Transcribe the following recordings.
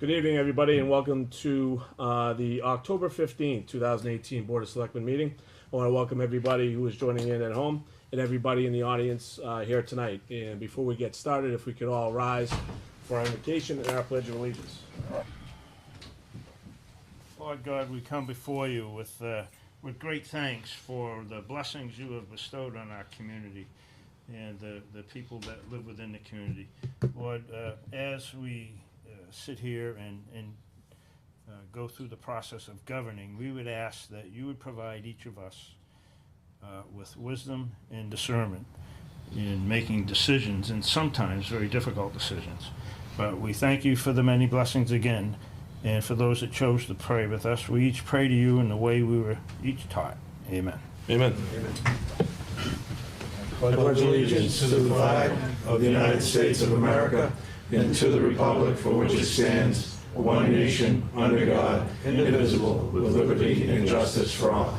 Good evening, everybody, and welcome to the October 15th, 2018 Board of Selectmen meeting. I want to welcome everybody who is joining in at home and everybody in the audience here tonight. And before we get started, if we could all rise for our invocation and our Pledge of Allegiance. Lord God, we come before you with great thanks for the blessings you have bestowed on our community and the people that live within the community. Lord, as we sit here and go through the process of governing, we would ask that you would provide each of us with wisdom and discernment in making decisions, and sometimes very difficult decisions. But we thank you for the many blessings again, and for those that chose to pray with us. We each pray to you in the way we were each taught. Amen. Amen. I pledge allegiance to the flag of the United States of America and to the republic for which it stands, one nation, under God, indivisible, with liberty and justice for all.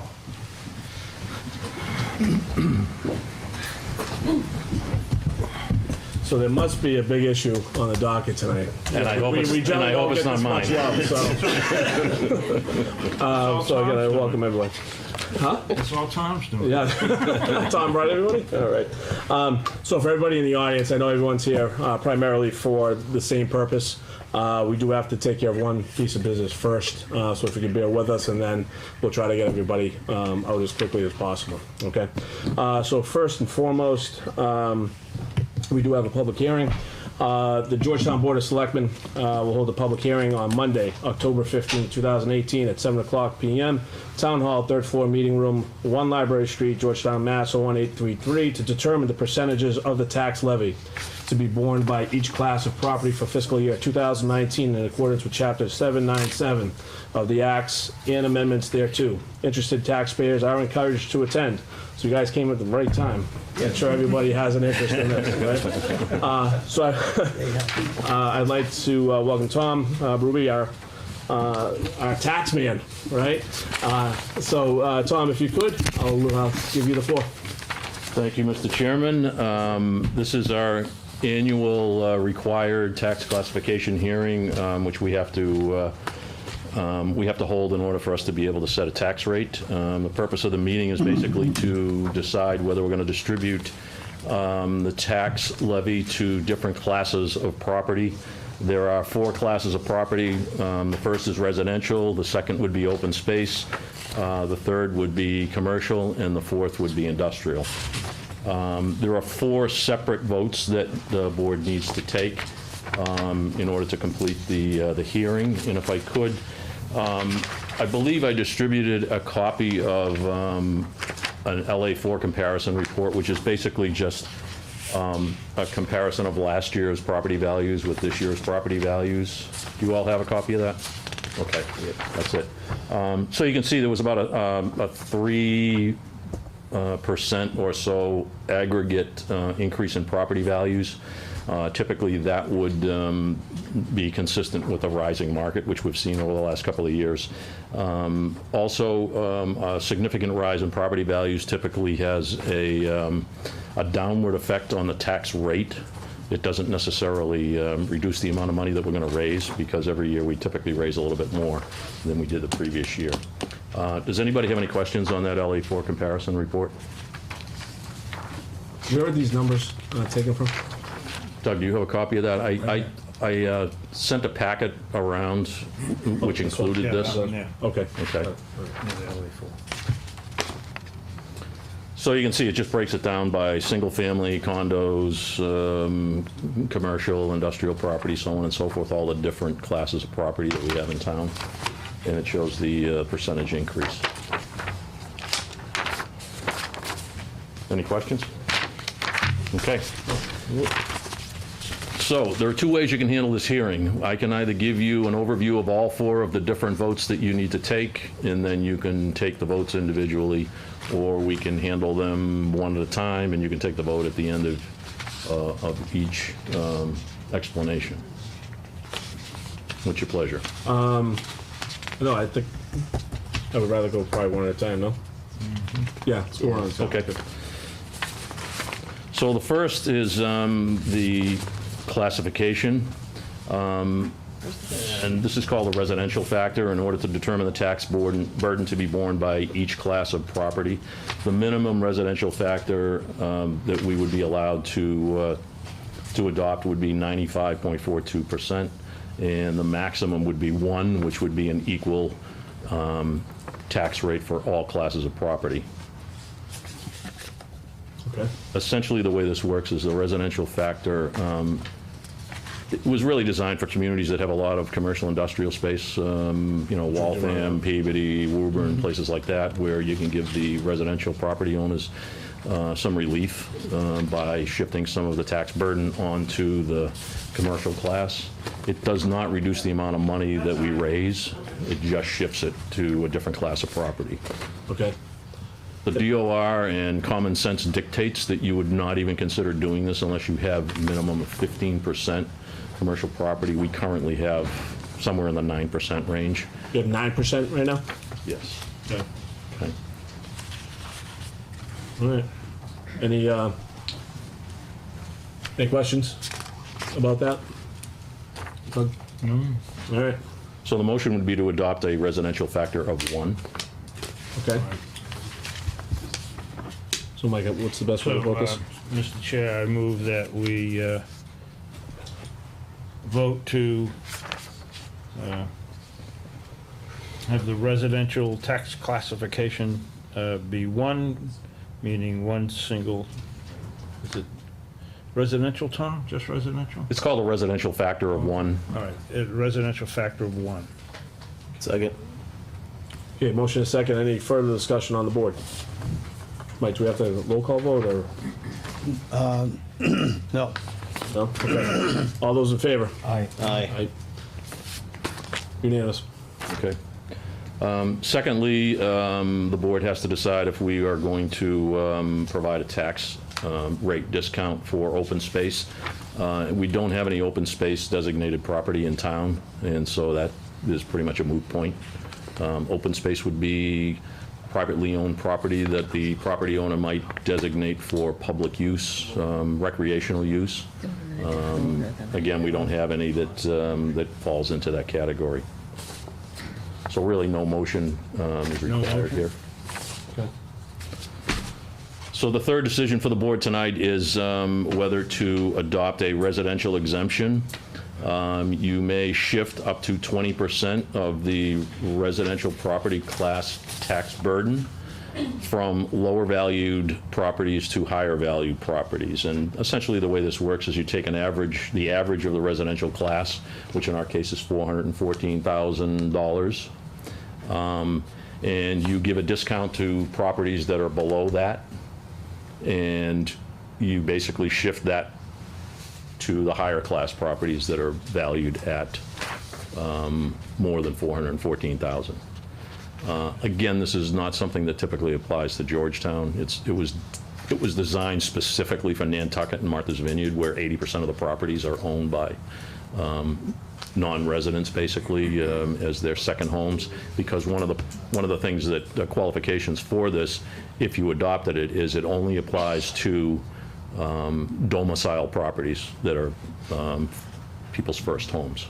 So there must be a big issue on the docket tonight. And I hope it's, generally and I hope don't it's get not this mine. much love, so again, I welcome everyone. Huh? That's all Tom's doing. Yeah. Tom, right, everybody? All right. So for everybody in the audience, I know everyone's here primarily for the same purpose. We do have to take care of one piece of business first, so if you can bear with us, and then we'll try to get everybody out as quickly as possible, okay? So first and foremost, we do have a public hearing. The Georgetown Board of Selectmen will hold a public hearing on Monday, October 15, 2018 at 7 o'clock p.m. Town Hall, 3rd floor, meeting room, 1 Library Street, Georgetown, Mass. 01833, to determine the percentages of the tax levy to be borne by each class of property for fiscal year 2019 in accordance with Chapter 797 of the Acts and amendments thereto. Interested taxpayers are encouraged to attend. So you guys came at the right time. I'm sure everybody has an interest in this, right? So I'd like to welcome Tom Ruby, our tax man, right? So Tom, if you could, I'll give you the floor. Thank you, Mr. Chairman. This is our annual required tax classification hearing, which we have to hold in order for us to be able to set a tax rate. The purpose of the meeting is basically to decide whether we're going to distribute the tax levy to different classes of property. There are 4 classes of property. The first is residential, the second would be open space, the third would be commercial, and the fourth would be industrial. There are 4 separate votes that the board needs to take in order to complete the hearing. And if I could, I believe I distributed a copy of an LA4 comparison report, which is basically just a comparison of last year's property values with this year's property values. Do you all have a copy of that? Okay, that's it. So you can see there was about a 3% or so aggregate increase in property values. Typically, that would be consistent with a rising market, which we've seen over the last couple of years. Also, a significant rise in property values typically has a downward effect on the tax rate. It doesn't necessarily reduce the amount of money that we're going to raise, because every year we typically raise a little bit more than we did the previous year. Does anybody have any questions on that LA4 comparison report? Where are these numbers taken from? Doug, do you have a copy of that? I sent a packet around which included this. Yeah. Okay. Okay. So you can see it just breaks it down by single-family, condos, commercial, industrial property, so on and so forth, all the different classes of property that we have in town. And it shows the percentage increase. Any questions? Okay. So there are 2 ways you can handle this hearing. I can either give you an overview of all 4 of the different votes that you need to take, and then you can take the votes individually, or we can handle them one at a time, and you can take the vote at the end of each explanation. What's your pleasure? No, I think I would rather go probably one at a time, no? Mm-hmm. Yeah, let's go on. Okay. So the first is the classification. And this is called a residential factor in order to determine the tax burden to be borne by each class of property. The minimum residential factor that we would be allowed to adopt would be 95.42%, and the maximum would be 1, which would be an equal tax rate for all classes of property. Okay. Essentially, the way this works is the residential factor, it was really designed for communities that have a lot of commercial industrial space, Waltham, Peabody, Woburn, places like that, where you can give the residential property owners some relief by shifting some of the tax burden onto the commercial class. It does not reduce the amount of money that we raise. It just shifts it to a different class of property. Okay. The DOR and common sense dictates that you would not even consider doing this unless you have a minimum of 15% commercial property. We currently have somewhere in the 9% range. You have 9% right now? Yes. Okay. Okay. All right. Any questions about that? No. All right. So the motion would be to adopt a residential factor of 1. Okay. So, Mike, what's the best way to So, vote this? Mr. Chair, I move that we vote to have the residential tax classification be 1, meaning one single, is it residential, Tom? Just residential? It's called a residential factor of 1. All right, a residential factor of 1. Second. Okay, motion is second. Any further discussion on the board? Mike, do we have to roll call vote or? No. No? Okay. All those in favor? Aye. Aye. Unanimous. Okay. Secondly, the board has to decide if we are going to provide a tax rate discount for open space. We don't have any open space designated property in town, and so that is pretty much a moot point. Open space would be privately owned property that the property owner might designate for public use, recreational use. Again, we don't have any that falls into that category. So really, no motion is required here. Okay. So the third decision for the board tonight is whether to adopt a residential exemption. You may shift up to 20% of the residential property class tax burden from lower valued properties to higher valued properties. And essentially the way this works is you take the average of the residential class, which in our case is $414,000, and you give a discount to properties that are below that, and you basically shift that to the higher class properties that are valued at more than $414,000. Again, this is not something that typically applies to Georgetown. It was designed specifically for Nantucket and Martha's Vineyard, where 80% of the properties are owned by non-residents, basically, as their second homes. Because one of the things that the qualifications for this, if you adopted it, is it only applies to domicile properties that are people's first homes.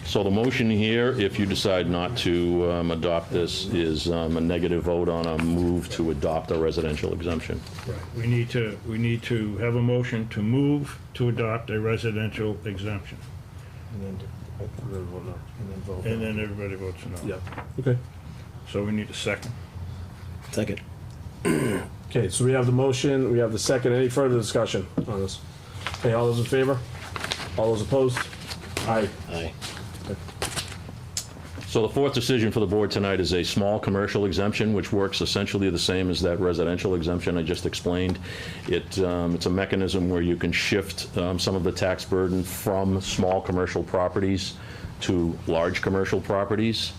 So the motion here, if you decide not to adopt this, is a negative vote on a move to adopt a residential exemption. Right. We need to have a motion to move to adopt a residential exemption. And then And then everybody votes no. Yep. Okay. So we need a second. Second. Okay, so we have the motion, we have the second. Any further discussion on this? Okay, all those in favor? All those opposed? Aye. Aye. So the fourth decision for the board tonight is a small commercial exemption, which works essentially the same as that residential exemption I just explained. It's a mechanism where you can shift some of the tax burden from small commercial properties to large commercial properties.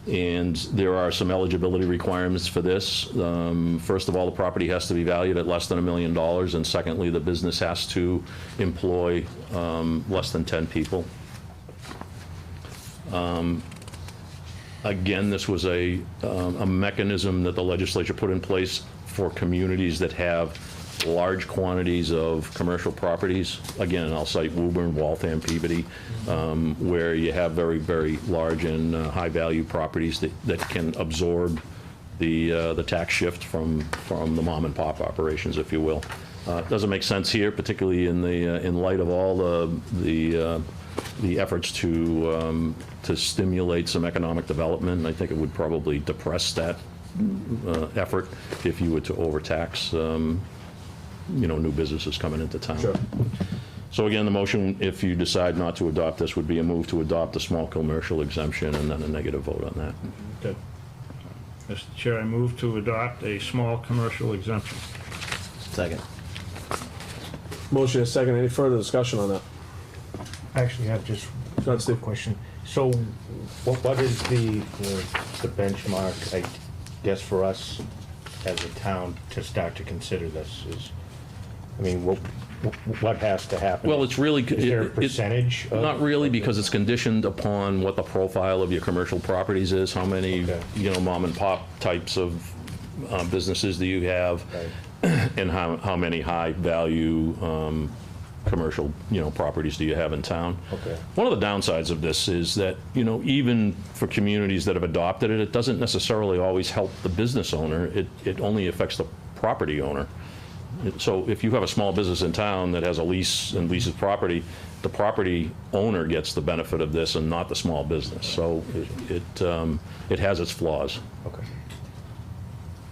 And there are some eligibility requirements for this. First of all, the property has to be valued at less than $1 million, and secondly, the business has to employ less than 10 people. Again, this was a mechanism that the legislature put in place for communities that have large quantities of commercial properties. Again, I'll cite Woburn, Waltham, Peabody, where you have very, very large and high-value properties that can absorb the tax shift from the mom-and-pop operations, if you will. Doesn't make sense here, particularly in light of all the efforts to stimulate some economic development. I think it would probably depress that effort if you were to overtax, new businesses coming into town. Sure. So again, the motion, if you decide not to adopt this, would be a move to adopt the small commercial exemption and then a negative vote on that. Okay. Mr. Chair, I move to adopt a small commercial exemption. Second. Motion is second. Any further discussion on that? Actually, I have just Go ahead, Steve. a question. So what is the benchmark, I guess, for us as a town to start to consider this? What has to happen? Well, it's really. Is there a percentage? Not really, because it's conditioned upon what the profile of your commercial properties is, how many, Okay. mom and pop types of businesses do you have, Right. and how many high-value commercial, properties do you have in town? Okay. One of the downsides of this is that, even for communities that have adopted it, it doesn't necessarily always help the business owner. It only affects the property owner. So if you have a small business in town that has a lease and leases property, the property owner gets the benefit of this and not the small business. So it has its flaws. Okay.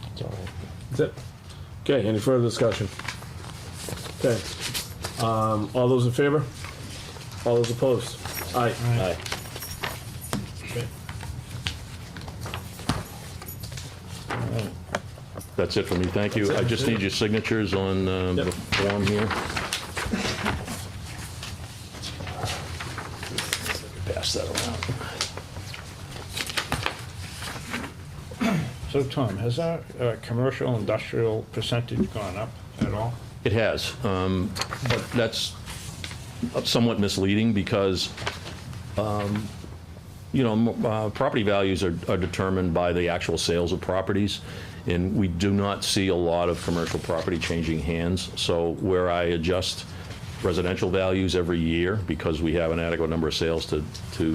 That's all right. That's it. Okay, any further discussion? Okay. All those in favor? All those opposed? Aye. Aye. That's it for me, thank you. I just need your signatures on the Yep. form here. Pass that around. So, Tom, has our commercial industrial percentage gone up at all? It has, but that's somewhat misleading because, property values are determined by the actual sales of properties, and we do not see a lot of commercial property changing hands. So where I adjust residential values every year, because we have an adequate number of sales to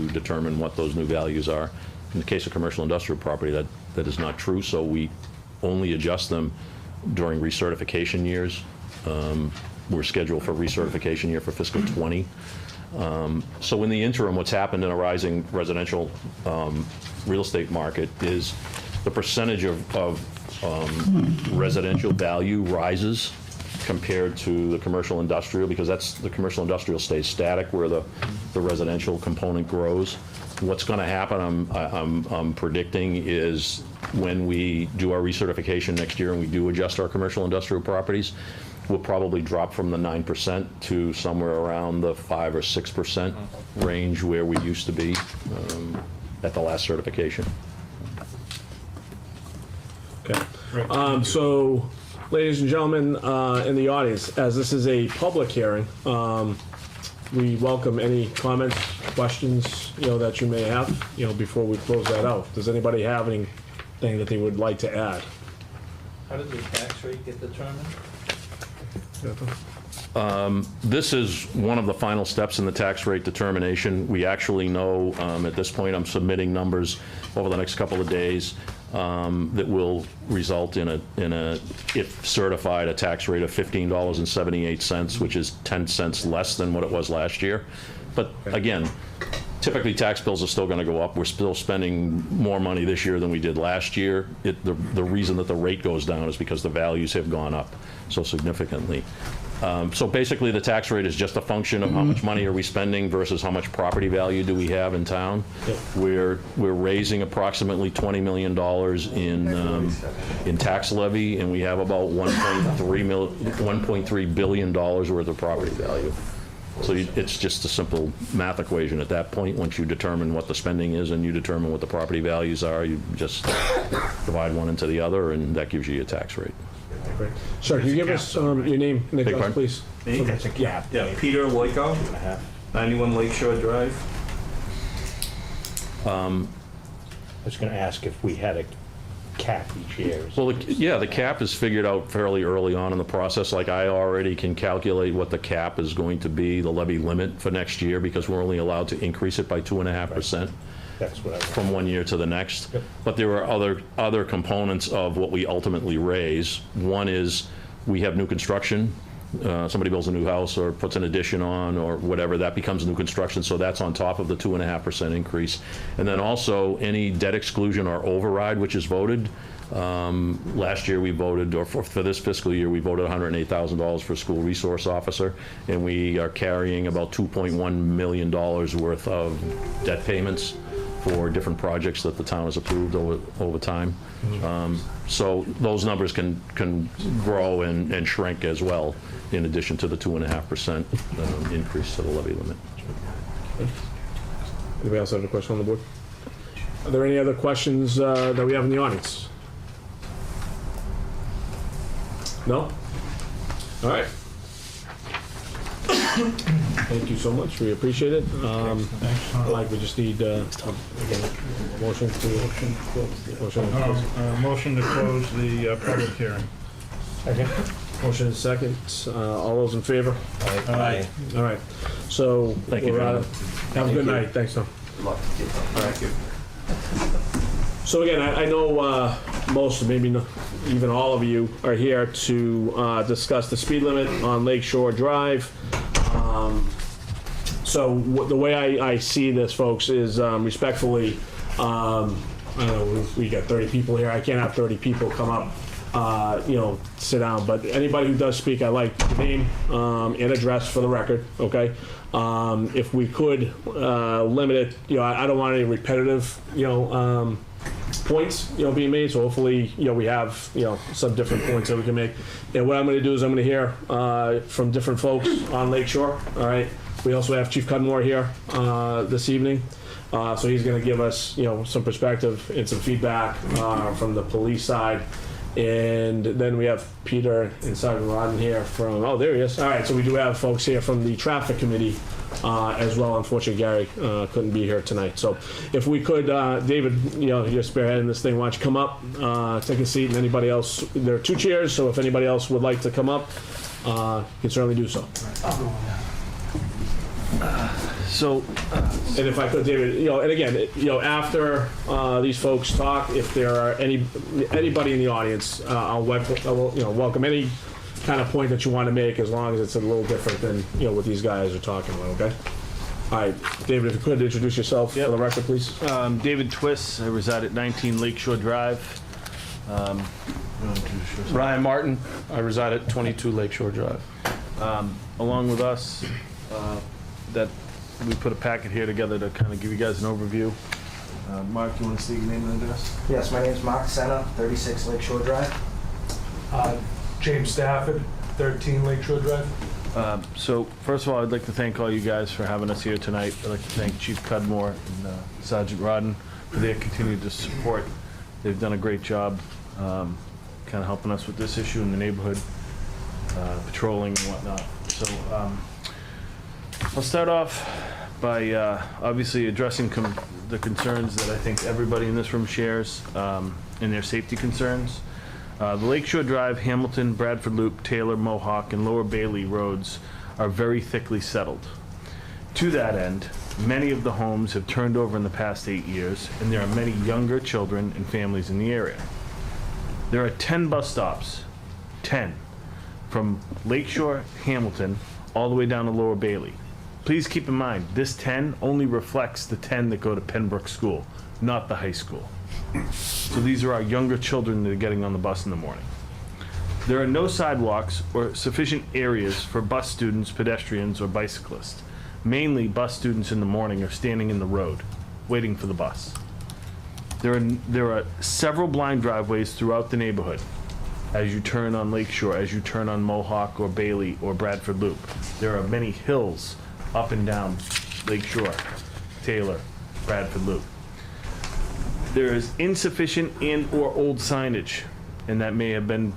determine what those new values are, in the case of commercial industrial property, that is not true, so we only adjust them during recertification years. We're scheduled for recertification year for fiscal '20. So in the interim, what's happened in a rising residential real estate market is the percentage of residential value rises compared to the commercial industrial, because the commercial industrial stays static where the residential component grows. What's going to happen, I'm predicting, is when we do our recertification next year and we do adjust our commercial industrial properties, we'll probably drop from the 9% to somewhere around the 5 or 6% range where we used to be at the last certification. Okay. So, ladies and gentlemen in the audience, as this is a public hearing, we welcome any comments, questions, that you may have, before we close that out. Does anybody have anything that they would like to add? How did the tax rate get determined? This is one of the final steps in the tax rate determination. We actually know, at this point, I'm submitting numbers over the next couple of days that will result in a, if certified, a tax rate of $15.78, which is 10 cents less than what it was last year. But again, typically tax bills are still going to go up. We're still spending more money this year than we did last year. The reason that the rate goes down is because the values have gone up so significantly. So basically, the tax rate is just a function of how much money are we spending versus how much property value do we have in town. Yep. We're raising approximately $20 million in tax levy, and we have about $1.3 billion worth of property value. So it's just a simple math equation at that point. Once you determine what the spending is and you determine what the property values are, you just divide one into the other, and that gives you your tax rate. Sir, can you give us your name and address, pardon? please? Me? That's a gap. Yeah, Peter Loiko, 91 Lakeshore Drive. I was going to ask if we had cap each year? Well, the cap is figured out fairly early on in the process. Like, I already can calculate what the cap is going to be, the levy limit for next year, because we're only allowed to increase it by 2.5%. That's what I from one year to the next. Yep. But there are other components of what we ultimately raise. One is we have new construction. Somebody builds a new house or puts an addition on or whatever, that becomes new construction, so that's on top of the 2.5% increase. And then also any debt exclusion or override which is voted. Last year we voted, or for this fiscal year, we voted $108,000 for school resource officer, and we are carrying about $2.1 million worth of debt payments for different projects that the town has approved over time. So those numbers can grow and shrink as well, in addition to the 2.5% increase to the levy limit. Anybody else have a question on the board? Are there any other questions that we have in the audience? No? All right. Thank you so much. We appreciate it. Mike, we just need again, a motion to Motion to close the public hearing. motion and second. All those in favor? Aye. All right. So Thank you, we're gentlemen. have a good night. Thanks, Tom. Thank you. So again, I know most, maybe not even all of you are here to discuss the speed limit on Lake Shore Drive. So the way I see this, folks, is respectfully, I don't know, we got 30 people here. I can't have 30 people come up, sit down. But anybody who does speak, I like name and address for the record, okay? If we could limit it, I don't want any repetitive, points, being made. So hopefully, we have, some different points that we can make. And what I'm going to do is I'm going to hear from different folks on Lake Shore. All right. We also have Chief Cudmore here this evening. So he's going to give us, some perspective and some feedback from the police side. And then we have Peter and Sergeant Rodden here from, oh, there he is. All right, so we do have folks here from the traffic committee as well. Unfortunately, Gary couldn't be here tonight. So if we could, David, you're spearheading this thing. Why don't you come up, take a seat, and anybody else, there are 2 chairs, so if anybody else would like to come up, you can certainly do so. So, And if I could, David, and again, after these folks talk, if there are anybody in the audience, I'll welcome any kind of point that you want to make, as long as it's a little different than what these guys are talking about. Okay. All right, David, if you could introduce yourself for the record, please. David Twiss, I reside at 19 Lakeshore Drive. Ryan Martin, I reside at 22 Lakeshore Drive. Along with us, that we put a packet here together to kind of give you guys an overview. Mark, you want to state your name and address? Yes, my name is Mark Senna, 36 Lakeshore Drive. James Stafford, 13 Lakeshore Drive. So first of all, I'd like to thank all you guys for having us here tonight. I'd like to thank Chief Cudmore and Sergeant Rodden for their continued support. They've done a great job kind of helping us with this issue in the neighborhood, patrolling and whatnot. So I'll start off by obviously addressing the concerns that I think everybody in this room shares in their safety concerns. The Lakeshore Drive, Hamilton, Bradford Loop, Taylor, Mohawk, and Lower Bailey roads are very thickly settled. To that end, many of the homes have turned over in the past 8 years, and there are many younger children and families in the area. There are 10 bus stops, 10, from Lakeshore, Hamilton, all the way down to Lower Bailey. Please keep in mind, this 10 only reflects the 10 that go to Pembroke School, not the high school. So these are our younger children that are getting on the bus in the morning. There are no sidewalks or sufficient areas for bus students, pedestrians, or bicyclists. Mainly, bus students in the morning are standing in the road, waiting for the bus. There are several blind driveways throughout the neighborhood as you turn on Lakeshore, as you turn on Mohawk or Bailey or Bradford Loop. There are many hills up and down Lakeshore, Taylor, Bradford Loop. There is insufficient and/or old signage, and that may have been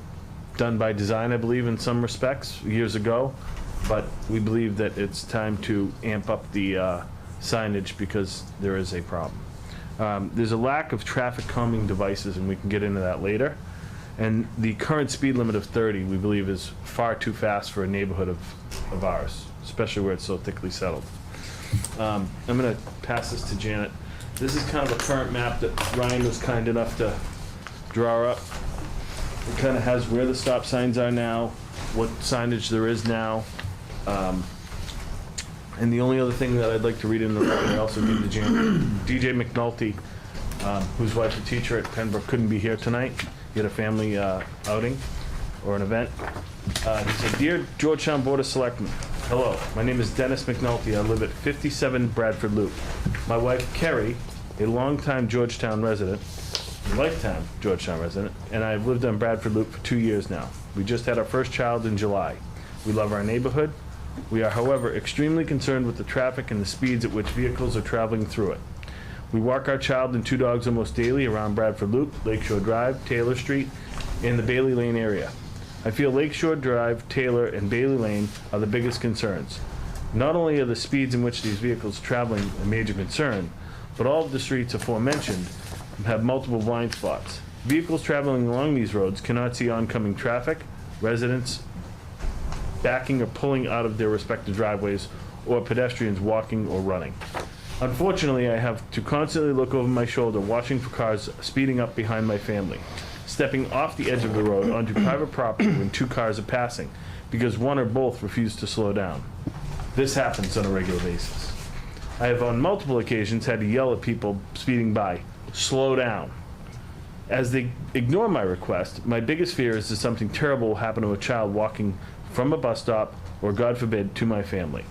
done by design, I believe, in some respects years ago, but we believe that it's time to amp up the signage because there is a problem. There's a lack of traffic calming devices, and we can get into that later. And the current speed limit of 30, we believe, is far too fast for a neighborhood of ours, especially where it's so thickly settled. I'm going to pass this to Janet. This is kind of a current map that Ryan was kind enough to draw up. It kind of has where the stop signs are now, what signage there is now. And the only other thing that I'd like to read in the record, I also give to Janet, DJ McNulty, whose wife's a teacher at Pembroke, couldn't be here tonight. He had a family outing or an event. He said, "Dear Georgetown Board of Selectmen, hello, my name is Dennis McNulty. I live at 57 Bradford Loop. My wife, Kerry, a longtime Georgetown resident, lifetime Georgetown resident, and I've lived on Bradford Loop for 2 years now. We just had our first child in July. We love our neighborhood. We are, however, extremely concerned with the traffic and the speeds at which vehicles are traveling through it. We walk our child and 2 dogs almost daily around Bradford Loop, Lakeshore Drive, Taylor Street, and the Bailey Lane area. I feel Lakeshore Drive, Taylor, and Bailey Lane are the biggest concerns. Not only are the speeds in which these vehicles are traveling a major concern, but all of the streets aforementioned have multiple blind spots. Vehicles traveling along these roads cannot see oncoming traffic, residents backing or pulling out of their respective driveways, or pedestrians walking or running. Unfortunately, I have to constantly look over my shoulder watching for cars speeding up behind my family, stepping off the edge of the road onto private property when 2 cars are passing, because one or both refuse to slow down. This happens on a regular basis. I have on multiple occasions had to yell at people speeding by, "Slow down." As they ignore my request, my biggest fear is that something terrible will happen to a child walking from a bus stop, or God forbid, to my family.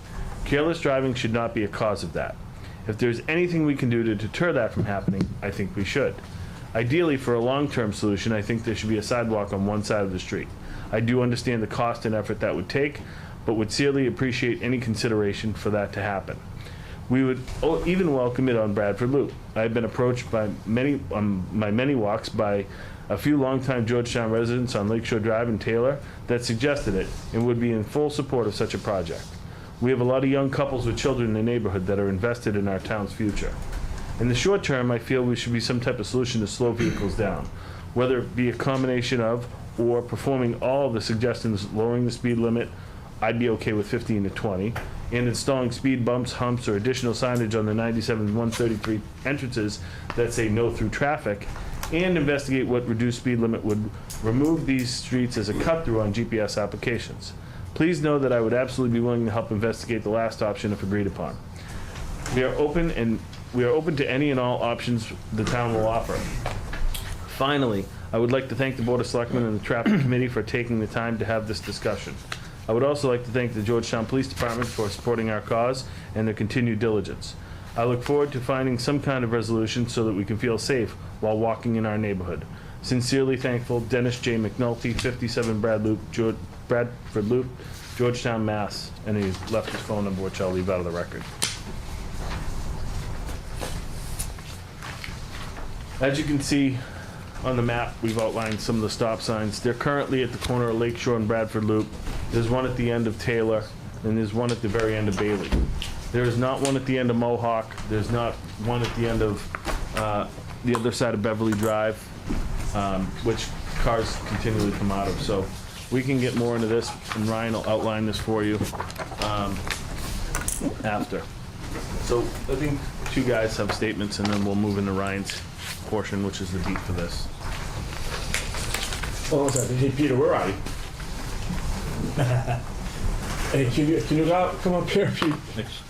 Careless driving should not be a cause of that. If there's anything we can do to deter that from happening, I think we should. Ideally, for a long-term solution, I think there should be a sidewalk on one side of the street. I do understand the cost and effort that would take, but would sincerely appreciate any consideration for that to happen. We would even welcome it on Bradford Loop. I have been approached by my many walks by a few longtime Georgetown residents on Lakeshore Drive and Taylor that suggested it and would be in full support of such a project. We have a lot of young couples with children in the neighborhood that are invested in our town's future. In the short term, I feel we should be some type of solution to slow vehicles down, whether it be a combination of or performing all of the suggestions lowering the speed limit. I'd be okay with 15 to 20, and installing speed bumps, humps, or additional signage on the 97 and 133 entrances that say no through traffic, and investigate what reduced speed limit would remove these streets as a cut-through on GPS applications. Please know that I would absolutely be willing to help investigate the last option if agreed upon. We are open to any and all options the town will offer. Finally, I would like to thank the Board of Selectmen and the Traffic Committee for taking the time to have this discussion. I would also like to thank the Georgetown Police Department for supporting our cause and their continued diligence. I look forward to finding some kind of resolution so that we can feel safe while walking in our neighborhood. Sincerely thankful, Dennis J. McNulty, 57 Bradford Loop, Georgetown, Mass. And he left his phone number, which I'll leave out of the record. As you can see on the map, we've outlined some of the stop signs. They're currently at the corner of Lakeshore and Bradford Loop. There's one at the end of Taylor, and there's one at the very end of Bailey. There is not one at the end of Mohawk. There's not one at the end of the other side of Beverly Drive, which cars continually come out of. So we can get more into this, and Ryan will outline this for you after. So I think 2 guys have statements, and then we'll move into Ryan's portion, which is the beat for this. Hold on a second. Hey, Peter, where are you? Hey, can you come up here, Pete? Thanks.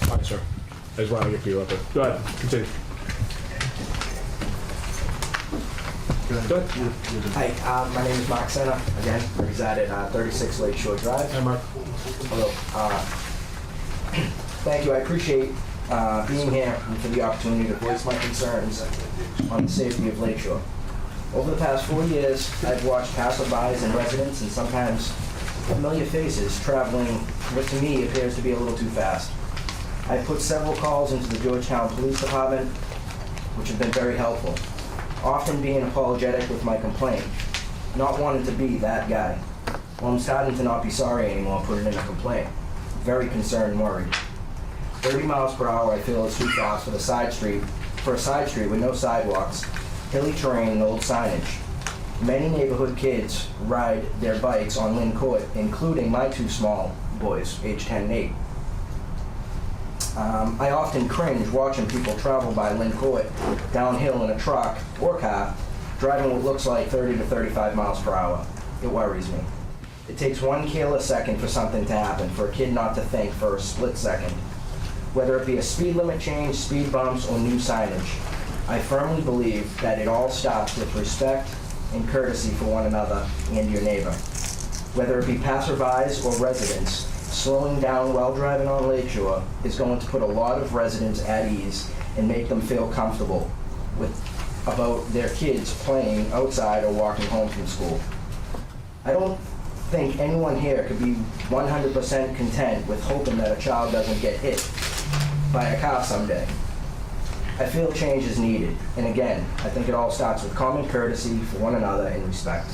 All right, sir. I just want to get you up there. Go ahead. Continue. Good. Hi, my name is Mark Senna. Again, I reside at 36 Lakeshore Drive. Hi, Mark. Hello. Thank you. I appreciate being here and for the opportunity to voice my concerns on the safety of Lakeshore. Over the past 4 years, I've watched passerbys and residents and sometimes familiar faces traveling what to me appears to be a little too fast. I put several calls into the Georgetown Police Department which have been very helpful. Often being apologetic with my complaint, not wanting to be that guy. Well, I'm starting to not be sorry anymore putting in a complaint. Very concerned and worried. 30 miles per hour I feel is too fast for a side street with no sidewalks, hilly terrain, and old signage. Many neighborhood kids ride their bikes on Lynn Court, including my two small boys, age 10 and 8. I often cringe watching people travel by Lynn Court downhill in a truck or car, driving what looks like 30 to 35 miles per hour. It worries me. It takes one careless second for something to happen, for a kid not to think for a split second. Whether it be a speed limit change, speed bumps, or new signage, I firmly believe that it all starts with respect and courtesy for one another and your neighbor. Whether it be passerbys or residents, slowing down while driving on Lakeshore is going to put a lot of residents at ease and make them feel comfortable about their kids playing outside or walking home from school. I don't think anyone here could be 100% content with hoping that a child doesn't get hit by a car someday. I feel change is needed, and again, I think it all starts with common courtesy for one another and respect.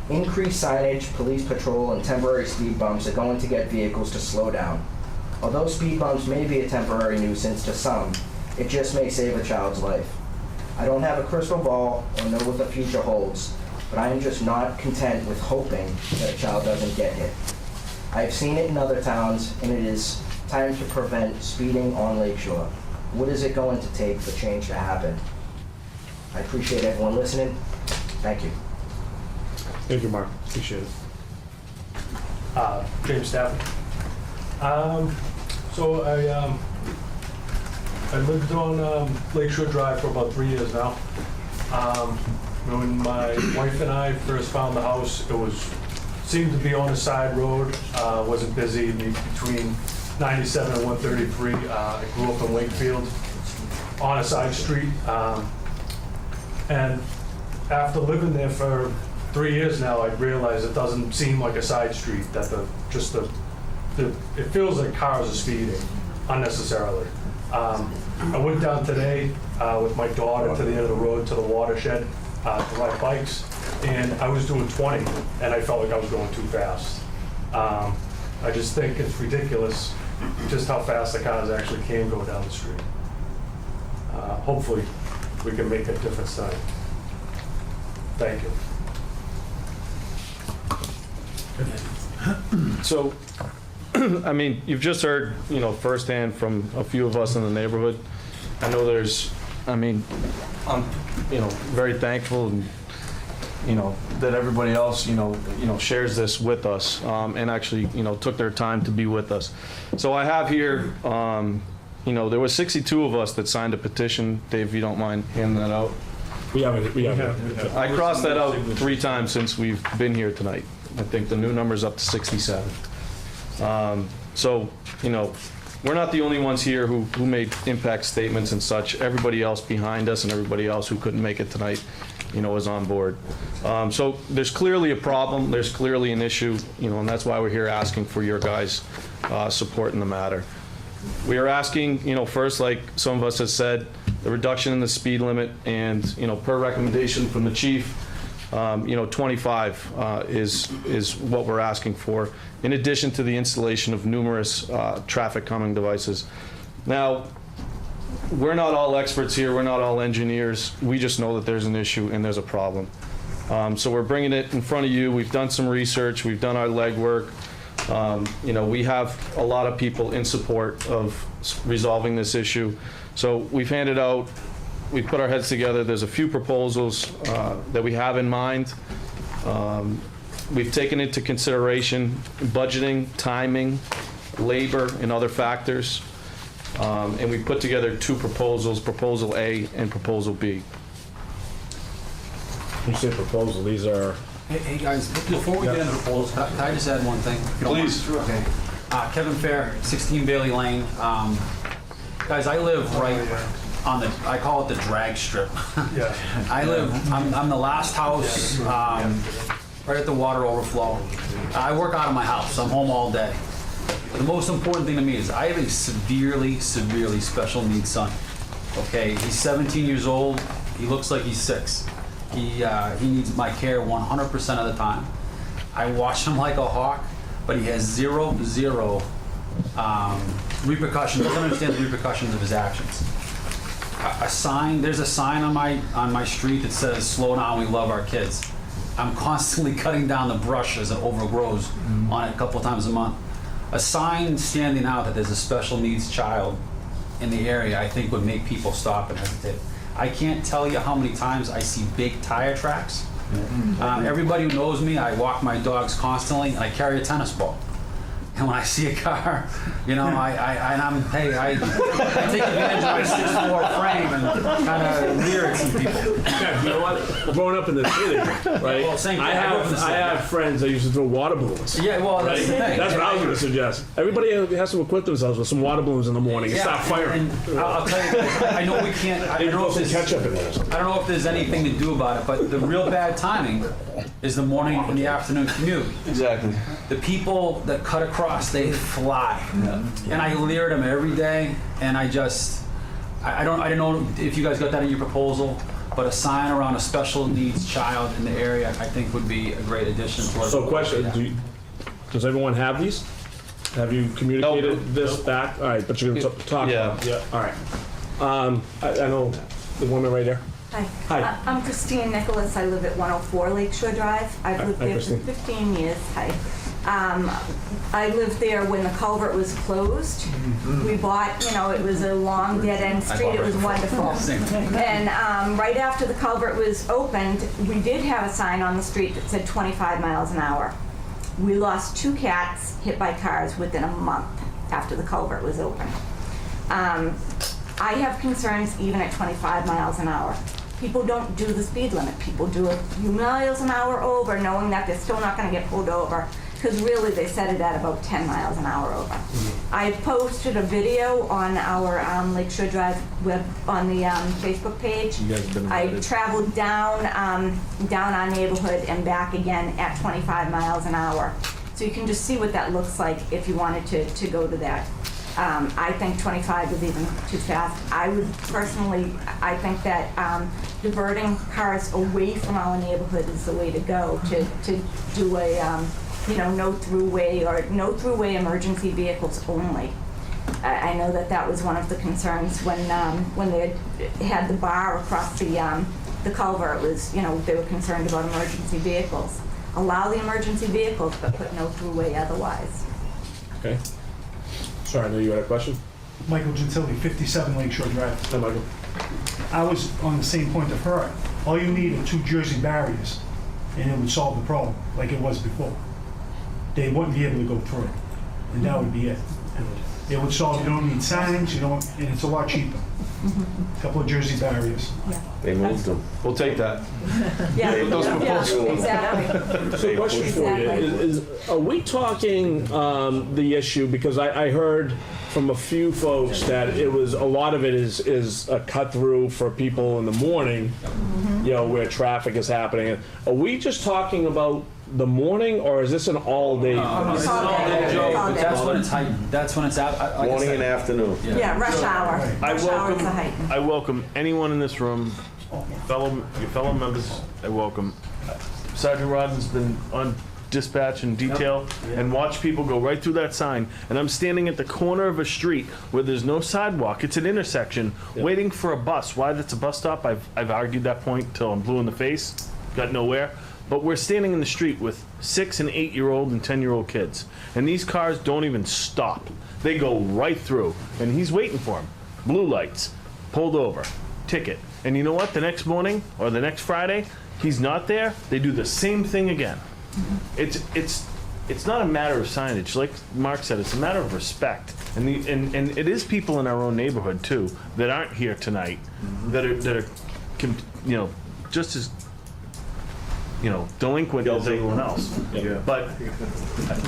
Increased signage, police patrol, and temporary speed bumps are going to get vehicles to slow down. Although speed bumps may be a temporary nuisance to some, it just may save a child's life. I don't have a crystal ball or know what the future holds, but I am just not content with hoping that a child doesn't get hit. I've seen it in other towns, and it is time to prevent speeding on Lakeshore. What is it going to take for change to happen? I appreciate everyone listening. Thank you. Thank you, Mark. Appreciate it. James Stafford. So I lived on Lakeshore Drive for about 3 years now. When my wife and I first found the house, seemed to be on a side road, wasn't busy, between 97 and 133. I grew up in Wakefield on a side street. And after living there for 3 years now, I realized it doesn't seem like a side street, that it feels like cars are speeding unnecessarily. I went down today with my daughter to the end of the road to the watershed to ride bikes, and I was doing 20, and I felt like I was going too fast. I just think it's ridiculous just how fast the cars actually can go down the street. Hopefully, we can make a difference tonight. Thank you. So, I mean, you've just heard, firsthand from a few of us in the neighborhood. I know I'm, very thankful and, that everybody else, shares this with us, and actually, took their time to be with us. So I have here, there was 62 of us that signed a petition. Dave, if you don't mind handing that out. We have it. I crossed that out 3 times since we've been here tonight. I think the new number's up to 67. So, we're not the only ones here who made impact statements and such. Everybody else behind us and everybody else who couldn't make it tonight, is on board. So there's clearly a problem, there's clearly an issue, and that's why we're here asking for your guys' support in the matter. We are asking, first, like some of us have said, the reduction in the speed limit and, per recommendation from the chief, 25 is what we're asking for, in addition to the installation of numerous traffic calming devices. Now, we're not all experts here, we're not all engineers, we just know that there's an issue and there's a problem. So we're bringing it in front of you. We've done some research, we've done our legwork. We have a lot of people in support of resolving this issue. So we've handed out, we put our heads together. There's a few proposals that we have in mind. We've taken into consideration budgeting, timing, labor, and other factors. And we put together 2 proposals, Proposal A and Proposal B. You say proposal, these are... Hey guys, before we get into the proposals, can I just add one thing? If you don't mind? Please. Okay. Kevin Fair, 16 Bailey Lane. Guys, I live right on I call it the drag strip. Yeah. I'm the last house right at the water overflow. I work out of my house. I'm home all day. The most important thing to me is I have a severely, severely special needs son. Okay, he's 17 years old. He looks like he's 6. He needs my care 100% of the time. I watch him like a hawk, but he has zero repercussions. Doesn't understand the repercussions of his actions. There's a sign on my street that says, "Slow down, we love our kids." I'm constantly cutting down the brush as it overgrows on it a couple times a month. A sign standing out that there's a special needs child in the area, I think would make people stop and hesitate. I can't tell you how many times I see big tire tracks. Everybody who knows me, I walk my dogs constantly, and I carry a tennis ball. And when I see a car, you know, I take advantage of my 6'4" frame and kind of leer at some people. You know what? Growing up in the city, right? Well, same thing. I have friends that used to throw water balloons. Yeah, well, that's the thing. That's what I was going to suggest. Everybody has to equip themselves with some water balloons in the morning and start firing. And I'll tell you, I know we can't. I don't know if there's ketchup in there. I don't know if there's anything to do about it, but the real bad timing is the morning and the afternoon commute. Exactly. The people that cut across, they fly. And I leer at them every day, and I don't know if you guys got that in your proposal, but a sign around a special needs child in the area, I think would be a great addition to our. So question, does everyone have these? Have you communicated this back? All right, but you're going to talk. Yeah. All right. I know the woman right there. Hi. Hi. I'm Christine Nicholas. I live at 104 Lakeshore Drive. I've lived there for 15 years. Hi. I lived there when the culvert was closed. We bought, it was a long dead-end street. It was wonderful. And right after the culvert was opened, we did have a sign on the street that said 25 miles an hour. We lost 2 cats hit by cars within a month after the culvert was open. I have concerns even at 25 miles an hour. People don't do the speed limit. People do a few miles an hour over, knowing that they're still not going to get pulled over, because really they set it at about 10 miles an hour over. I posted a video on our Lakeshore Drive web on the Facebook page. You guys have been I invited. traveled down our neighborhood and back again at 25 miles an hour. So you can just see what that looks like if you wanted to go to that. I think 25 is even too fast. I think that diverting cars away from our neighborhood is the way to go, to do a no throughway or no throughway emergency vehicles only. I know that was one of the concerns when they had the bar across the culvert. It was, they were concerned about emergency vehicles. Allow the emergency vehicles, but put no throughway otherwise. Okay. Sorry, I know you had a question. Michael Gentili, 57 Lakeshore Drive. Hi, Michael. I was on the same point of her. All you need are 2 Jersey barriers, and it would solve the problem, like it was before. They wouldn't be able to go through it, and that would be it. It would solve, you don't need signs, and it's a lot cheaper. A couple of Jersey barriers. Yeah. They moved them. We'll take that. Exactly. So question for you is are we talking the issue, because I heard from a few folks that it was, a lot of it is a cut through for people in the morning, where traffic is happening. Are we just talking about the morning, or is this an all-day? It's an all-day joke, but that's when it's heightened. That's when it's out. Like Morning and afternoon. Yeah, rush hour. Rush hour is a heightened. I welcome anyone in this room, your fellow members, I welcome. Sergeant Rodden's been on dispatch and detail and watch people go right through that sign, and I'm standing at the corner of a street where there's no sidewalk. It's an intersection, waiting for a bus. Why that's a bus stop, I've argued that point till I'm blue in the face, got nowhere. But we're standing in the street with 6- and 8-year-old and 10-year-old kids, and these cars don't even stop. They go right through, and he's waiting for them. Blue lights, pulled over, ticket. And you know what? The next morning or the next Friday, he's not there. They do the same thing again. It's not a matter of signage, like Mark said. It's a matter of respect, and it is people in our own neighborhood too that aren't here tonight that are just as delinquent as everyone else. But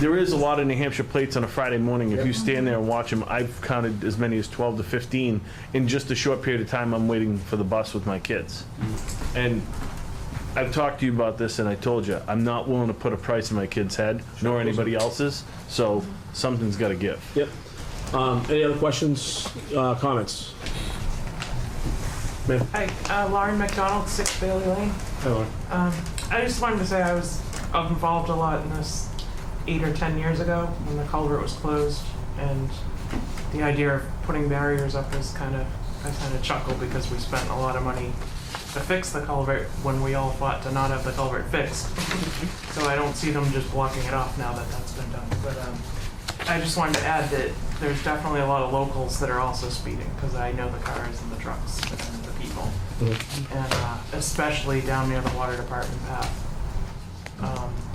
there is a lot of New Hampshire plates on a Friday morning. If you stand there and watch them, I've counted as many as 12 to 15 in just a short period of time I'm waiting for the bus with my kids. And I've talked to you about this, and I told you, I'm not willing to put a price in my kid's head, nor anybody else's, so something's got to give. Yep. Any other questions, comments? Ma'am? Hi, Lauren McDonald, 6 Bailey Lane. Hi, Lauren. I just wanted to say I was involved a lot in this 8 or 10 years ago when the culvert was closed, and the idea of putting barriers up is I kind of chuckle because we spent a lot of money to fix the culvert when we all fought to not have the culvert fixed. So I don't see them just blocking it off now that that's been done. But I just wanted to add that there's definitely a lot of locals that are also speeding, because I know the cars and the trucks and the people. And especially down near the water department path.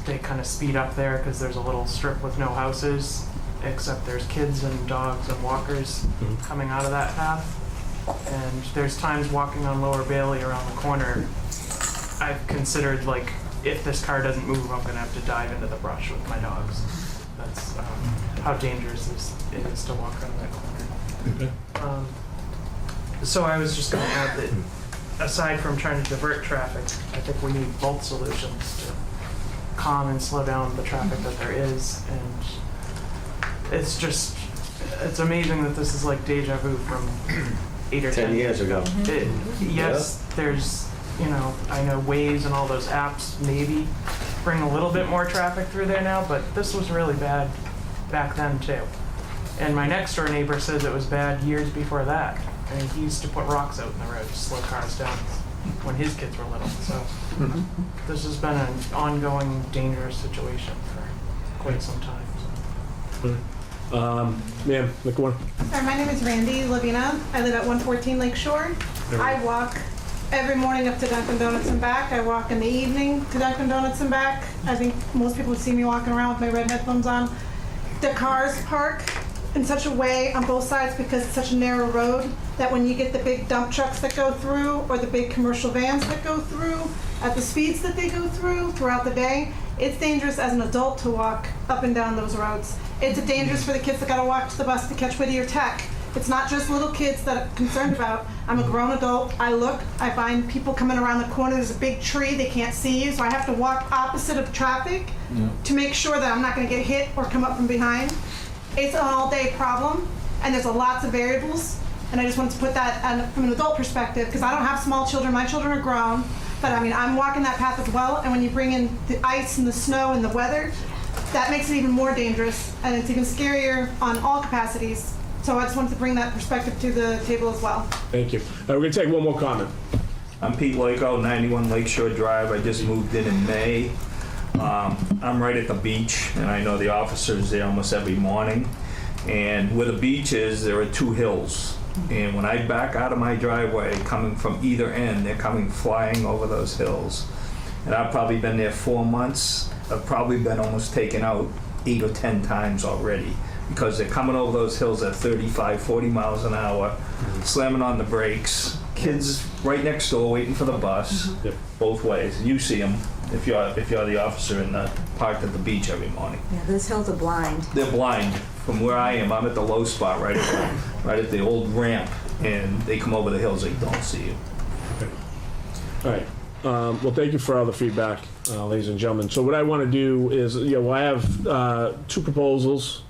They kind of speed up there because there's a little strip with no houses, except there's kids and dogs and walkers coming out of that path. And there's times walking on Lower Bailey around the corner, I've considered, like, if this car doesn't move, I'm gonna have to dive into the brush with my dogs. That's how dangerous it is to walk around that corner. So I was just gonna add that, aside from trying to divert traffic, I think we need both solutions to calm and slow down the traffic that there is. And it's amazing that this is like deja vu from 8 or 10 years ago. Yes, there's, I know Waze and all those apps maybe bring a little bit more traffic through there now, but this was really bad back then too. And my next door neighbor says it was bad years before that. And he used to put rocks out in the road to slow cars down when his kids were little. So this has been an ongoing dangerous situation for quite some time. Ma'am, the corner. Hi, my name is Randy Lavina. I live at 114 Lake Shore. I walk every morning up to Dunkin' Donuts and back. I walk in the evening to Dunkin' Donuts and back. I think most people would see me walking around with my red headphones on. The cars park in such a way on both sides because it's such a narrow road that when you get the big dump trucks that go through or the big commercial vans that go through at the speeds that they go through throughout the day, it's dangerous as an adult to walk up and down those roads. It's dangerous for the kids that gotta walk to the bus to catch Whittier Tech. It's not just little kids that I'm concerned about. I'm a grown adult. I look, I find people coming around the corner. There's a big tree, they can't see you, so I have to walk opposite of traffic to make sure that I'm not gonna get hit or come up from behind. It's an all-day problem, and there's lots of variables, and I just wanted to put that from an adult perspective, because I don't have small children. My children are grown, but I mean, I'm walking that path as well, and when you bring in the ice and the snow and the weather, that makes it even more dangerous, and it's even scarier on all capacities. So I just wanted to bring that perspective to the table as well. Thank you. We're going to take one more comment. I'm Pete Loico, 91 Lakeshore Drive. I just moved in May. I'm right at the beach, and I know the officers there almost every morning. And where the beach is, there are 2 hills. And when I back out of my driveway, coming from either end, they're coming flying over those hills. And I've probably been there 4 months. I've probably been almost taken out 8 or 10 times already, because they're coming over those hills at 35, 40 miles an hour, slamming on the brakes. Kids right next door waiting for the bus, both ways. You see them if you're the officer in the parked at the beach every morning. Yeah, those hills are blind. They're blind. From where I am, I'm at the low spot right at the old ramp, and they come over the hills, they don't see you. All right. Well, thank you for all the feedback, ladies and gentlemen. So what I want to do is, I have 2 proposals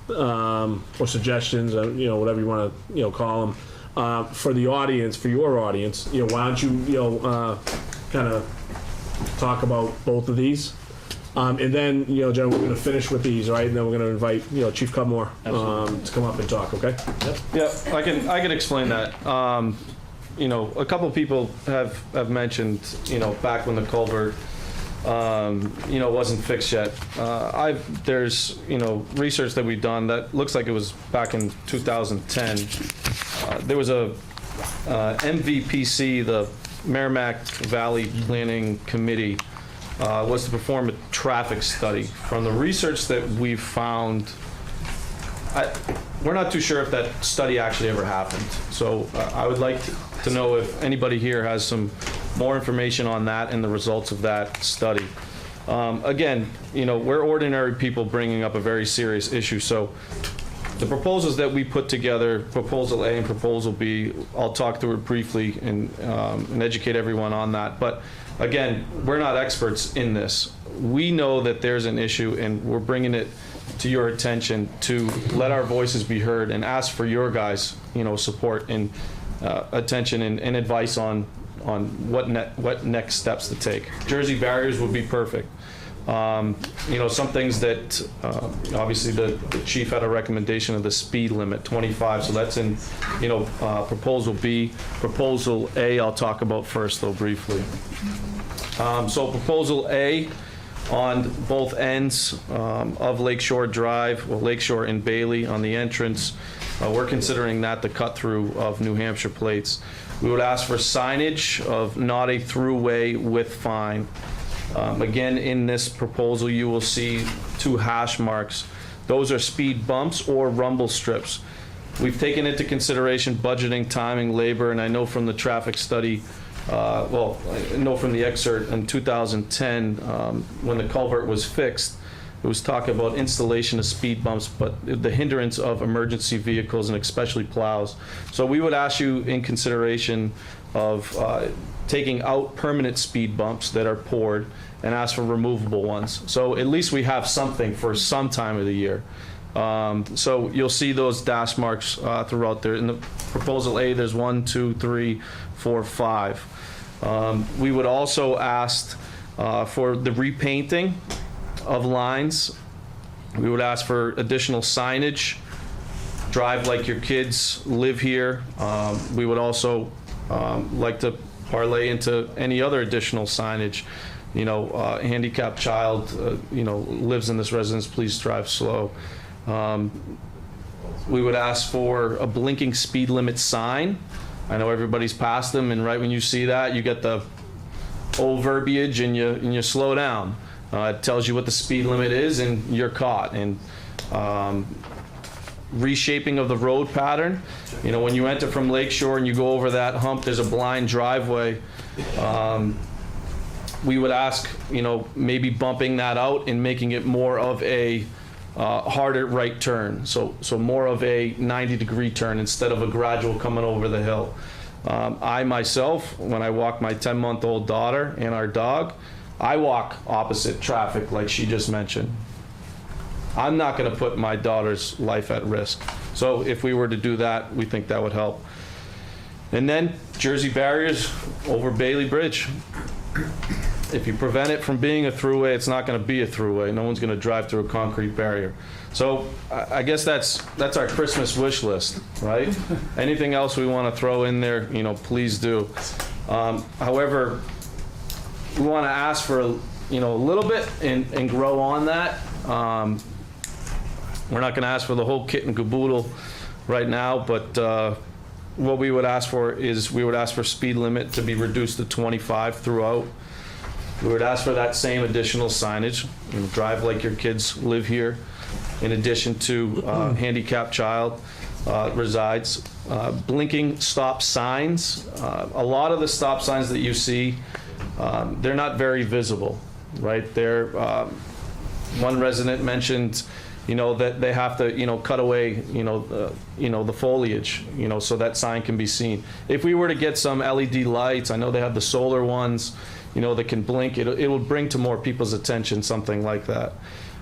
or suggestions, whatever you want to, call them, for the audience, for your audience. Why don't you, kind of talk about both of these, and then, Jen, we're going to finish with these, right? And then we're going to invite, Chief Cudmore to come up and talk. Okay? Yeah, I can explain that. A couple of people have mentioned, back when the culvert, wasn't fixed yet. There's, research that we've done that looks like it was back in 2010. There was a MVPC, the Merrimack Valley Planning Committee, was to perform a traffic study. From the research that we've found, we're not too sure if that study actually ever happened. So I would like to know if anybody here has some more information on that and the results of that study. Again, we're ordinary people bringing up a very serious issue. So the proposals that we put together, Proposal A and Proposal B, I'll talk through it briefly and educate everyone on that. But again, we're not experts in this. We know that there's an issue, and we're bringing it to your attention to let our voices be heard and ask for your guys' support in attention and advice on what next steps to take. Jersey barriers would be perfect. Some things that, obviously the chief had a recommendation of the speed limit, 25, so that's in, proposal B. Proposal A, I'll talk about first though briefly. So proposal A, on both ends of Lakeshore Drive, well, Lakeshore and Bailey on the entrance, we're considering that the cut-through of New Hampshire plates. We would ask for signage of not a throughway with fine. Again, in this proposal, you will see 2 hash marks. Those are speed bumps or rumble strips. We've taken into consideration budgeting, timing, labor, and I know from the traffic study, I know from the excerpt in 2010, when the culvert was fixed, it was talking about installation of speed bumps, but the hindrance of emergency vehicles and especially plows. So we would ask you in consideration of taking out permanent speed bumps that are poured and ask for removable ones. So at least we have something for some time of the year. So you'll see those dash marks throughout there. In the proposal A, there's 1, 2, 3, 4, 5. We would also ask for the repainting of lines. We would ask for additional signage. Drive like your kids, live here. We would also like to parlay into any other additional signage. Handicapped child, lives in this residence, please drive slow. We would ask for a blinking speed limit sign. I know everybody's passed them, and right when you see that, you get the old verbiage and you slow down. It tells you what the speed limit is, and you're caught. And reshaping of the road pattern. When you enter from Lakeshore and you go over that hump, there's a blind driveway. We would ask, maybe bumping that out and making it more of a harder right turn. So more of a 90-degree turn instead of a gradual coming over the hill. I myself, when I walk my 10-month-old daughter and our dog, I walk opposite traffic like she just mentioned. I'm not going to put my daughter's life at risk. So if we were to do that, we think that would help. And then Jersey barriers over Bailey Bridge. If you prevent it from being a throughway, it's not going to be a throughway. No one's going to drive through a concrete barrier. So I guess that's our Christmas wish list, right? Anything else we want to throw in there, please do. However, we want to ask for a little bit and grow on that. We're not going to ask for the whole kit and caboodle right now, but what we would ask for is we would ask for speed limit to be reduced to 25 throughout. We would ask for that same additional signage. Drive like your kids live here, in addition to handicapped child resides. Blinking stop signs. A lot of the stop signs that you see, they're not very visible, right? One resident mentioned, that they have to, cut away, the foliage, so that sign can be seen. If we were to get some LED lights, I know they have the solar ones, that can blink, it will bring to more people's attention something like that.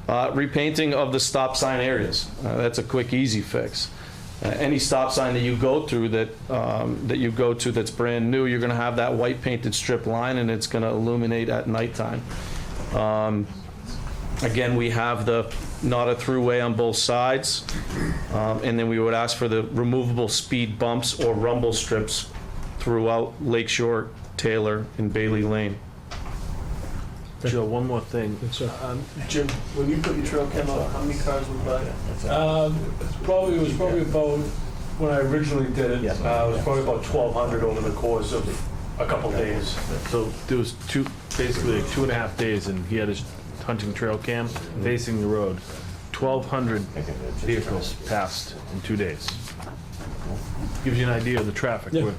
Repainting of the stop sign areas. That's a quick, easy fix. Any stop sign that you go through that's brand new, you're going to have that white painted strip line, and it's going to illuminate at nighttime. Again, we have the not a throughway on both sides, and then we would ask for the removable speed bumps or rumble strips throughout Lakeshore, Taylor, and Bailey Lane. Joe, one more thing. Jim, when you put your trail cam up, how many cars went by? It was probably about, when I originally did it, it was probably about 1,200 over the course of a couple days. So there was basically like 2.5 days, and he had his hunting trail cam facing the road. 1,200 vehicles passed in 2 days. Gives you an idea of the traffic. Yeah.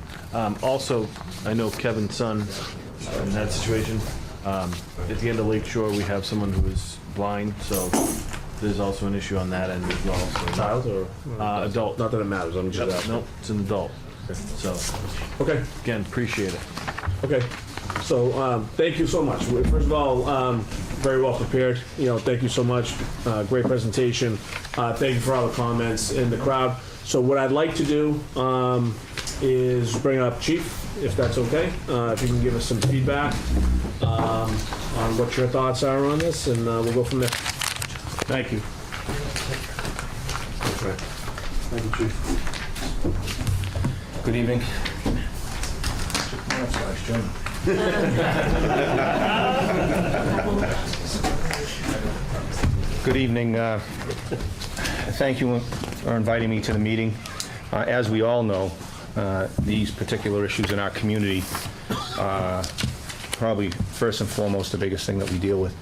Also, I know Kevin's son in that situation. At the end of Lakeshore, we have someone who is blind, so there's also an issue on that end as well. So Child or adult? Not that it matters. I'm just asking. Nope, it's an adult. So, okay. Again, appreciate it. Okay. So thank you so much. First of all, very well prepared. Thank you so much. Great presentation. Thank you for all the comments in the crowd. So what I'd like to do is bring up Chief, if that's okay. If you can give us some feedback on what your thoughts are on this, and we'll go from there. Thank you. Thank you, Chief. Good evening. Good evening. Thank you for inviting me to the meeting. As we all know, these particular issues in our community are probably first and foremost the biggest thing that we deal with.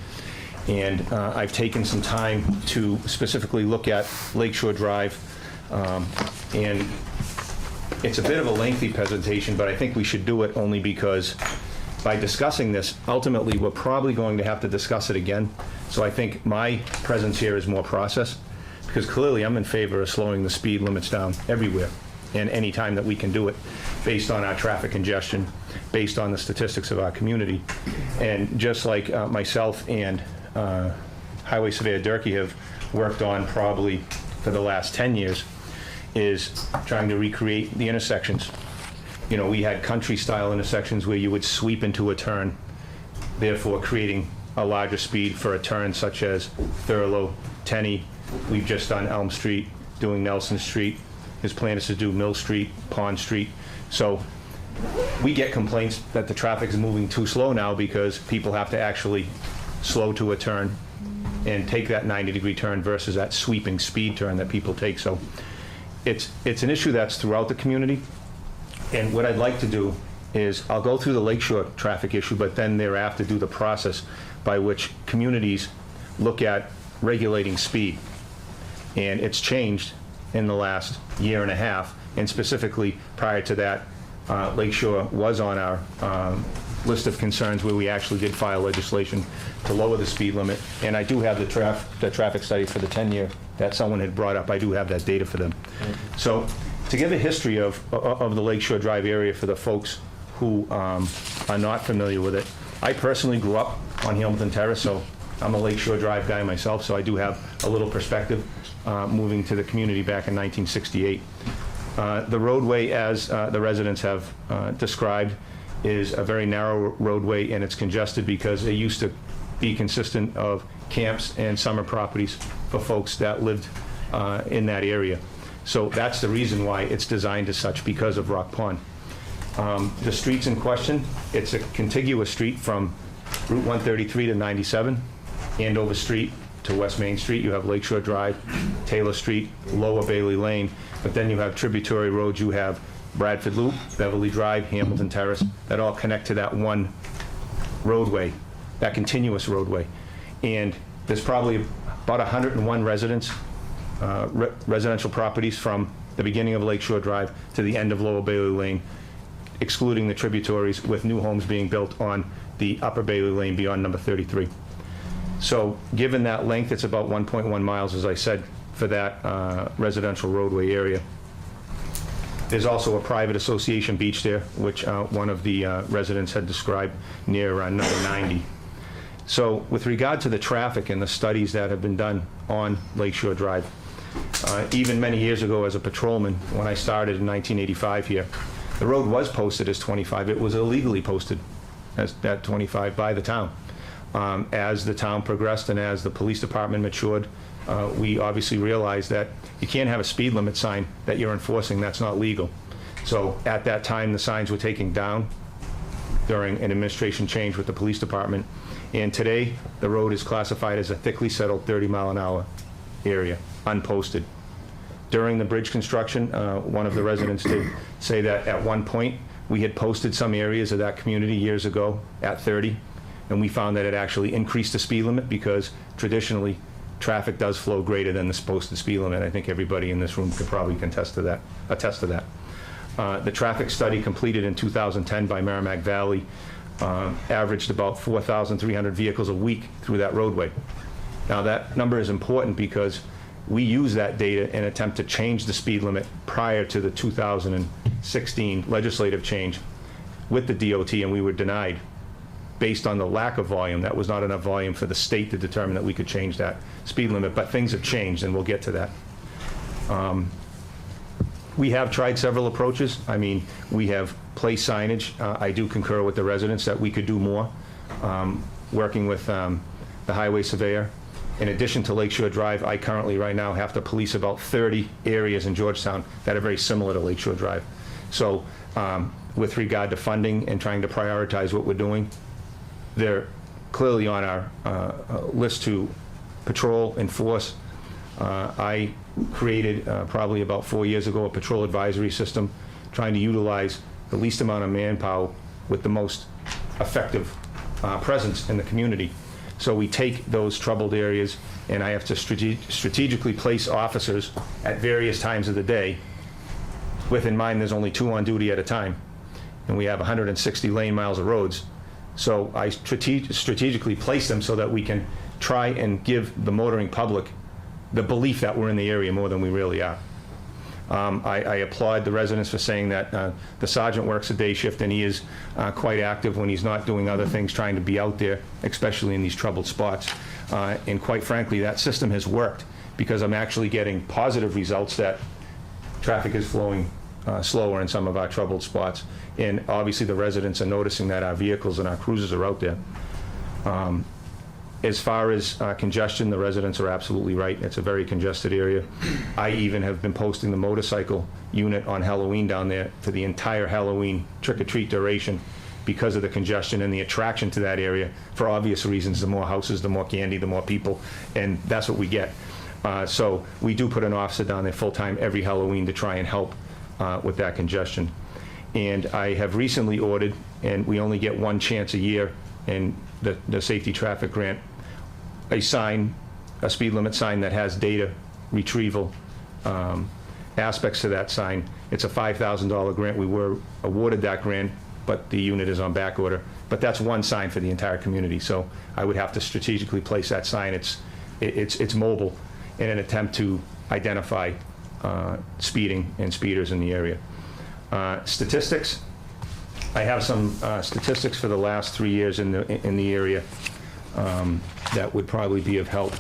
And I've taken some time to specifically look at Lakeshore Drive, and it's a bit of a lengthy presentation, but I think we should do it only because by discussing this, ultimately, we're probably going to have to discuss it again. So I think my presence here is more process, because clearly I'm in favor of slowing the speed limits down everywhere and any time that we can do it, based on our traffic congestion, based on the statistics of our community. And just like myself and Highway Surveyor Durkee have worked on probably for the last 10 years, is trying to recreate the intersections. You know, we had country-style intersections where you would sweep into a turn, therefore creating a larger speed for a turn such as Thurlow, Tenney. We've just done Elm Street, doing Nelson Street. His plan is to do Mill Street, Pond Street. So we get complaints that the traffic is moving too slow now because people have to actually slow to a turn and take that 90-degree turn versus that sweeping speed turn that people take. So it's an issue that's throughout the community. And what I'd like to do is I'll go through the Lakeshore traffic issue, but then thereafter do the process by which communities look at regulating speed. And it's changed in the last year and a half, and specifically prior to that, Lakeshore was on our list of concerns where we actually did file legislation to lower the speed limit. And I do have the traffic study for the 10-year that someone had brought up. I do have that data for them. So to give a history of the Lakeshore Drive area for the folks who are not familiar with it, I personally grew up on Hamilton Terrace, so I'm a Lakeshore Drive guy myself, so I do have a little perspective moving to the community back in 1968. The roadway, as the residents have described, is a very narrow roadway, and it's congested because it used to be consistent of camps and summer properties for folks that lived in that area. So that's the reason why it's designed as such, because of Rock Pond. The streets in question, it's a contiguous street from Route 133 to 97, Andover Street to West Main Street. You have Lakeshore Drive, Taylor Street, Lower Bailey Lane, but then you have tributary roads. You have Bradford Loop, Beverly Drive, Hamilton Terrace, that all connect to that one roadway, that continuous roadway. And there's probably about 101 residents, residential properties from the beginning of Lakeshore Drive to the end of Lower Bailey Lane, excluding the tributaries, with new homes being built on the Upper Bailey Lane beyond number 33. So given that length, it's about 1.1 miles, as I said, for that residential roadway area. There's also a private association beach there, which one of the residents had described near number 90. So with regard to the traffic and the studies that have been done on Lakeshore Drive, even many years ago as a patrolman, when I started in 1985 here, the road was posted as 25. It was illegally posted as at 25 by the town. As the town progressed and as the police department matured, we obviously realized that you can't have a speed limit sign that you're enforcing. That's not legal. So at that time, the signs were taken down during an administration change with the police department. And today, the road is classified as a thickly settled 30-mile-an-hour area, unposted. During the bridge construction, one of the residents did say that at one point, we had posted some areas of that community years ago at 30, and we found that it actually increased the speed limit because traditionally, traffic does flow greater than the posted speed limit. I think everybody in this room could probably attest to that. The traffic study completed in 2010 by Merrimack Valley averaged about 4,300 vehicles a week through that roadway. Now that number is important because we use that data and attempt to change the speed limit prior to the 2016 legislative change with the DOT, and we were denied based on the lack of volume. That was not enough volume for the state to determine that we could change that speed limit, but things have changed, and we'll get to that. We have tried several approaches. I mean, we have placed signage. I do concur with the residents that we could do more, working with the highway surveyor. In addition to Lakeshore Drive, I currently, right now, have to police about 30 areas in Georgetown that are very similar to Lakeshore Drive. So with regard to funding and trying to prioritize what we're doing, they're clearly on our list to patrol, enforce. I created probably about 4 years ago a patrol advisory system, trying to utilize the least amount of manpower with the most effective presence in the community. So we take those troubled areas, and I have to strategically place officers at various times of the day, with in mind there's only 2 on duty at a time, and we have 160 lane miles of roads. So I strategically place them so that we can try and give the motoring public the belief that we're in the area more than we really are. I applaud the residents for saying that the sergeant works a day shift, and he is quite active when he's not doing other things, trying to be out there, especially in these troubled spots. And quite frankly, that system has worked, because I'm actually getting positive results that traffic is flowing slower in some of our troubled spots. And obviously the residents are noticing that our vehicles and our cruisers are out there. As far as congestion, the residents are absolutely right. It's a very congested area. I even have been posting the motorcycle unit on Halloween down there for the entire Halloween trick-or-treat duration, because of the congestion and the attraction to that area. For obvious reasons, the more houses, the more candy, the more people, and that's what we get. So we do put an officer down there full-time every Halloween to try and help with that congestion. And I have recently ordered, and we only get one chance a year in the safety traffic grant, a sign, a speed limit sign that has data retrieval aspects to that sign. It's a $5,000 grant. We were awarded that grant, but the unit is on back order. But that's one sign for the entire community. So I would have to strategically place that sign. It's mobile in an attempt to identify speeding and speeders in the area. Statistics. I have some statistics for the last 3 years in the area that would probably be of help.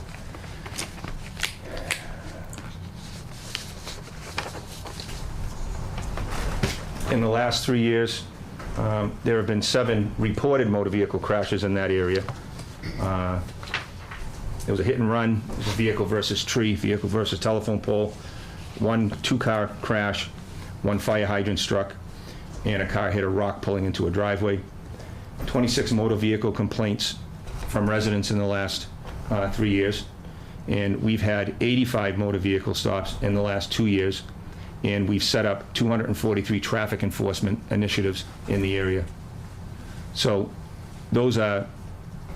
In the last 3 years, there have been 7 reported motor vehicle crashes in that area. There was a hit and run, there was a vehicle versus tree, vehicle versus telephone pole, 1 2-car crash, 1 fire hydrant struck, and a car hit a rock pulling into a driveway. 26 motor vehicle complaints from residents in the last 3 years, and we've had 85 motor vehicle stops in the last 2 years, and we've set up 243 traffic enforcement initiatives in the area. So those are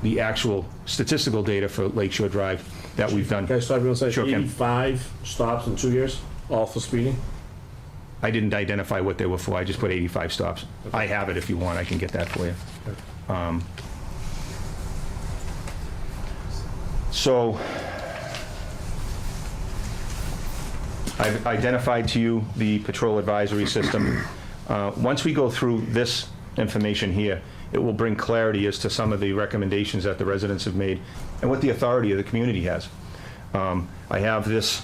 the actual statistical data for Lakeshore Drive that we've done. Okay, so everyone says Sure, Ken. 85 stops in 2 years, all for speeding? I didn't identify what they were for, I just put 85 stops. I have it if you want, I can get that for you. So I've identified to you the patrol advisory system. Once we go through this information here, it will bring clarity as to some of the recommendations that the residents have made and what the authority of the community has. I have this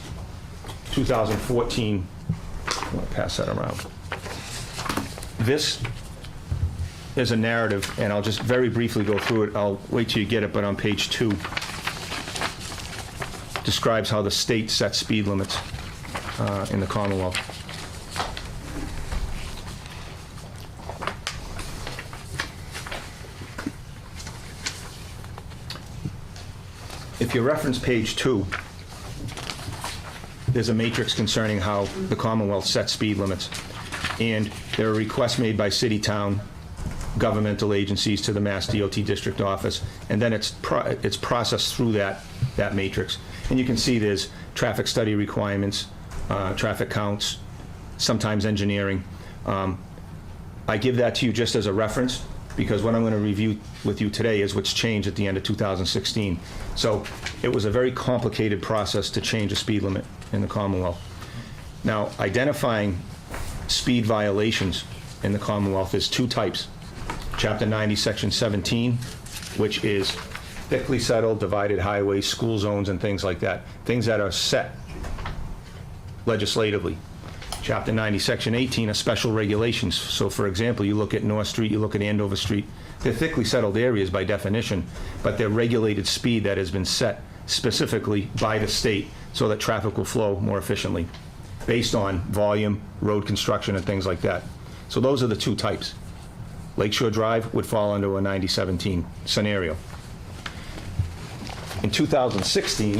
2014, I'm going to pass that around. This is a narrative, and I'll just very briefly go through it. I'll wait till you get it, but on page 2, describes how the state sets speed limits in the Commonwealth. If you reference page 2, there's a matrix concerning how the Commonwealth sets speed limits. And there are requests made by city, town, governmental agencies to the Mass DOT district office, and then it's processed through that matrix. And you can see there's traffic study requirements, traffic counts, sometimes engineering. I give that to you just as a reference, because what I'm going to review with you today is what's changed at the end of 2016. So it was a very complicated process to change a speed limit in the Commonwealth. Now, identifying speed violations in the Commonwealth is 2 types. Chapter 90, Section 17, which is thickly settled, divided highways, school zones, and things like that. Things that are set legislatively. Chapter 90, Section 18 are special regulations. So for example, you look at North Street, you look at Andover Street, they're thickly settled areas by definition, but they're regulated speed that has been set specifically by the state so that traffic will flow more efficiently, based on volume, road construction, and things like that. So those are the two types. Lakeshore Drive would fall into a 9017 scenario. In 2016,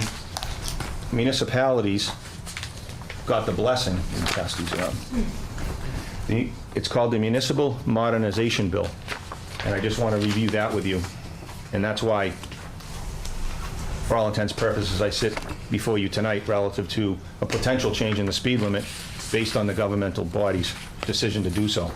municipalities got the blessing, let me pass these around. It's called the Municipal Modernization Bill, and I just want to review that with you. And that's why, for all intents and purposes, I sit before you tonight relative to a potential change in the speed limit based on the governmental body's decision to do so.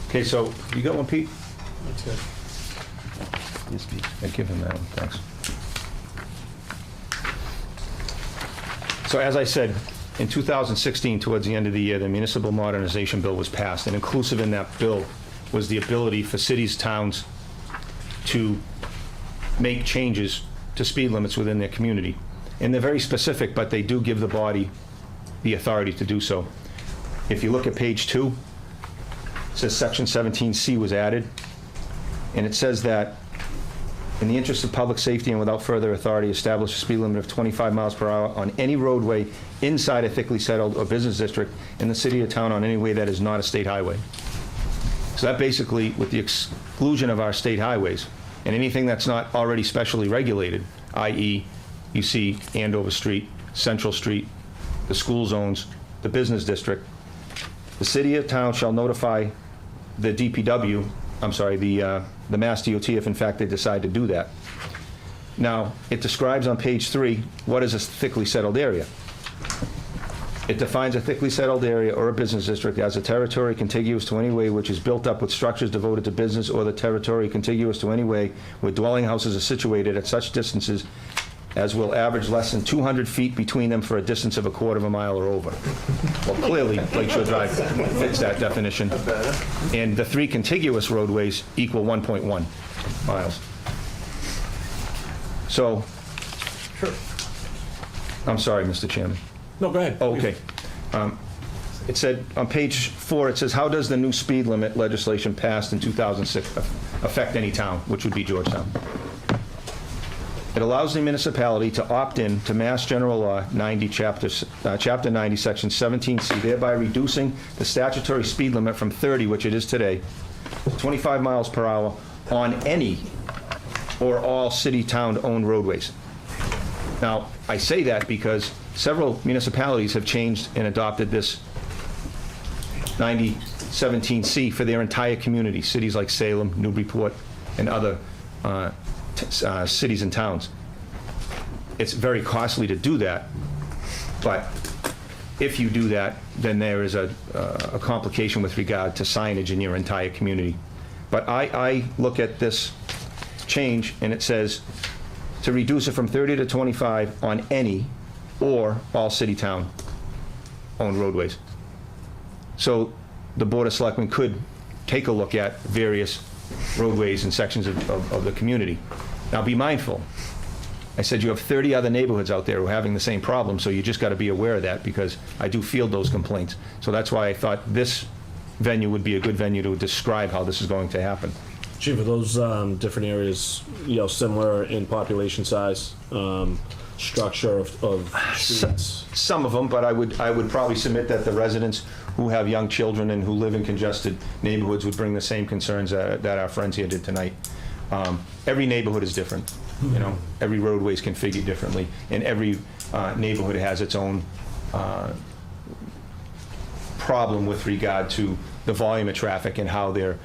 Okay, so you got one, Pete? That's good. Yes, Pete. I give him that one, thanks. So as I said, in 2016, towards the end of the year, the Municipal Modernization Bill was passed, and inclusive in that bill was the ability for cities, towns to make changes to speed limits within their community. And they're very specific, but they do give the body the authority to do so. If you look at page 2, it says Section 17C was added, and it says that in the interest of public safety and without further authority, establish a speed limit of 25 miles per hour on any roadway inside a thickly settled or business district in the city or town on any way that is not a state highway. So that basically, with the exclusion of our state highways and anything that's not already specially regulated, i.e. you see Andover Street, Central Street, the school zones, the business district, the city or town shall notify the DPW, the Mass DOT if in fact they decide to do that. Now, it describes on page 3 what is a thickly settled area. It defines a thickly settled area or a business district as a territory contiguous to any way which is built up with structures devoted to business, or the territory contiguous to any way where dwelling houses are situated at such distances as will average less than 200 feet between them for a distance of a quarter of a mile or over. Well, clearly, Lakeshore Drive fits that definition. And the 3 contiguous roadways equal 1.1 miles. So, I'm sorry, Mr. Chairman. No, go ahead. Oh, okay. It said, on page 4, it says, how does the new speed limit legislation passed in 2006 affect any town, which would be Georgetown? It allows the municipality to opt in to Mass General Law 90, Chapter 90, Section 17C, thereby reducing the statutory speed limit from 30, which it is today, to 25 miles per hour on any or all city-town-owned roadways. Now, I say that because several municipalities have changed and adopted this 9017C for their entire community, cities like Salem, Newburyport, and other cities and towns. It's very costly to do that, but if you do that, then there is a complication with regard to signage in your entire community. But I look at this change, and it says to reduce it from 30 to 25 on any or all city-town owned roadways. So the Board of Selectmen could take a look at various roadways and sections of the community. Now, be mindful. I said you have 30 other neighborhoods out there who are having the same problem, so you just got to be aware of that, because I do field those complaints. So that's why I thought this venue would be a good venue to describe how this is going to happen. Chief, are those different areas, similar in population size, structure of streets? Some of them, but I would probably submit that the residents who have young children and who live in congested neighborhoods would bring the same concerns that our friends here did tonight. Every neighborhood is different. Every roadway is configured differently, and every neighborhood has its own problem with regard to the volume of traffic and how their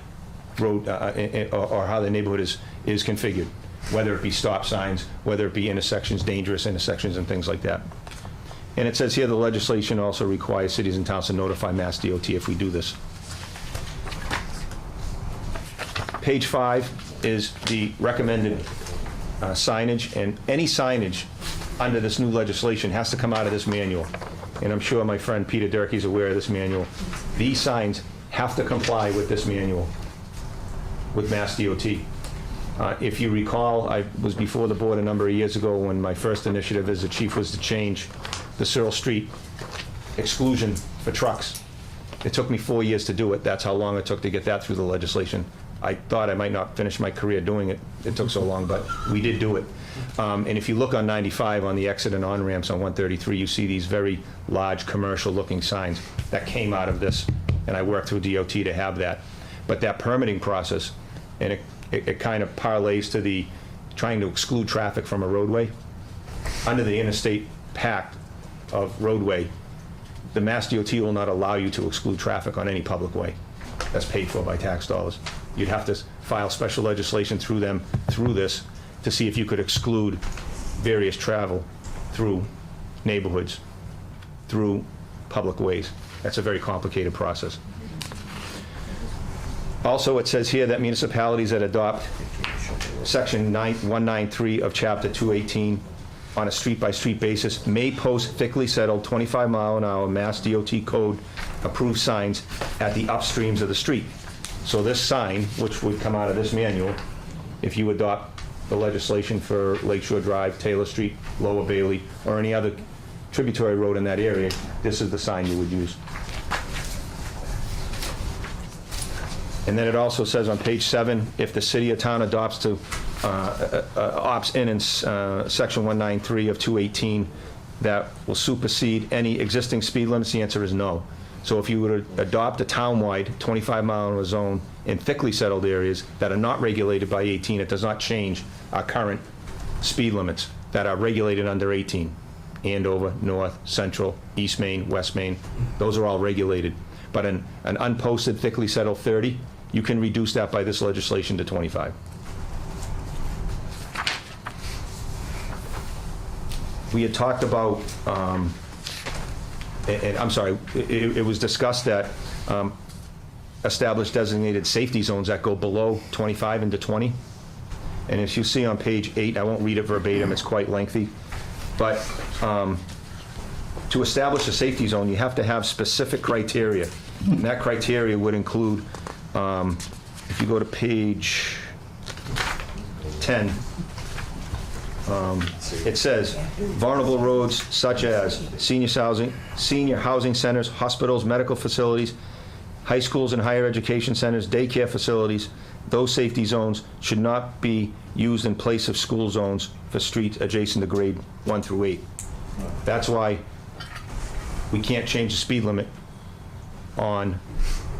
road or how the neighborhood is configured, whether it be stop signs, whether it be intersections, dangerous intersections, and things like that. And it says here the legislation also requires cities and towns to notify Mass DOT if we do this. Page 5 is the recommended signage, and any signage under this new legislation has to come out of this manual. And I'm sure my friend Peter Durkee is aware of this manual. These signs have to comply with this manual, with Mass DOT. If you recall, I was before the board a number of years ago when my first initiative as the chief was to change the Searle Street exclusion for trucks. It took me 4 years to do it. That's how long it took to get that through the legislation. I thought I might not finish my career doing it. It took so long, but we did do it. And if you look on 95, on the exit and on-ramps on 133, you see these very large commercial-looking signs that came out of this, and I worked through DOT to have that. But that permitting process, and it kind of parlays to the trying to exclude traffic from a roadway. Under the Interstate Pact of roadway, the Mass DOT will not allow you to exclude traffic on any public way that's paid for by tax dollars. You'd have to file special legislation through them, through this, to see if you could exclude various travel through neighborhoods, through public ways. That's a very complicated process. Also, it says here that municipalities that adopt Section 193 of Chapter 218 on a street-by-street basis may post thickly settled 25-mile-an-hour Mass DOT code approved signs at the upstreams of the street. So this sign, which would come out of this manual, if you adopt the legislation for Lakeshore Drive, Taylor Street, Lower Bailey, or any other tributary road in that area, this is the sign you would use. And then it also says on page 7, if the city or town opts in Section 193 of 218, that will supersede any existing speed limits, the answer is no. So if you were to adopt a townwide 25-mile-an-hour zone in thickly settled areas that are not regulated by 18, it does not change our current speed limits that are regulated under 18. Andover, North, Central, East Main, West Main, those are all regulated. But an unposted thickly settled 30, you can reduce that by this legislation to 25. We had talked about, and I'm sorry, it was discussed that establish designated safety zones that go below 25 into 20. And as you see on page 8, I won't read it verbatim, it's quite lengthy, but to establish a safety zone, you have to have specific criteria. And that criteria would include, if you go to page 10, it says vulnerable roads such as senior housing centers, hospitals, medical facilities, high schools and higher education centers, daycare facilities. Those safety zones should not be used in place of school zones for streets adjacent to grade 1 through 8. That's why we can't change the speed limit on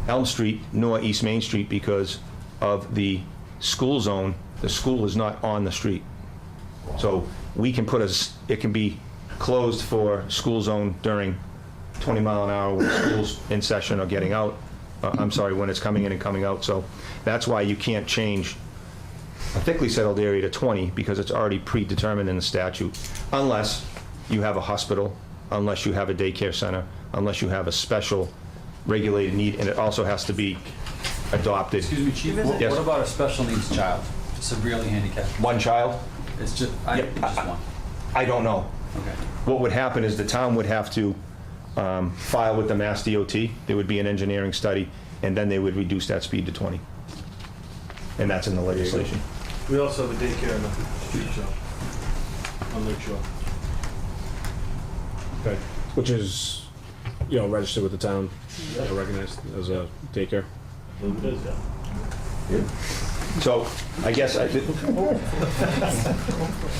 Elm Street nor East Main Street because of the school zone. The school is not on the street. So we can it can be closed for school zone during 20 mile an hour when school's in session or getting out. I'm sorry, when it's coming in and coming out. So that's why you can't change a thickly settled area to 20 because it's already predetermined in the statute, unless you have a hospital, unless you have a daycare center, unless you have a special regulated need, and it also has to be adopted. Excuse me, Chief, Yes. what about a special needs child, severely handicapped? One child? It's just, just one. I don't know. Okay. What would happen is the town would have to file with the Mass DOT. There would be an engineering study, and then they would reduce that speed to 20. And that's in the legislation. We also have a daycare in the street show on Lake Shore. Okay. Which is, registered with the town, recognized as a daycare. It is, yeah. So I guess,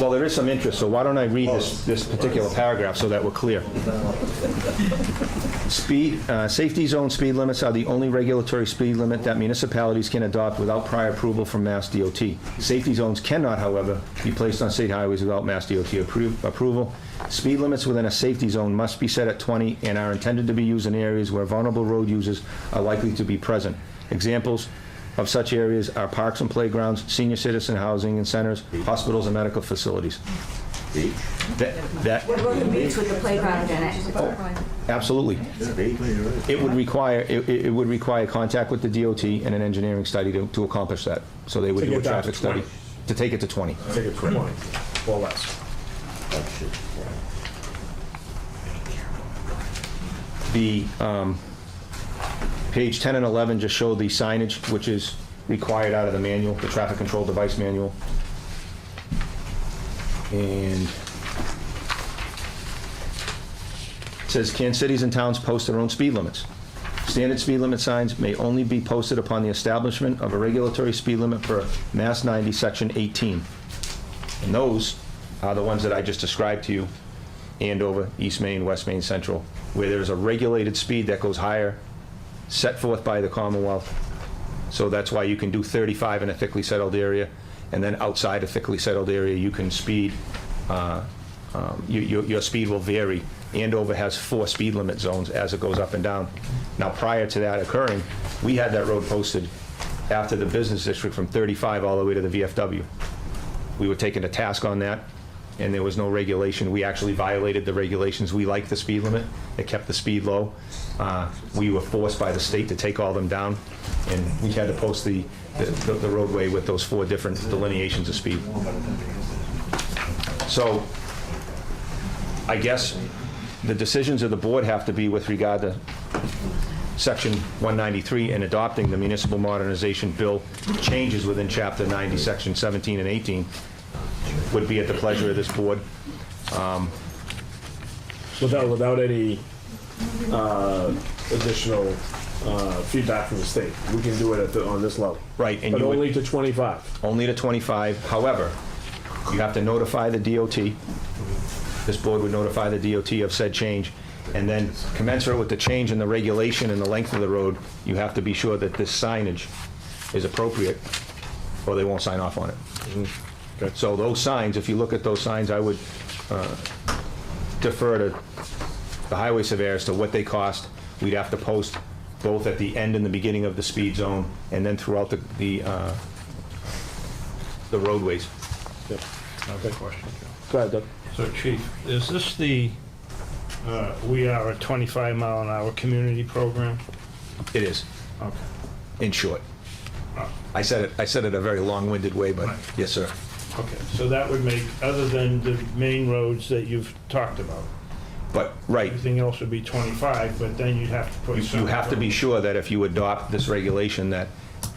well, there is some interest, so why don't I read this particular paragraph so that we're clear. Safety zone speed limits are the only regulatory speed limit that municipalities can adopt without prior approval from Mass DOT. Safety zones cannot, however, be placed on state highways without Mass DOT approval. Speed limits within a safety zone must be set at 20 and are intended to be used in areas where vulnerable road users are likely to be present. Examples of such areas are parks and playgrounds, senior citizen housing and centers, hospitals and medical facilities. What about the beach with the playground in it? Absolutely. It would require, it would require contact with the DOT and an engineering study to accomplish that. So they would To do a get down traffic to study 20. to take it to 20. Take it to 20 or less. The page 10 and 11 just show the signage, which is required out of the manual, the traffic control device manual. And it says, can cities and towns post their own speed limits? Standard speed limit signs may only be posted upon the establishment of a regulatory speed limit per Mass 90, Section 18. And those are the ones that I just described to you, Andover, East Main, West Main, Central, where there's a regulated speed that goes higher, set forth by the Commonwealth. So that's why you can do 35 in a thickly settled area, and then outside a thickly settled area, you can speed, your speed will vary. Andover has 4 speed limit zones as it goes up and down. Now, prior to that occurring, we had that road posted after the business district from 35 all the way to the VFW. We were taken to task on that, and there was no regulation. We actually violated the regulations. We liked the speed limit. It kept the speed low. We were forced by the state to take all them down, and we had to post the roadway with those 4 different delineations of speed. So I guess the decisions of the board have to be with regard to Section 193 and adopting the municipal modernization bill changes within Chapter 90, Section 17 and 18 would be at the pleasure of this board. Without any additional feedback from the state. We can do it on this level. Right. And But you would- only to 25. Only to 25. However, you have to notify the DOT. This board would notify the DOT of said change, and then commensurate with the change in the regulation and the length of the road, you have to be sure that this signage is appropriate, or they won't sign off on it. So those signs, if you look at those signs, I would defer to the highway surveyor as to what they cost. We'd have to post both at the end and the beginning of the speed zone, and then throughout the roadways. Yep. Another question. Go ahead, Doug. So Chief, is this the, we are a 25-mile-an-hour community program? It is, Okay. in short. I said it a very long-winded way, but Right. yes, sir. Okay, so that would make, other than the main roads that you've talked about, But, right, everything else would be 25, but then you'd have to put some... you have to be sure that if you adopt this regulation, that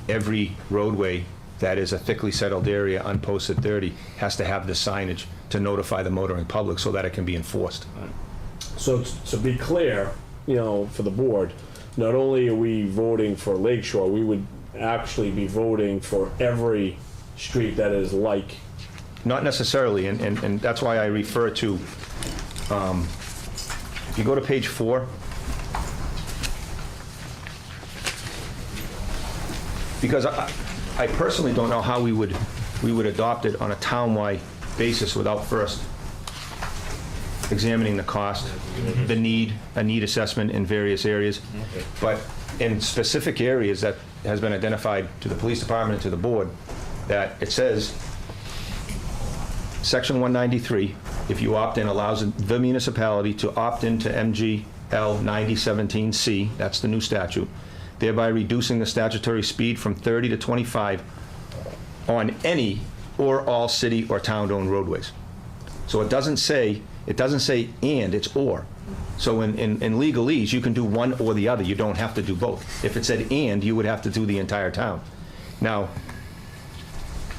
every roadway that is a thickly settled area, unposted 30, has to have the signage to notify the motoring public so that it can be enforced. So to be clear, for the board, not only are we voting for Lakeshore, we would actually be voting for every street that is like. Not necessarily, and that's why I refer to, if you go to page 4, because I personally don't know how we would adopt it on a town-wide basis without first examining the cost, the need, a need assessment in various areas. But in specific areas that has been identified to the police department and to the board, that it says, Section 193, if you opt in, allows the municipality to opt into MGL 9017C, that's the new statute, thereby reducing the statutory speed from 30 to 25 on any or all city or town-owned roadways. So it doesn't say and, it's or. So in legalese, you can do one or the other. You don't have to do both. If it said and, you would have to do the entire town. Now,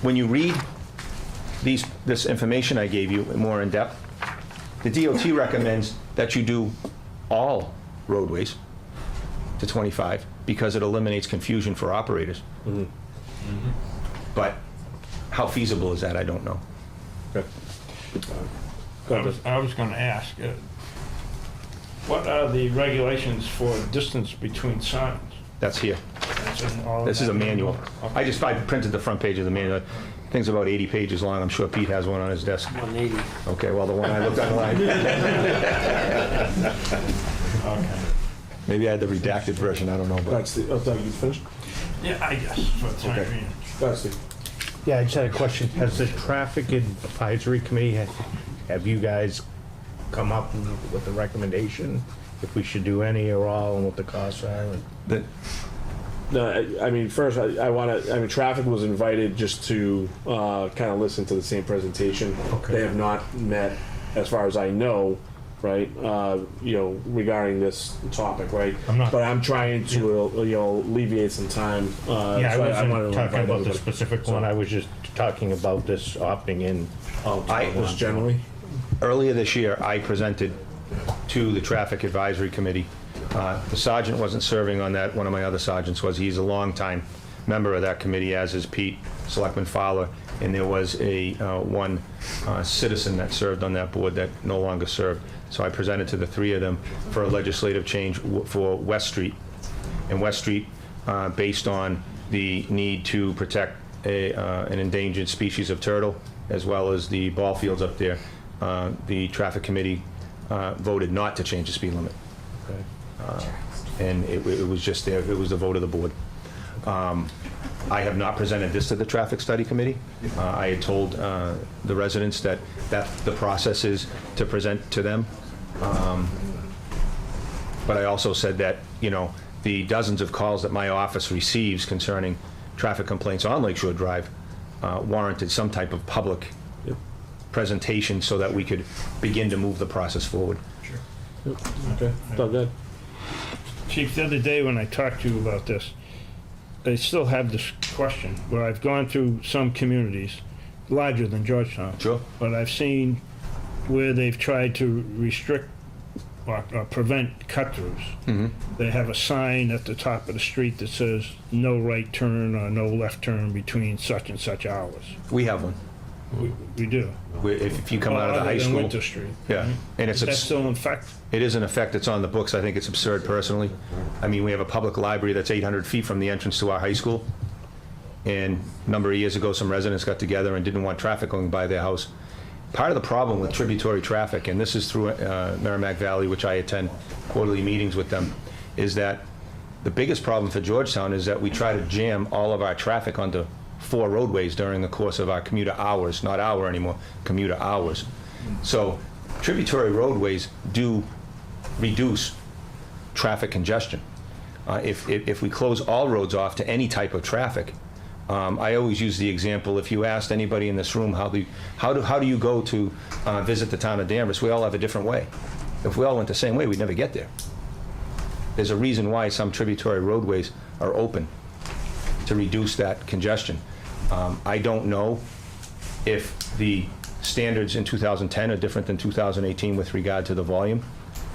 when you read this information I gave you more in depth, the DOT recommends that you do all roadways to 25 because it eliminates confusion for operators. Mm-hmm. But how feasible is that? I don't know. Okay. I was going to ask, what are the regulations for distance between signs? That's here. That's in all of This is a that manual. Okay. I printed the front page of the manual. Thing's about 80 pages long. I'm sure Pete has one on his desk. 180. Okay, well, the one I looked online. Okay. Maybe I had the redacted version, I don't know. But That's the, Doug, you finished? Yeah, I guess, for the time Okay. being. That's the. Yeah, I just had a question. Has the Traffic Advisory Committee, have you guys come up with a recommendation if we should do any or all and what the costs are. No, I mean, first, traffic was invited just to kind of listen to the same presentation. Okay. They have not met, as far as I know, right, regarding this topic, right? But I'm trying to, alleviate some time. Yeah, so I wanted wasn't to talking invite about the everybody. specific one, I was just talking about this opting in. Just generally? Earlier this year, I presented to the Traffic Advisory Committee. The sergeant wasn't serving on that, one of my other sergeants was. He's a longtime member of that committee, as is Pete, Selectman Fowler, and there was one citizen that served on that board that no longer served. So I presented to the three of them for a legislative change for West Street. And West Street, based on the need to protect an endangered species of turtle, as well as the ball fields up there, the traffic committee voted not to change the speed limit. And it was just there, it was the vote of the board. I have not presented this to the traffic study committee. I had told the residents that the process is to present to them. But I also said that, the dozens of calls that my office receives concerning traffic complaints on Lakeshore Drive warranted some type of public presentation so that we could begin to move the process forward. Sure. Okay, all good. Chief, the other day when I talked to you about this, I still have this question, where I've gone through some communities larger than Georgetown. Sure. But I've seen where they've tried to restrict or prevent cut-throughs. Mm-hmm. They have a sign at the top of the street that says, no right turn or no left turn between such and such hours. We have one. We do. If you come out of the Other high than school. Winter Street. Yeah. And Is that still in effect? It is in effect, it's on the books. I think it's absurd personally. I mean, we have a public library that's 800 feet from the entrance to our high school. And a number of years ago, some residents got together and didn't want traffic going by their house. Part of the problem with tributary traffic, and this is through Merrimack Valley, which I attend quarterly meetings with them, is that the biggest problem for Georgetown is that we try to jam all of our traffic onto 4 roadways during the course of our commuter hours, not hour anymore, commuter hours. So tributary roadways do reduce traffic congestion. If we close all roads off to any type of traffic, I always use the example, if you asked anybody in this room, how do you go to visit the town of Danvers, we all have a different way. If we all went the same way, we'd never get there. There's a reason why some tributary roadways are open, to reduce that congestion. I don't know if the standards in 2010 are different than 2018 with regard to the volume.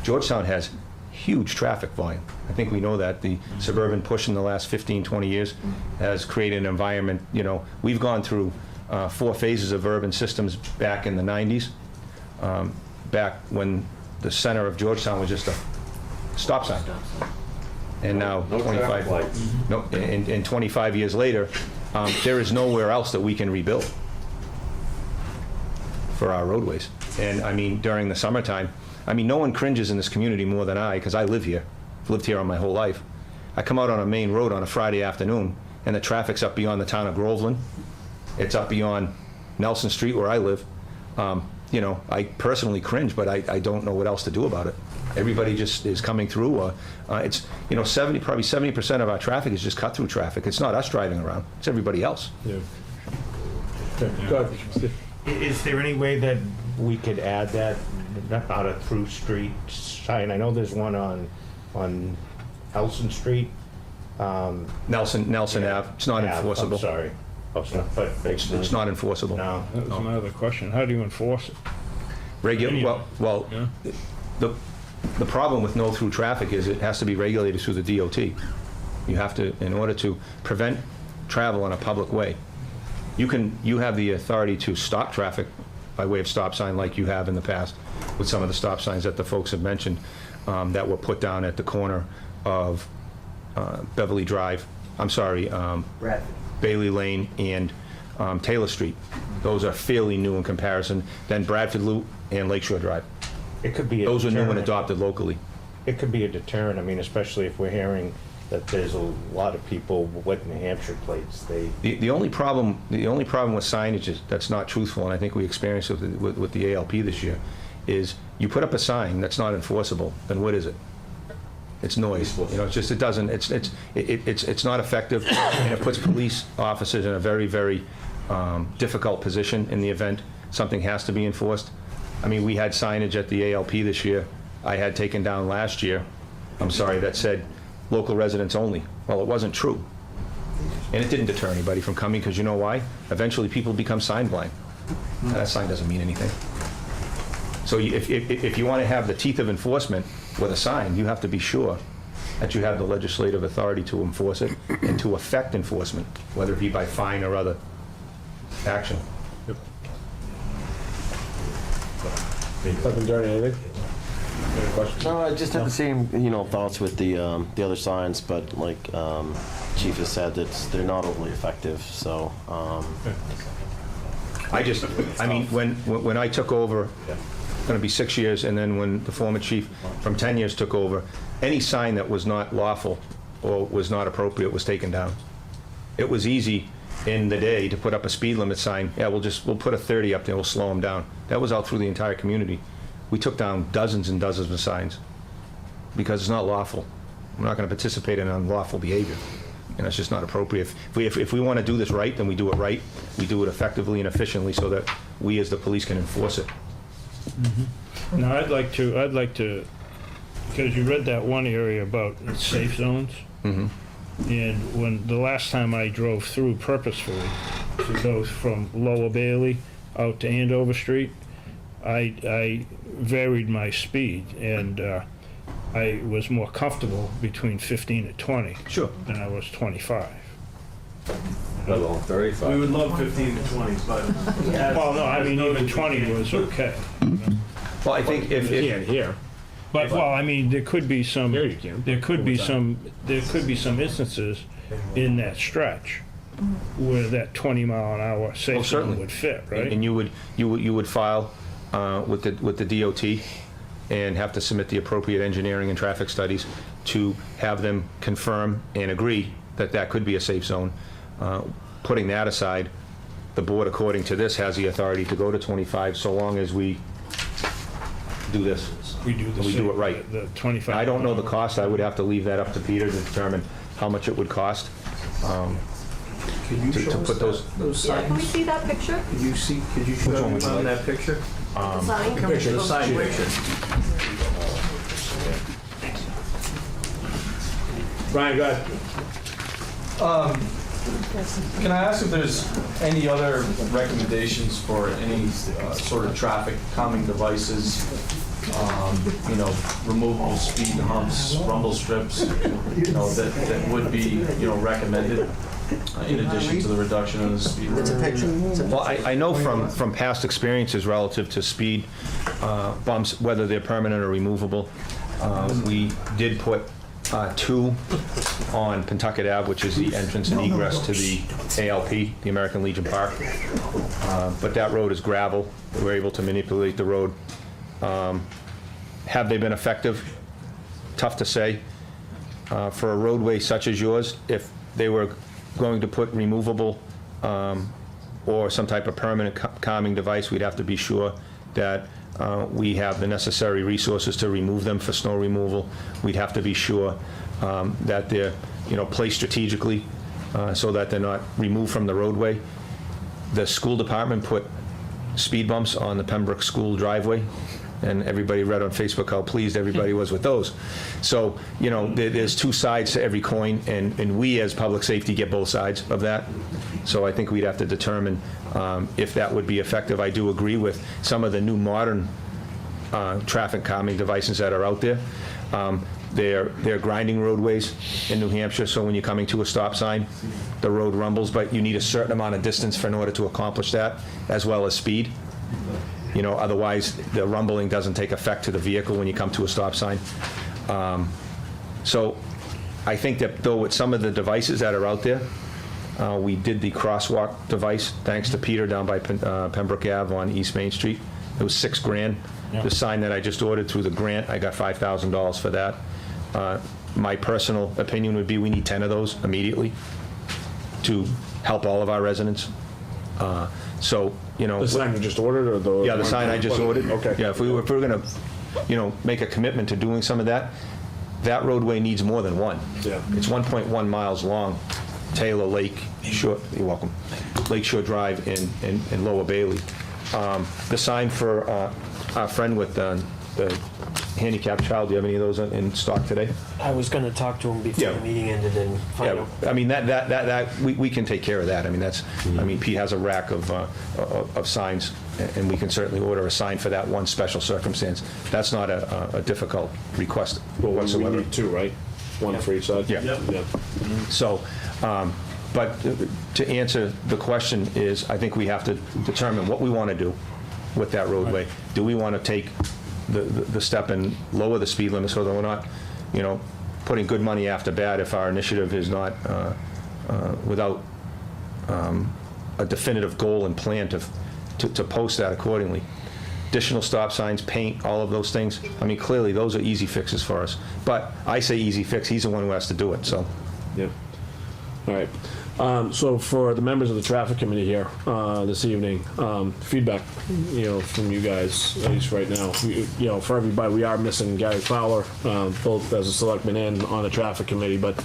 Georgetown has huge traffic volume. I think we know that. The suburban push in the last 15, 20 years has created an environment, we've gone through 4 phases of urban systems back in the 90s, back when the center of Georgetown was just a stop sign. And now, 25 years later, there is nowhere else that we can rebuild for our roadways. And I mean, during the summertime, no one cringes in this community more than I, because I live here. I've lived here all my whole life. I come out on a main road on a Friday afternoon, and the traffic's up beyond the town of Groveland. It's up beyond Nelson Street, where I live. I personally cringe, but I don't know what else to do about it. Everybody just is coming through. It's, probably 70% of our traffic is just cut-through traffic. It's not us driving around. It's everybody else. Yeah. Okay. Go ahead, Steve. Is there any way that we could add that, not a through street sign? I know there's one on Nelson Street. Nelson Ave. It's not enforceable. I'm sorry. Oh, it's not, but It's not enforceable. No. That was my other question. How do you enforce it? Yeah. The problem with no-through traffic is it has to be regulated through the DOT. You have to, in order to prevent travel on a public way, you have the authority to stop traffic by way of stop sign like you have in the past with some of the stop signs that the folks have mentioned that were put down at the corner of Beverly Drive, Bailey Lane and Taylor Street. Those are fairly new in comparison. Then Bradford Loop and Lakeshore Drive. It could be Those are new and adopted locally. It could be a deterrent, especially if we're hearing that there's a lot of people with New Hampshire plates. The only problem with signage is that's not truthful, and I think we experienced with the ALP this year, is you put up a sign that's not enforceable, then what is it? It's noise. You know, it's just, it doesn't, it's not effective, and it puts police officers in a very, very difficult position in the event something has to be enforced. I mean, we had signage at the ALP this year. I had taken down last year, that said local residents only. Well, it wasn't true. And it didn't deter anybody from coming, because you know why? Eventually, people become sign blind. That sign doesn't mean anything. So if you want to have the teeth of enforcement with a sign, you have to be sure that you have the legislative authority to enforce it and to effect enforcement, whether it be by fine or other action. Selectman Durden, anything? Any questions? No, I just had the same, thoughts with the other signs, but like Chief has said, they're not overly effective, so. I mean, when I took over, it's going to be 6 years, and then when the former chief from 10 years took over, any sign that was not lawful or was not appropriate was taken down. It was easy in the day to put up a speed limit sign. Yeah, we'll put a 30 up there, we'll slow them down. That was out through the entire community. We took down dozens and dozens of signs because it's not lawful. We're not going to participate in unlawful behavior, and it's just not appropriate. If we want to do this right, then we do it right. We do it effectively and efficiently so that we as the police can enforce it. Now, I'd like to, because you read that one area about safe zones. And when the last time I drove through purposefully to go from Lower Bailey out to Andover Street, I varied my speed, and I was more comfortable between 15 and 20 than I was 25. Well, 35. We would love 15 to 20, but well, no, I mean even 20 was okay. Well, I think if You can't hear. But well, I mean, there could be some. Here you can. There could be some instances in that stretch where that 20-mile-an-hour safe zone would fit, right? And you would file with the DOT and have to submit the appropriate engineering and traffic studies to have them confirm and agree that that could be a safe zone. Putting that aside, the board, according to this, has the authority to go to 25 so long as we do this. We do it right. The 25. I don't know the cost. I would have to leave that up to Peter to determine how much it would cost. Could you to put those Yeah, can we see that picture? Could you show Which one would you on like? that picture? The sign? The sign picture. Brian, go ahead. Can I ask if there's any other recommendations for any sort of traffic calming devices, removable speed humps, rumble strips, that would be, recommended in addition to the reduction in the speed limit? Well, I know from past experiences relative to speed bumps, whether they're permanent or removable, we did put 2 on Pentucket Ave, which is the entrance and egress to the ALP, the American Legion Park. But that road is gravel. We were able to manipulate the road. Have they been effective? Tough to say. For a roadway such as yours, if they were going to put removable or some type of permanent calming device, we'd have to be sure that we have the necessary resources to remove them for snow removal. We'd have to be sure that they're, placed strategically so that they're not removed from the roadway. The school department put speed bumps on the Pembroke School driveway, and everybody read on Facebook how pleased everybody was with those. So, there's 2 sides to every coin, and we as public safety get both sides of that. So I think we'd have to determine if that would be effective. I do agree with some of the new modern traffic calming devices that are out there. They're grinding roadways in New Hampshire, so when you're coming to a stop sign, the road rumbles, but you need a certain amount of distance in order to accomplish that, as well as speed. Otherwise the rumbling doesn't take effect to the vehicle when you come to a stop sign. So I think that though with some of the devices that are out there, we did the crosswalk device, thanks to Peter down by Pembroke Ave on East Main Street. It was $6,000. The sign that I just ordered through the grant, I got $5,000 for that. My personal opinion would be we need 10 of those immediately to help all of our residents. The sign you just ordered, or the? Yeah, the sign I just ordered. Okay. Yeah, if we were going to, make a commitment to doing some of that, that roadway needs more than one. Yeah. It's 1.1 miles long, Taylor Lake Shore, you're welcome, Lake Shore Drive in Lower Bailey. The sign for our friend with the handicapped child, do you have any of those in stock today? I was gonna talk to him before the meeting ended and find out. I mean, we can take care of that. I mean, Pete has a rack of signs, and we can certainly order a sign for that one special circumstance. That's not a difficult request whatsoever. We need two, right? One for each side? Yeah. Yeah. So, but to answer the question is, I think we have to determine what we want to do with that roadway. Do we want to take the step and lower the speed limit so that we're not, putting good money after bad if our initiative is not without a definitive goal and plan to post that accordingly. Additional stop signs, paint, all of those things. I mean, clearly, those are easy fixes for us. But I say easy fix, he's the one who has to do it, so. Yeah. All right. So for the members of the traffic committee here this evening, feedback, from you guys, at least right now. For everybody, we are missing Gary Fowler, both as a selectman and on the traffic committee, but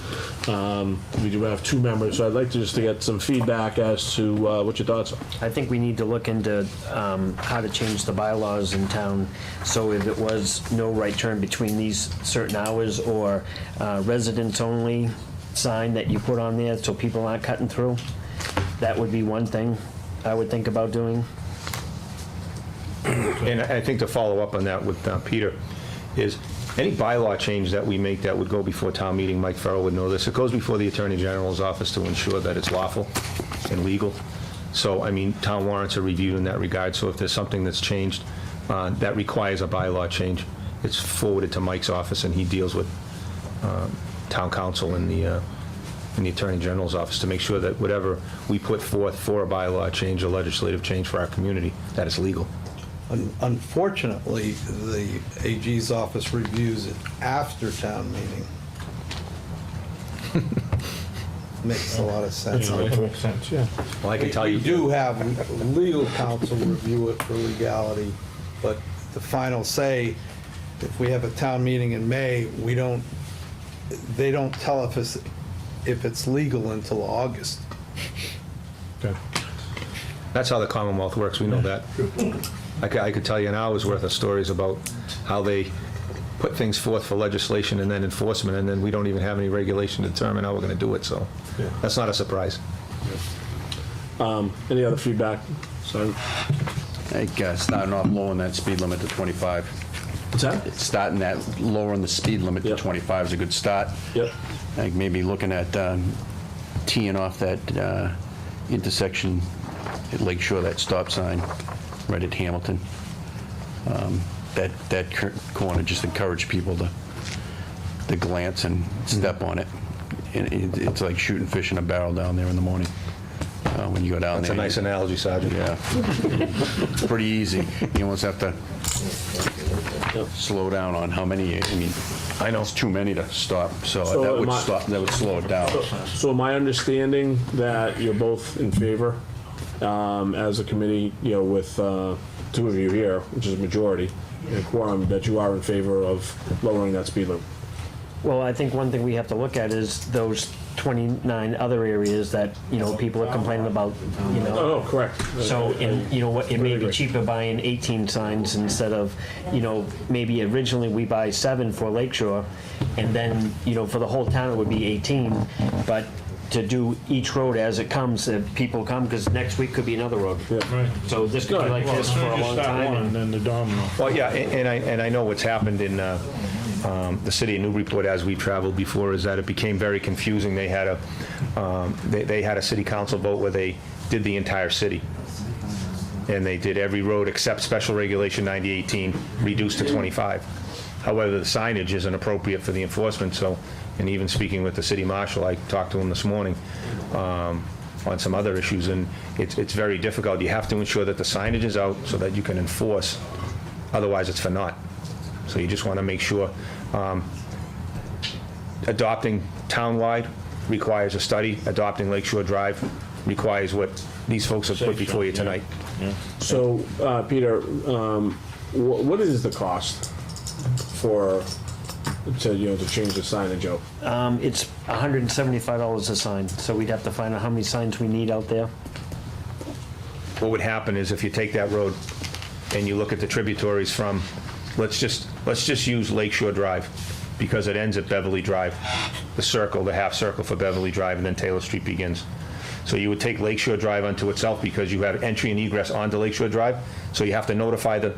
we do have two members. So I'd like to get some feedback as to what your thoughts are. I think we need to look into how to change the bylaws in town, so if it was no right turn between these certain hours or residents only sign that you put on there so people aren't cutting through, that would be one thing I would think about doing. And I think to follow up on that with Peter, is any bylaw change that we make that would go before town meeting, Mike Farrell would know this, it goes before the Attorney General's office to ensure that it's lawful and legal. So, I mean, town warrants are reviewed in that regard, so if there's something that's changed that requires a bylaw change, it's forwarded to Mike's office and he deals with town council in the Attorney General's office to make sure that whatever we put forth for a bylaw change or legislative change for our community, that it's legal. Unfortunately, the AG's office reviews it after town meeting. Makes a lot of sense. Makes sense, yeah. Well, I can tell you. We do have legal counsel review it for legality, but the final say, if we have a town meeting in May, they don't tell us if it's legal until August. Okay. That's how the Commonwealth works, we know that. I could tell you an hour's worth of stories about how they put things forth for legislation and then enforcement, and then we don't even have any regulation to determine how we're going to do it, so that's not a surprise. Any other feedback? So, I think starting off lowering that speed limit to 25. What's that? Starting that, lowering the speed limit to 25 is a good start. Yep. I think maybe looking at teeing off that intersection at Lake Shore, that stop sign right at Hamilton. That corner, just encourage people to glance and step on it. And it's like shooting fish in a barrel down there in the morning when you go down there. That's a nice analogy, Sergeant. Yeah. It's pretty easy. You almost have to slow down on how many, I know it's too many to stop, so that would slow it down. So my understanding that you're both in favor as a committee, with two of you here, which is a majority, and a quorum, that you are in favor of lowering that speed limit. Well, I think one thing we have to look at is those 29 other areas that, people are complaining about, Oh, correct. So, and it may be cheaper buying 18 signs instead of, maybe originally we buy 7 for Lakeshore, and then, for the whole town it would be 18, but to do each road as it comes, if people come, because next week could be another road. Yeah. Right. So this could be like this for a long time. And then the domino. Well, yeah, and I know what's happened in the city of Newburyport as we traveled before is that it became very confusing. They had a city council vote where they did the entire city. And they did every road except Special Regulation 9018 reduced to 25. However, the signage isn't appropriate for the enforcement, so, and even speaking with the city marshal, I talked to him this morning on some other issues, and it's very difficult. You have to ensure that the signage is out so that you can enforce, otherwise it's for naught. So you just want to make sure. Adopting townwide requires a study. Adopting Lakeshore Drive requires what these folks have put before you tonight. Yeah. So, Peter, what is the cost for to change the signage out? It's $175 a sign, so we'd have to find out how many signs we need out there. What would happen is if you take that road and you look at the tributaries from, let's just use Lakeshore Drive, because it ends at Beverly Drive, the circle, the half circle for Beverly Drive, and then Taylor Street begins. So you would take Lakeshore Drive unto itself because you have entry and egress onto Lakeshore Drive, so you have to notify the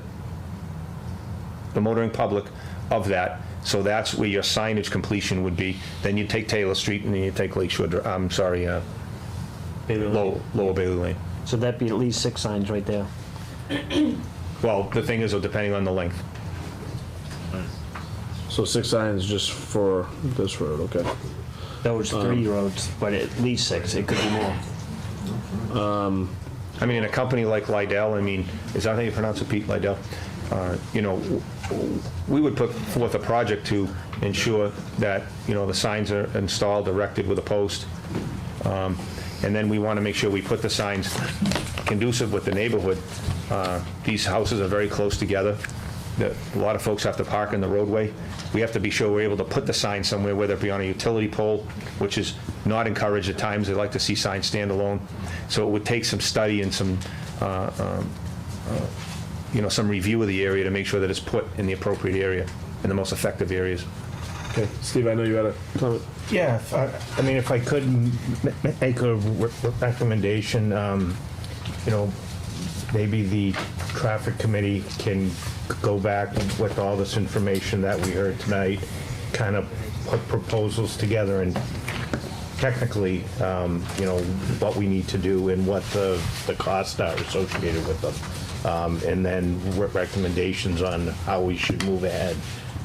motoring public of that. So that's where your signage completion would be. Then you take Taylor Street and then you take Lakeshore, Lower Bailey Lane. So that'd be at least 6 signs right there. Well, the thing is, depending on the length. So 6 signs just for this road, okay. Those 3 roads, but at least 6, it could be more. I mean, in a company like Lidell, I mean, is that how you pronounce it, Pete, Lidell? We would put forth a project to ensure that, the signs are installed, erected with a post. And then we want to make sure we put the signs conducive with the neighborhood. These houses are very close together. A lot of folks have to park in the roadway. We have to be sure we're able to put the sign somewhere, whether it be on a utility pole, which is not encouraged at times. They like to see signs stand alone. So it would take some study and some review of the area to make sure that it's put in the appropriate area, in the most effective areas. Okay, Steve, I know you had a comment. Yeah, if I could make a recommendation, maybe the traffic committee can go back with all this information that we heard tonight, kind of put proposals together and technically, what we need to do and what the costs are associated with them. And then recommendations on how we should move ahead,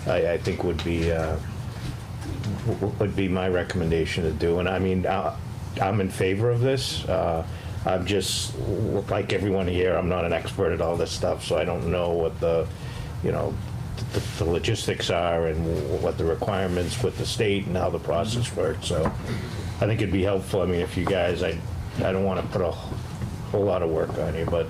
I think would be my recommendation to do. And I mean, I'm in favor of this. I'm just, like everyone here, I'm not an expert at all this stuff, so I don't know what the logistics are and what the requirements with the state and how the process works. So I think it'd be helpful. I mean, if you guys, I don't want to put a whole lot of work on you, but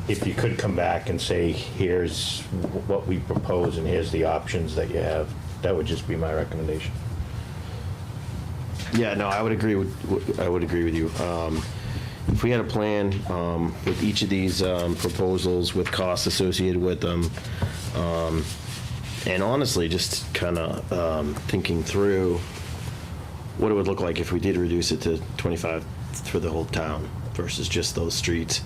if you could come back and say, here's what we propose and here's the options that you have, that would just be my recommendation. Yeah, no, I would agree with you. If we had a plan with each of these proposals, with costs associated with them, and honestly, just kind of thinking through what it would look like if we did reduce it to 25 for the whole town versus just those streets.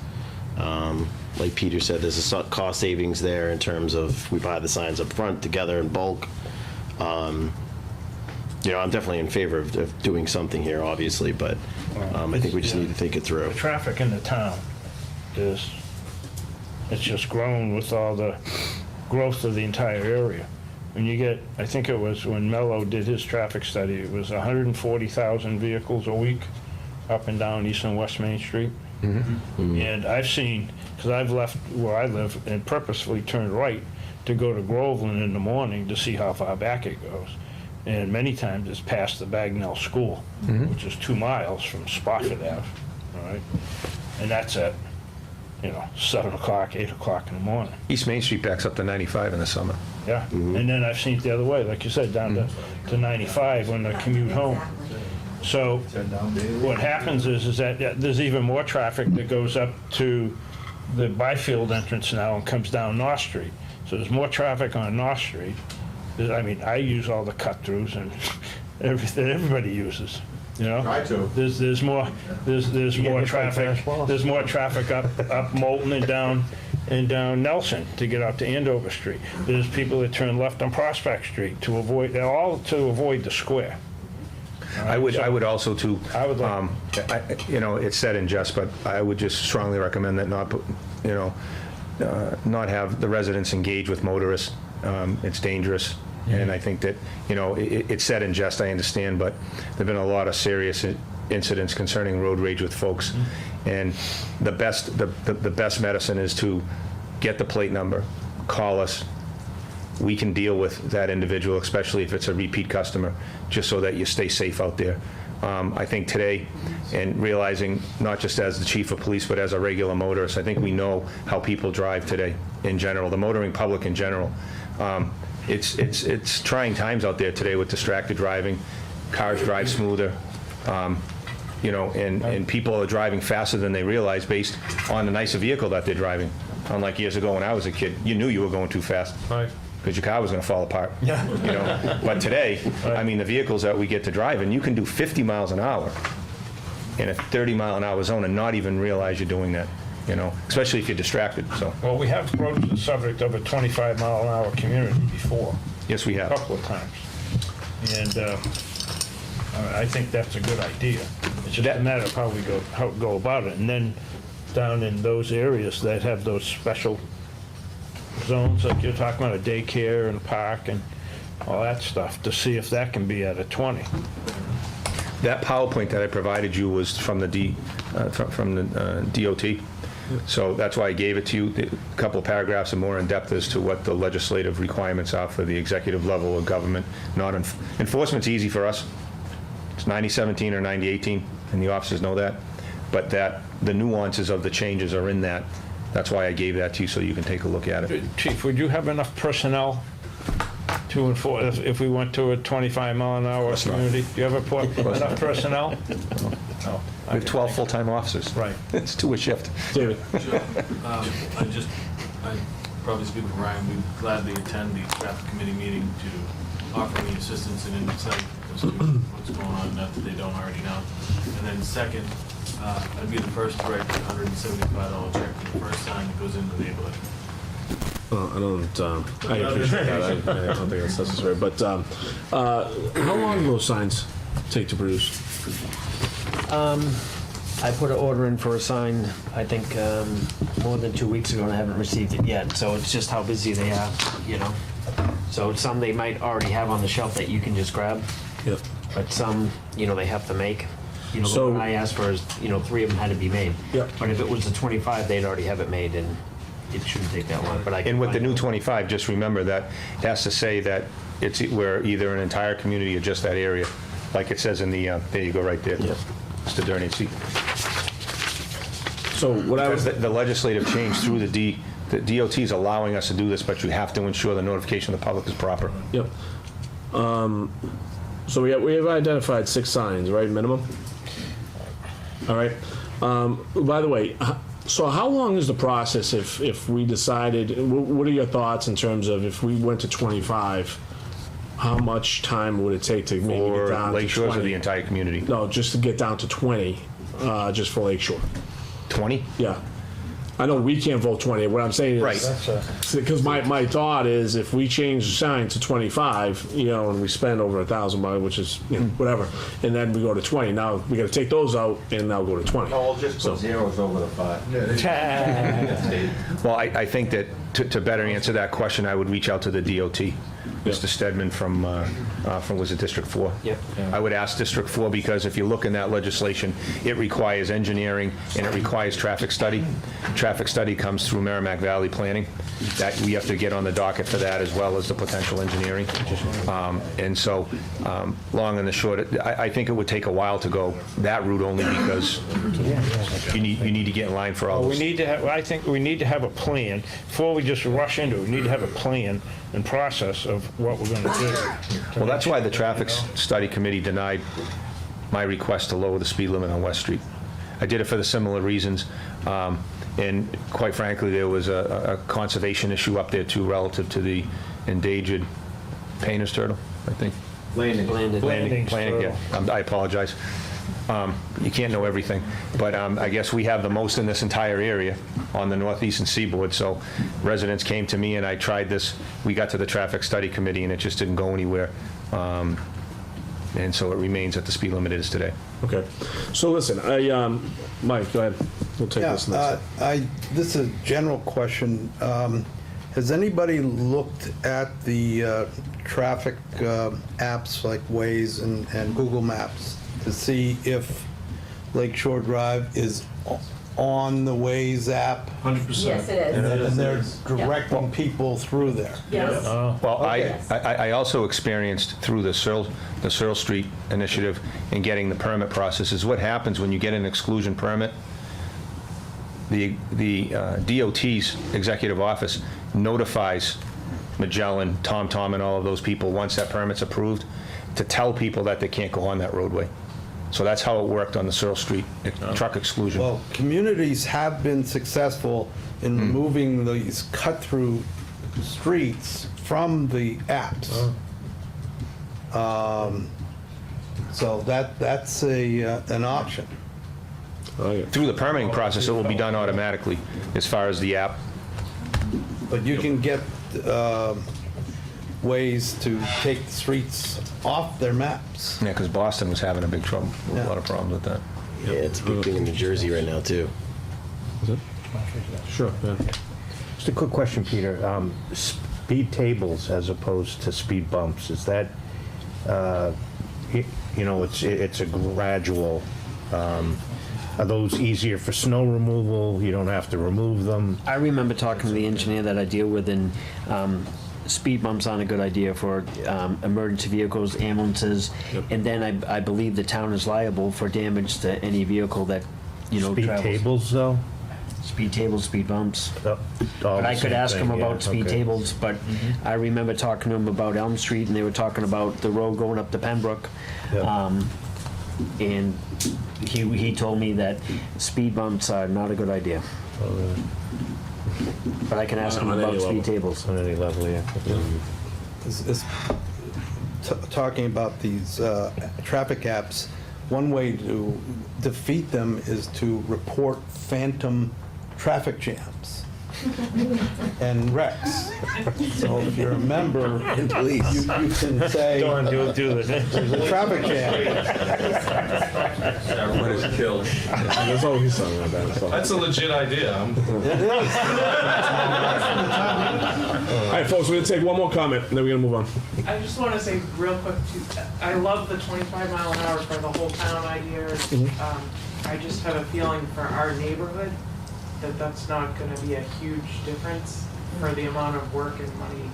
Like Peter said, there's a cost savings there in terms of we buy the signs up front together in bulk. I'm definitely in favor of doing something here, obviously, but I think we just need to think it through. The traffic in the town it's just grown with all the growth of the entire area. When you get, I think it was when Mello did his traffic study, it was 140,000 vehicles a week up and down East and West Main Street. Mm-hmm. And I've seen, because I've left where I live and purposefully turned right to go to Groveland in the morning to see how far back it goes. And many times it's past the Bagnell School, which is 2 miles from Spofford Ave, all right? And that's at, 7 o'clock, 8 o'clock in the morning. East Main Street backs up to 95 in the summer. Yeah, and then I've seen it the other way, like you said, down to 95 when I commute home. So what happens is that there's even more traffic that goes up to the Byfield entrance now and comes down North Street. So there's more traffic on North Street. I mean, I use all the cut-throughs and everything everybody uses. Try to. There's more traffic. There's more traffic up Moulton and down Nelson to get out to Andover Street. There's people that turn left on Prospect Street to avoid the square. I would also too. I would like. It's said in jest, but I would just strongly recommend that not have the residents engage with motorists. It's dangerous. And I think that, it's said in jest, I understand, but there've been a lot of serious incidents concerning road rage with folks. And the best medicine is to get the plate number, call us. We can deal with that individual, especially if it's a repeat customer, just so that you stay safe out there. I think today, and realizing not just as the chief of police, but as a regular motorist, I think we know how people drive today in general, the motoring public in general. it's trying times out there today with distracted driving. Cars drive smoother, you know, and people are driving faster than they realize based on the nicer vehicle that they're driving. Unlike years ago when I was a kid, you knew you were going too fast. Right. Because your car was going to fall apart. Yeah. You know, but today, I mean, the vehicles that we get to drive, and you can do 50 miles an hour in a 30-mile-an-hour zone and not even realize you're doing that. You know, especially if you're distracted. So. Well, we have broached the subject of a 25-mile-an-hour community before. Yes, we have. A couple of times. And I think that's a good idea. It's just a matter of how we go about it. And then down in those areas that have those special zones, like you're talking about, a daycare and a park and all that stuff, to see if that can be at a 20. That PowerPoint that I provided you was from the DOT. So that's why I gave it to you. A couple of paragraphs are more in depth as to what the legislative requirements are for the executive level of government. Enforcement's easy for us. It's 9017 or 9018, and the officers know that. But the nuances of the changes are in that. That's why I gave that to you, so you can take a look at it. Chief, would you have enough personnel to enforce if we went to a 25-mile-an-hour community? Do you have enough personnel? No. We have 12 full-time officers. Right. It's 2 a shift. David. Sure. I probably speak with Ryan, we'd gladly attend the traffic committee meeting to offer any assistance and insight as to what's going on, not that they don't already know. And then second, I'd be the first to write the $175 check for the first sign that goes into the neighborhood. I appreciate that. I don't think that's necessary. But how long do those signs take to produce? I put an order in for a sign, I think, more than 2 weeks ago, and I haven't received it yet. So it's just how busy they are, you know. So some they might already have on the shelf that you can just grab. Yep. But some, you know, they have to make. You know, So- the one I asked for is, you know, 3 of them had to be made. Yep. But if it was the 25, they'd already have it made, and it shouldn't take that long. But I can And with the find new it. 25, just remember that it has to say that we're either an entire community or just that area, like it says in the, there you go, right there. Mr. Derny, see. So what I was... Because the legislative change through the DOT is allowing us to do this, but you have to ensure the notification of the public is proper. Yep. So we have identified 6 signs, right, minimum? All right. By the way, so how long is the process if we decided, what are your thoughts in terms of if we went to 25, how much time would it take to maybe get down to 20? Lake Shores or the entire community? No, just to get down to 20, just for Lakeshore. 20? Yeah. I know we can't vote 20. What I'm saying is, Right. because my thought is if we change the sign to 25, you know, and we spend over $1,000, which is, you know, whatever, and then we go to 20. Now we got to take those out and now go to 20. No, we'll just put zeros over the 5. Well, I think that to better answer that question, I would reach out to the DOT. Mr. Stedman from was it District 4? Yep. I would ask District 4 because if you look in that legislation, it requires engineering and it requires traffic study. Traffic study comes through Merrimack Valley Planning. That we have to get on the docket for that as well as the potential engineering. And so, long and the short, I think it would take a while to go that route only because you need to get in line for all Well, those. I think we need to have a plan, before we just rush into it, we need to have a plan and process of what we're going to do. Well, that's why the Traffic Study Committee denied my request to lower the speed limit on West Street. I did it for the similar reasons, and quite frankly, there was a conservation issue up there too relative to the endangered Painter's turtle, I think. Landing Yeah, I apologize. You can't know everything, but I guess we have the most in this entire area on the northeastern seaboard, so residents came to me and I tried this. We got to the Traffic Study Committee and it just didn't go anywhere, and so it remains at the speed limit it is today. Okay. So listen, Mike, go ahead. We'll take this next. This is a general question. Has anybody looked at the traffic apps like Waze and Google Maps to see if Lakeshore Drive is on the Waze app? 100%. Yes, it is. And they're directing people through there? Yes. Well, Okay. I also experienced through the Searle Street initiative in getting the permit process is what happens when you get an exclusion permit. The DOT's executive office notifies Magellan, Tom, and all of those people, once that permit's approved, to tell people that they can't go on that roadway. So that's how it worked on the Searle Street truck exclusion. Well, communities have been successful in removing these cut-through streets from the apps. So that's an option. Through the permitting process, it will be done automatically as far as the app. But you can get ways to take the streets off their maps. Yeah, because Boston was having a big trouble, a lot of problems with that. Yeah, it's a big thing in New Jersey right now, too. Sure, yeah. Just a quick question, Peter. Speed tables as opposed to speed bumps, is that, it's a gradual, are those easier for snow removal? You don't have to remove them? I remember talking to the engineer that I deal with, and speed bumps aren't a good idea for emergency vehicles, ambulances, and then I believe the town is liable for damage to any vehicle that, Speed travels. tables, though? Speed tables, speed bumps. All But the I could same ask thing, him yeah, about speed okay. tables, but I remember talking to him about Elm Street, and they were talking about the road going up to Pembroke. And he told me that speed bumps are not a good idea. But I can ask him about speed tables. On any level, yeah. Talking about these traffic apps, one way to defeat them is to report phantom traffic jams and wrecks. So if you're a member, you can say, Don't do this. there's a traffic jam. Everyone is killed. There's always something like that. So. That's a legit idea. All right, folks, we're gonna take one more comment, and then we're gonna move on. I just want to say real quick, too, I love the 25 mile an hour for the whole town idea. I just have a feeling for our neighborhood that that's not going to be a huge difference for the amount of work and money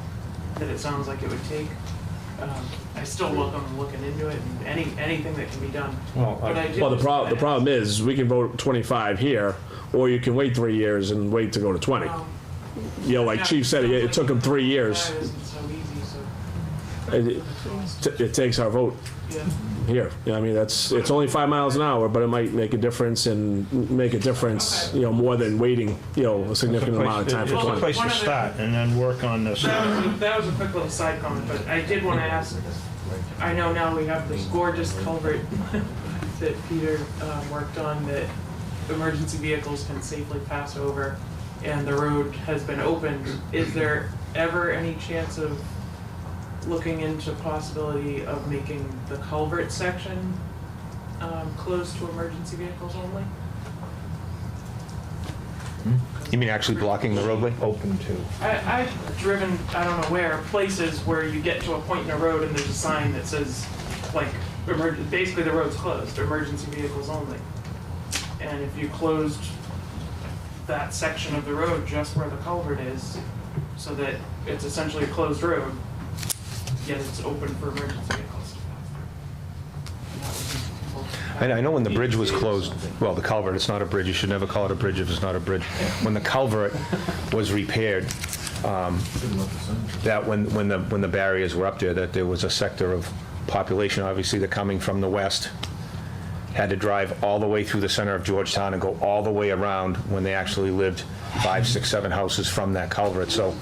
that it sounds like it would take. I still welcome looking into it and anything that can be done. The problem is, we can vote 25 here, or you can wait 3 years and wait to go to 20. Like Chief said, it took him 3 years. It takes our vote here. I mean, it's only 5 miles an hour, but it might make a difference more than waiting, a significant amount of time for 20. It's a place to start and then work on this. That was a quick little side comment, but I did want to ask, I know now we have this gorgeous culvert that Peter worked on that emergency vehicles can safely pass over, and the road has been opened. Is there ever any chance of looking into possibility of making the culvert section closed to emergency vehicles only? You mean actually blocking the roadway? Open to. I've driven, I don't know where, places where you get to a point in a road and there's a sign that says, like, basically the road's closed, emergency vehicles only. And if you closed that section of the road just where the culvert is, so that it's essentially a closed road, yet it's open for emergency vehicles. I know when the bridge was closed, well, the culvert, it's not a bridge, you should never call it a bridge if it's not a bridge. When the culvert was repaired, that when the barriers were up there, that there was a sector of population, obviously they're coming from the west, had to drive all the way through the center of Georgetown and go all the way around when they actually lived 5, 6, 7 houses from that culvert. So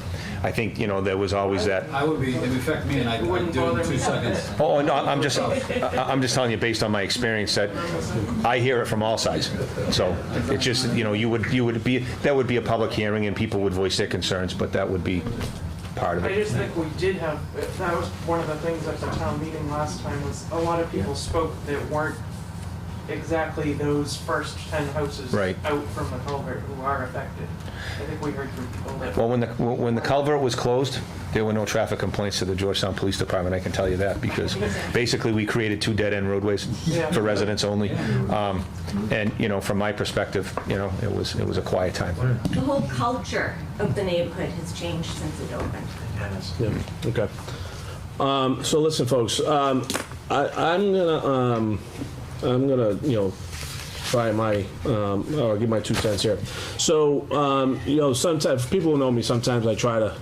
I think, there was always that. I would be, it would affect me, and I'd do it in 2 seconds. Oh, no, I'm just telling you based on my experience that I hear it from all sides. So it's just, that would be a public hearing and people would voice their concerns, but that would be part of I it. just think we did have, that was one of the things at the town meeting last time, was a lot of people spoke that weren't exactly those first 10 houses Right. out from the culvert who are affected. I think we heard from people that. Well, when the culvert was closed, there were no traffic complaints to the Georgetown Police Department, I can tell you that, because basically we created 2 dead-end roadways for residents only. And, from my perspective, it was a quiet time. The whole culture of the neighborhood has changed since it opened. Yeah, okay. So listen, folks, I'm gonna try or give my 2 cents here. So, sometimes people who know me, sometimes I try to,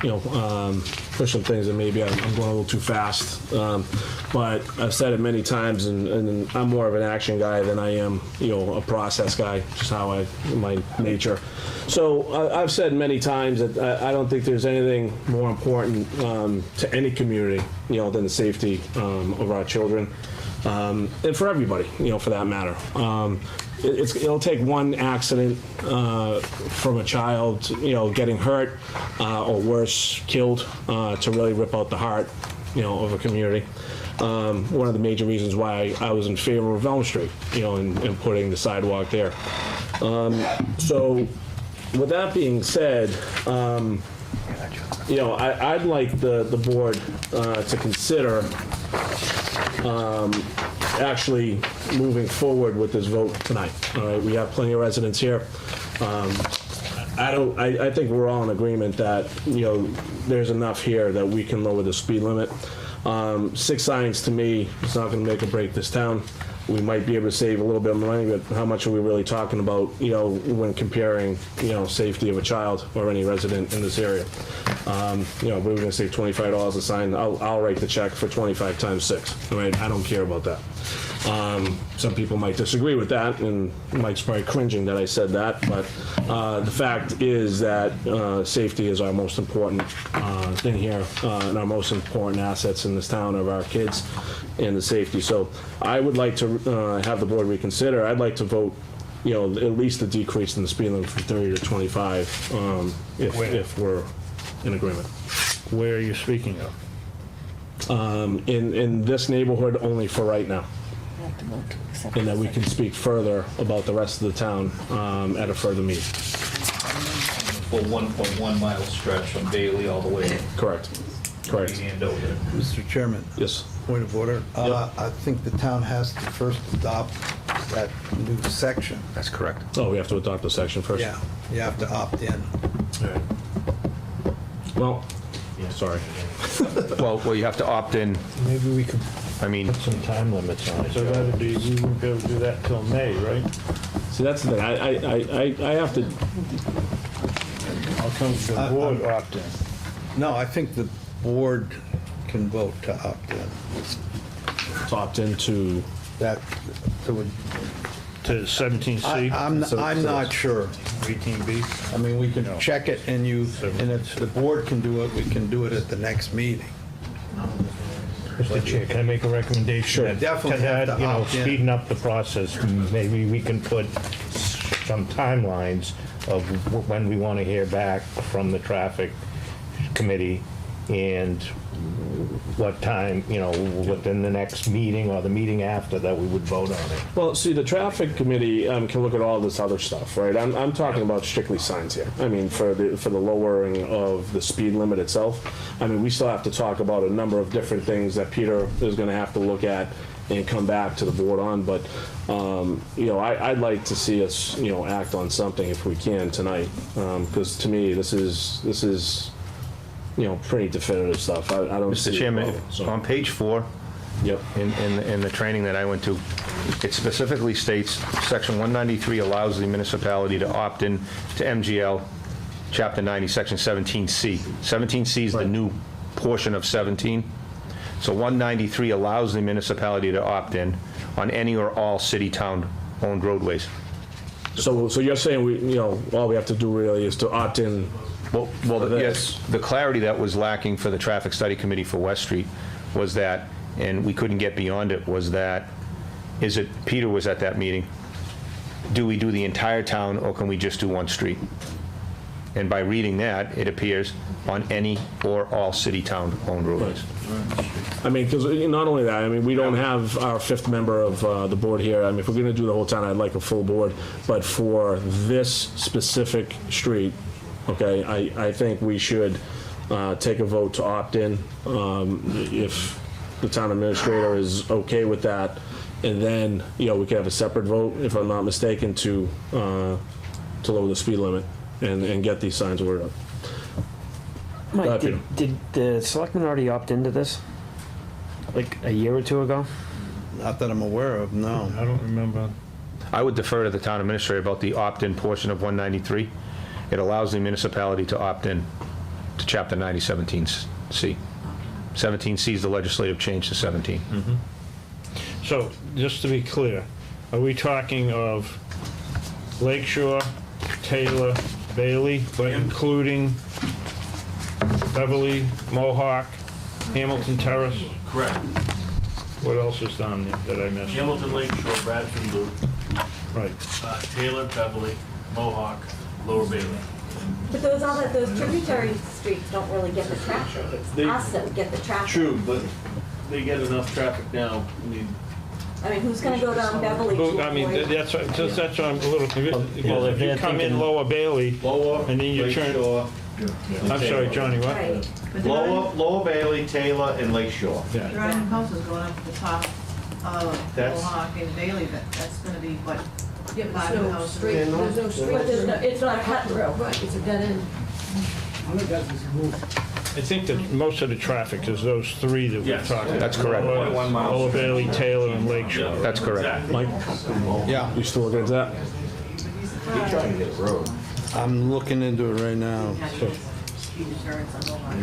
pushing things and maybe I'm going a little too fast. But I've said it many times, and I'm more of an action guy than I am, a process guy, just how my nature. So I've said many times that I don't think there's anything more important to any community, than the safety of our children, and for everybody, for that matter. It'll take one accident from a child, getting hurt or worse, killed, to really rip out the heart, of a community. One of the major reasons why I was in favor of Elm Street, and putting the sidewalk there. So, with that being said, I'd like the board to consider actually moving forward with this vote tonight. All right, we have plenty of residents here. I think we're all in agreement that, there's enough here that we can lower the speed limit. 6 signs to me is not going to make or break this town. We might be able to save a little bit of money, but how much are we really talking about, when comparing, safety of a child or any resident in this area? We're going to save $25 a sign. I'll write the check for 25 times 6. All right, I don't care about that. Some people might disagree with that, and Mike's probably cringing that I said that, but the fact is that safety is our most important thing here, and our most important assets in this town are our kids and the safety. So I would like to have the board reconsider. I'd like to vote, at least a decrease in the speed limit from 30 to 25, if we're in agreement. Where are you speaking of? In this neighborhood, only for right now. And that we can speak further about the rest of the town at a further meeting. For 1.1 mile stretch from Bailey all the way. Correct. Mr. Chairman. Yes. Point of order. I think the town has to first adopt that new section. That's correct. Oh, we have to adopt the section first? Yeah, you have to opt in. All right. Well, sorry. Well, you have to opt in. Maybe we could put some time limits on it. So that'd be, we won't be able to do that till May, right? See, that's the thing. I have to. How come the board opt in? No, I think the board can vote to opt in. To opt into that to 17C. I'm not sure. 18B. I mean, we can check it, and if the board can do it, we can do it at the next meeting. Mr. Chair, can I make a recommendation? Sure, definitely have to opt in. Speeding up the process, maybe we can put some timelines of when we want to hear back from the traffic committee and what time, within the next meeting or the meeting after that we would vote on it. Well, see, the traffic committee can look at all this other stuff, right? I'm talking about strictly signs here. I mean, for the lowering of the speed limit itself. I mean, we still have to talk about a number of different things that Peter is going to have to look at and come back to the board on. But I'd like to see us act on something if we can tonight, because to me this is pretty definitive stuff. I don't. Mr. Chairman, on page 4, yep, in the training that I went to, it specifically states Section 193 allows the municipality to opt in to MGL, Chapter 90, Section 17C. 17C is the new portion of 17. So 193 allows the municipality to opt in on any or all city-town-owned roadways. So you're saying all we have to do really is to opt in. Well, yes, the clarity that was lacking for the Traffic Study Committee for West Street was that, and we couldn't get beyond it, was that, Peter was at that meeting, do we do the entire town or can we just do one street? And by reading that, it appears on any or all city-town-owned roadways. I mean, because not only that, I mean, we don't have our 5th member of the board here. I mean, if we're going to do the whole town, I'd like a full board. But for this specific street, okay, I think we should take a vote to opt in if the town administrator is okay with that. And then, we could have a separate vote, if I'm not mistaken, to lower the speed limit and get these signs ordered up. Mike, did the selectmen already opt into this? Like a year or two ago? Not that I'm aware of, no. I don't remember. I would defer to the town administrator about the opt-in portion of 193. It allows the municipality to opt in to Chapter 90, 17C. 17C. 17C is the legislative change to 17. So, just to be clear, are we talking of Lakeshore, Taylor, Bailey, but including Beverly, Mohawk, Hamilton Terrace? Correct. What else is down there that I missed? Hamilton Lake Shore, Bradford Loop, Right. Taylor, Beverly, Mohawk, Lower Bailey. But those tributary streets don't really get the traffic. It's us that get the traffic. True, but they get enough traffic now. I mean, who's gonna go down Beverly to I mean, avoid- that's what I'm a little confused. Because if you come in Lower Bailey, and then you turn, I'm sorry, Johnny, what? Right. Lower Bailey, Taylor, and Lake Shore. Yeah. Driving houses going up to the top of That's- Mohawk and Bailey, that's gonna be what? Yeah, but Five there's no houses. straight, there's no straight. But there's no, it's not a cut through. Right, it's a dead end. I think that most of the traffic is those three that we've Yes. talked about. That's correct. Lower Bailey, Taylor, and Lake Shore. That's correct. Mike? Yeah, You still looking at that? You're trying to get a road. I'm looking into it right now. Speed insurance on Mohawk.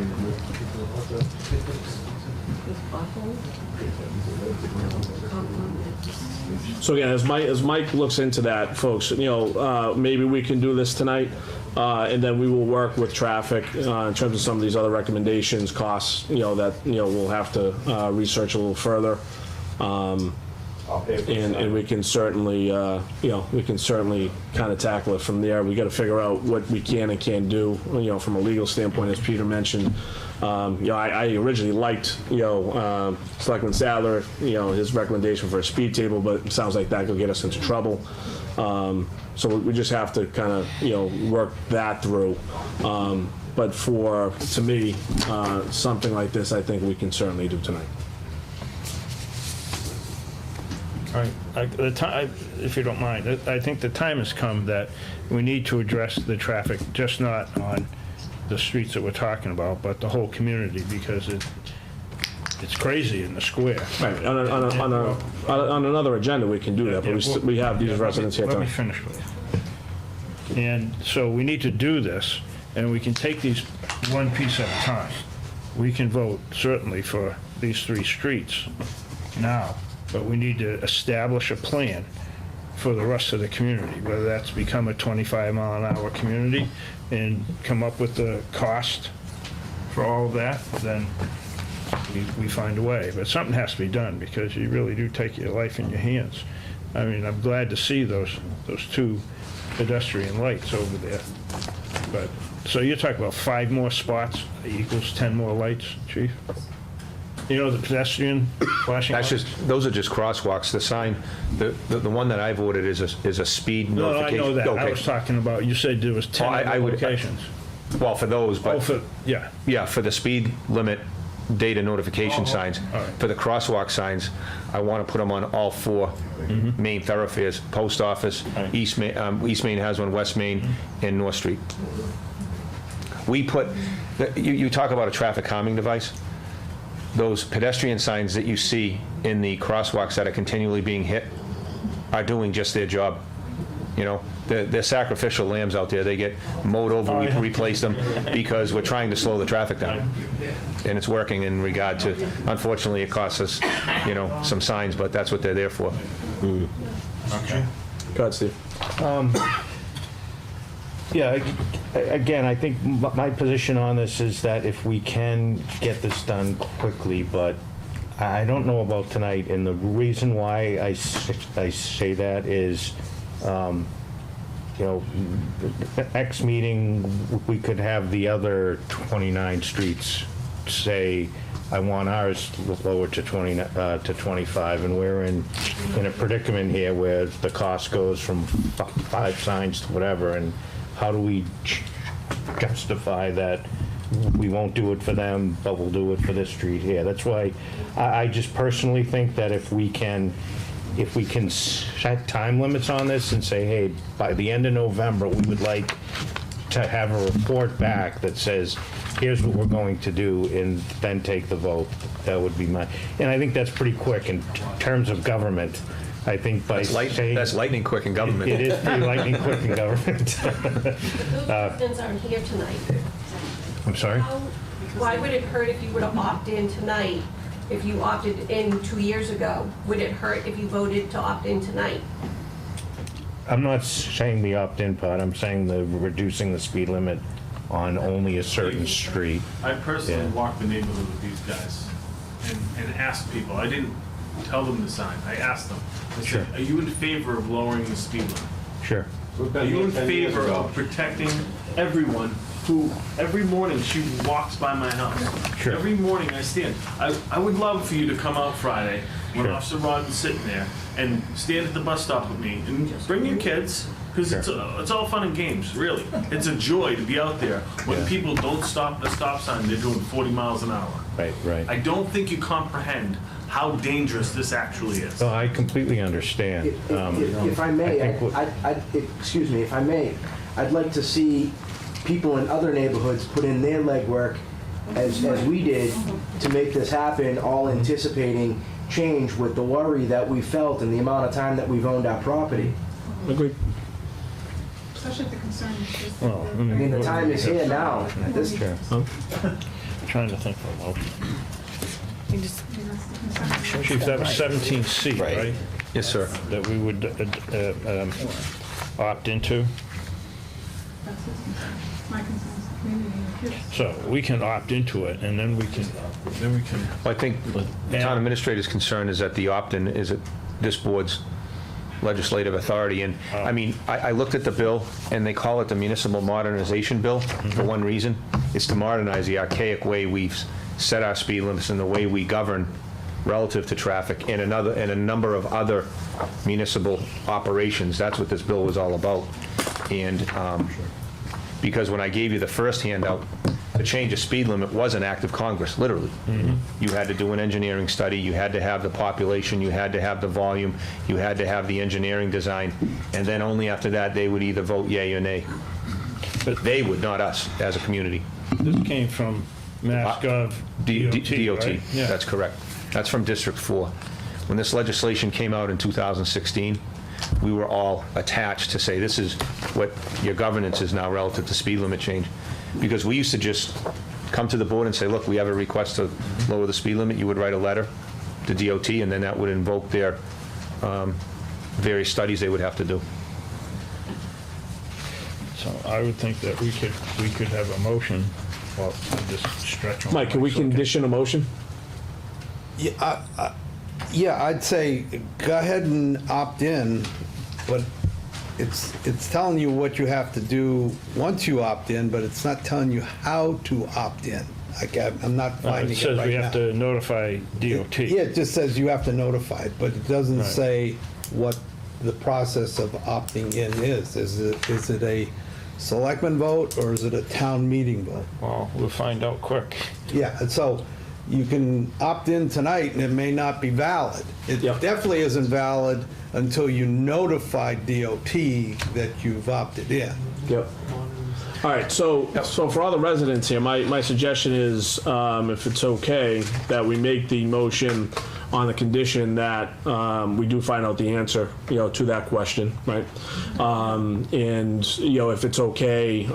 So again, as Mike looks into that, folks, maybe we can do this tonight, and then we will work with traffic in terms of some of these other recommendations, costs, that we'll have to research a little further. And we can certainly, kind of tackle it from there. We got to figure out what we can and can't do, from a legal standpoint, as Peter mentioned. I originally liked, Selectman Sadler, his recommendation for a speed table, but it sounds like that could get us into trouble. So we just have to kind of, work that through. But to me, something like this, I think we can certainly do tonight. All right, the time, if you don't mind, I think the time has come that we need to address the traffic, just not on the streets that we're talking about, but the whole community, because it's crazy in the square. Right, on another agenda, we can do that, but we have these residents here Let me tonight. finish, please. And so we need to do this, and we can take these one piece at a time. We can vote certainly for these three streets now, but we need to establish a plan for the rest of the community, whether that's become a 25-mile-an-hour community and come up with the cost for all of that, then we find a way. But something has to be done, because you really do take your life in your hands. I mean, I'm glad to see those two pedestrian lights over there. But, so you're talking about 5 more spots equals 10 more lights, Chief? The pedestrian flashing That's lights? those are just crosswalks. The sign, the one that I've ordered is a speed No, I notification. know that. I Okay. was talking about, you said there was 10 I would- locations. Well, for those, but. Yeah. Yeah, for the speed limit data notification signs. all right. For the crosswalk signs, I want to put them on all 4 main thoroughfares, Post Office, Right. East Main has one, West Main, and North Street. We put, you talk about a traffic calming device. Those pedestrian signs that you see in the crosswalks that are continually being hit are doing just their job. They're sacrificial lambs out there. They get mowed over, we replace them, because we're trying to slow the traffic down. And it's working in regard to, unfortunately, it costs us, some signs, but that's what they're there for. Okay. Go ahead, Steve. Yeah, again, I think my position on this is that if we can get this done quickly, but I don't know about tonight, and the reason why I say that is, X meeting, we could have the other 29 streets say, I want ours lowered to 25, and we're in a predicament here where the cost goes from 5 signs to whatever, and how do we justify that we won't do it for them, but we'll do it for this street here? That's why I just personally think that if we can set time limits on this and say, hey, by the end of November, we would like to have a report back that says, here's what we're going to do, and then take the vote. That would be and I think that's pretty quick in terms of government. I think by saying... That's lightning quick in government. It is pretty lightning quick in government. Those residents aren't here tonight. I'm sorry? why would it hurt if you were to opt in tonight? If you opted in 2 years ago, would it hurt if you voted to opt in tonight? I'm not saying the opt-in part, I'm saying the reducing the speed limit on only a certain street. I personally Yeah. walked the neighborhood with these guys and asked people. I didn't tell them to sign. I asked them. I Sure. said, are you in favor of lowering the speed limit? Sure. Are you in favor of protecting everyone who, every morning she walks by my house? Sure. Every morning I stand. I would love for you to come out Friday when Sure. Officer Rodden's sitting there and stand at the bus stop with me and bring your kids, because it's all fun and games, really. It's a joy to be out there when people don't stop at the stop sign, they're doing 40 miles an hour. Right, right. I don't think you comprehend how dangerous this actually is. So I completely understand. If I may, excuse me, if I may, I'd like to see people in other neighborhoods put in their legwork as we did to make this happen, all anticipating change with the worry that we felt and the amount of time that we've owned our property. Agreed. Especially if the concern is just. Well, I mean, the time is here now. This, Trying to think of a motion. Chief, that was 17C, right? Yes, sir. That we would opt into. My concern is the community and the kids. So we can opt into it, and then we can. Well, I think the town administrator's concern is that the opt-in is at this board's legislative authority. And, I mean, I looked at the bill, and they call it the Municipal Modernization Bill for one reason. It's to modernize the archaic way we've set our speed limits and the way we govern relative to traffic and a number of other municipal operations. That's what this bill was all about. And because when I gave you the first handout, the change of speed limit was an act of Congress, literally. You had to do an engineering study, you had to have the population, you had to have the volume, you had to have the engineering design, and then only after that, they would either vote yay or nay. But they would, not us, as a community. This came from MassGov DOT, right? Yeah. That's correct. That's from District 4. When this legislation came out in 2016, we were all attached to say, this is what your governance is now relative to speed limit change. Because we used to just come to the board and say, look, we have a request to lower the speed limit. You would write a letter to DOT, and then that would invoke their various studies they would have to do. So I would think that we could have a motion. Well, I'll just stretch on. Mike, can we condition a motion? Yeah, I'd say go ahead and opt in, but it's telling you what you have to do once you opt in, but it's not telling you how to opt in. I'm not finding it right now. It says we have to notify DOT. Yeah, it just says you have to notify it, but it doesn't say what the process of opting in is. Is it a selectman vote or is it a town meeting vote? Well, we'll find out quick. Yeah, and so you can opt in tonight and it may not be valid. It definitely isn't valid until you notify DOT that you've opted in. Yep. All right, so for all the residents here, my suggestion is, if it's okay, that we make the motion on the condition that we do find out the answer, to that question, right? And, if it's okay,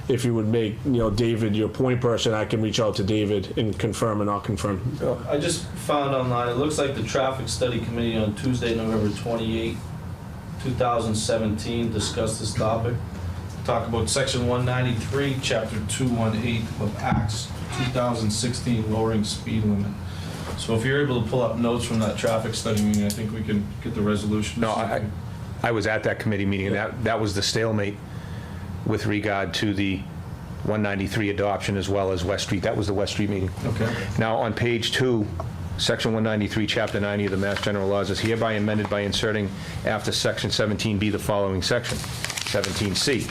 if you would make, David your point person, I can reach out to David and confirm and I'll confirm. I just found online, it looks like the Traffic Study Committee on Tuesday, November 28, 2017 discussed this topic. Talk about Section 193, Chapter 218 of Acts 2016, lowering speed limit. So if you're able to pull up notes from that traffic study meeting, I think we can get the resolution. No, I was at that committee meeting, and that was the stalemate with regard to the 193 adoption as well as West Street. That was the West Street meeting. Okay. Now, on page 2, Section 193, Chapter 90 of the Mass General Laws is hereby amended by inserting after Section 17B the following section, 17C.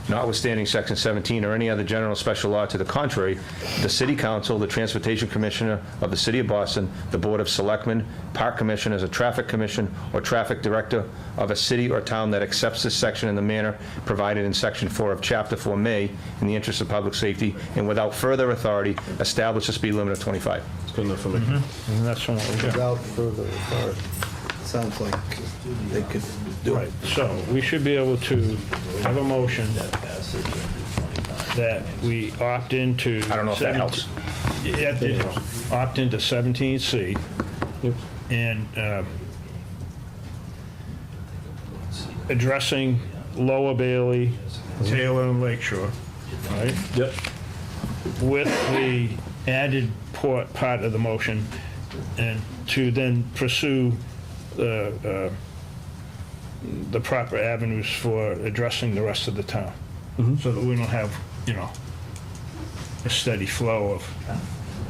Notwithstanding Section 17 or any other general or special law to the contrary, the City Council, the Transportation Commissioner of the City of Boston, the Board of Selectmen, Park Commissioners, a Traffic Commission, or Traffic Director of a city or town that accepts this section in the manner provided in Section 4 of Chapter 4 may, in the interest of public safety, and without further authority, establish a speed limit of 25. It's good enough for me. And that's what we got. Without further authority. Sounds like they could do it. Right, so we should be able to have a motion that we opt into. I don't know if that helps. Opt into 17C. And addressing Lower Bailey, Taylor, and Lakeshore, right? Yep. With the added part of the motion, and to then pursue the proper avenues for addressing the rest of the town. So that we don't have, a steady flow of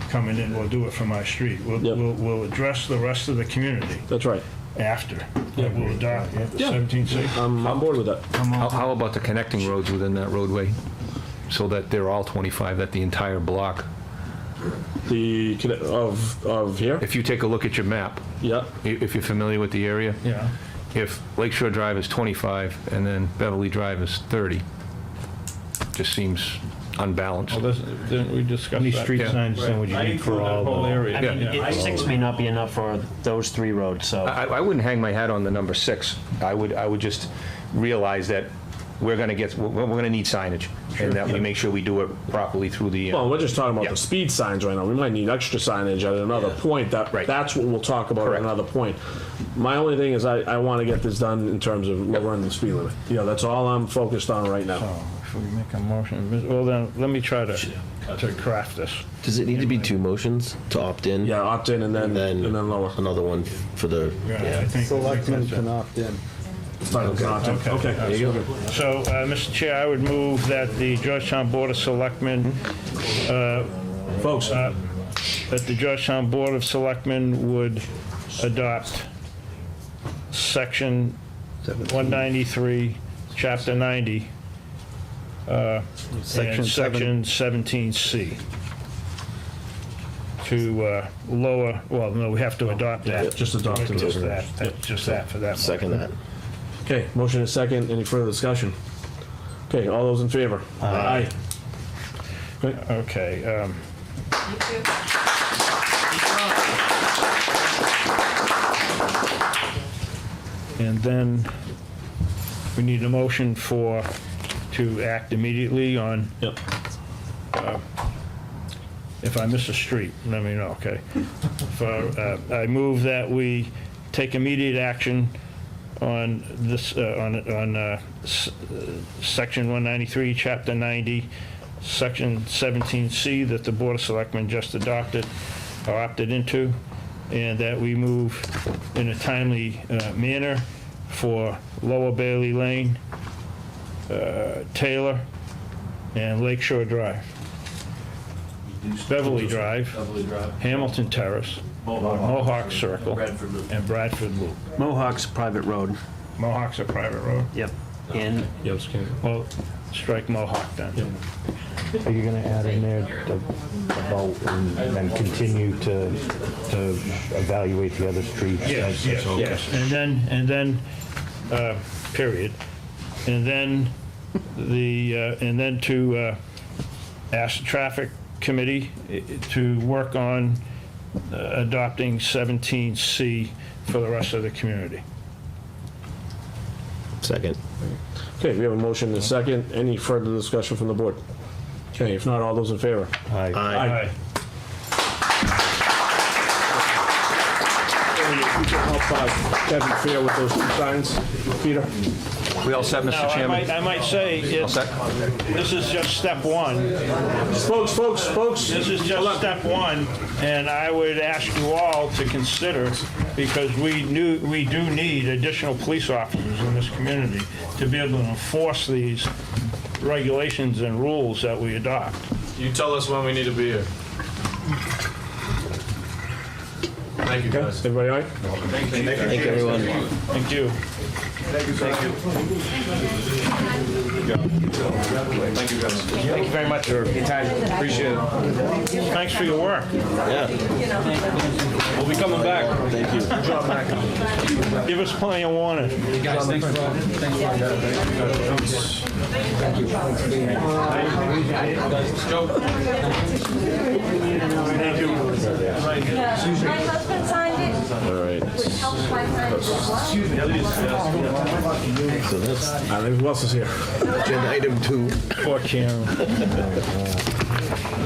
coming in, we'll do it from our street. We'll address the rest of the community. That's right. After. We'll adopt 17C. I'm on board with that. How about the connecting roads within that roadway? So that they're all 25, that the entire block? Of here? If you take a look at your map. Yeah. If you're familiar with the area. Yeah. If Lakeshore Drive is 25 and then Beverly Drive is 30, just seems unbalanced. Well, didn't we discuss How many that? street signs then would you need for all Whole the... area. I mean, 6 may not be enough for those 3 roads, so. I wouldn't hang my hat on the number 6. I would just realize that we're gonna need signage, and that we make sure we do it properly through the. Well, we're just talking about the speed signs right now. We might need extra signage at another point. That's what we'll talk about at another point. My only thing is I want to get this done in terms of lowering the speed limit. That's all I'm focused on right now. So, if we make a motion, well then, let me try to craft this. Does it need to be 2 motions to opt in? Yeah, opt in and then lower. Another one for the. I think Selectmen that's it. can opt in. Okay. There you go. So, Mr. Chair, I would move that the Georgetown Board of Selectmen, Folks, that the Georgetown Board of Selectmen would adopt Section 193, Chapter 90, and Section 17C to lower, well, no, we have to adopt that. Just adopt it. Just that, just that for that. Second that. Okay, motion is second. Any further discussion? Okay, all those in favor? Aye. Okay. And then we need a motion to act immediately on. Yep. If I miss a street, let me know, okay? I move that we take immediate action on this, Section 193, Chapter 90, Section 17C that the Board of Selectmen just adopted or opted into, and that we move in a timely manner for Lower Bailey Lane, Taylor, and Lakeshore Drive. Beverly Drive, Hamilton Terrace, Mohawk Circle, and Bradford Loop. Mohawk's a private road. Mohawk's a private road. Yep. And Well, strike Mohawk then. Are you gonna add in there about, and continue to evaluate the other streets? Yes. And then, period. And then to ask the traffic committee to work on adopting 17C for the rest of the community. Second. Okay, we have a motion and a second. Any further discussion from the board? Okay, if not, all those in favor? Aye. Aye. You can help Kevin Fair with those 2 signs, Peter? We all set, Now, Mr. Chairman? I might say, this is just step 1. Folks. This is just step 1, and I would ask you all to consider, because we do need additional police officers in this community to be able to enforce these regulations and rules that we adopt. You tell us when we need to be here. Thank you, guys. Everybody all right? Thank you, everyone. Thank you. Thank you, guys. Thank you very much for your time. Appreciate it. Thanks for your work. Yeah. We'll be coming back. Thank you. Good job, Mac. Give us plenty of warning. Guys, thanks for Let's go. Thank you. My husband signed it, All right. which helps my friend as well. So that's, who else is here? Agenda item 2. Poor Karen.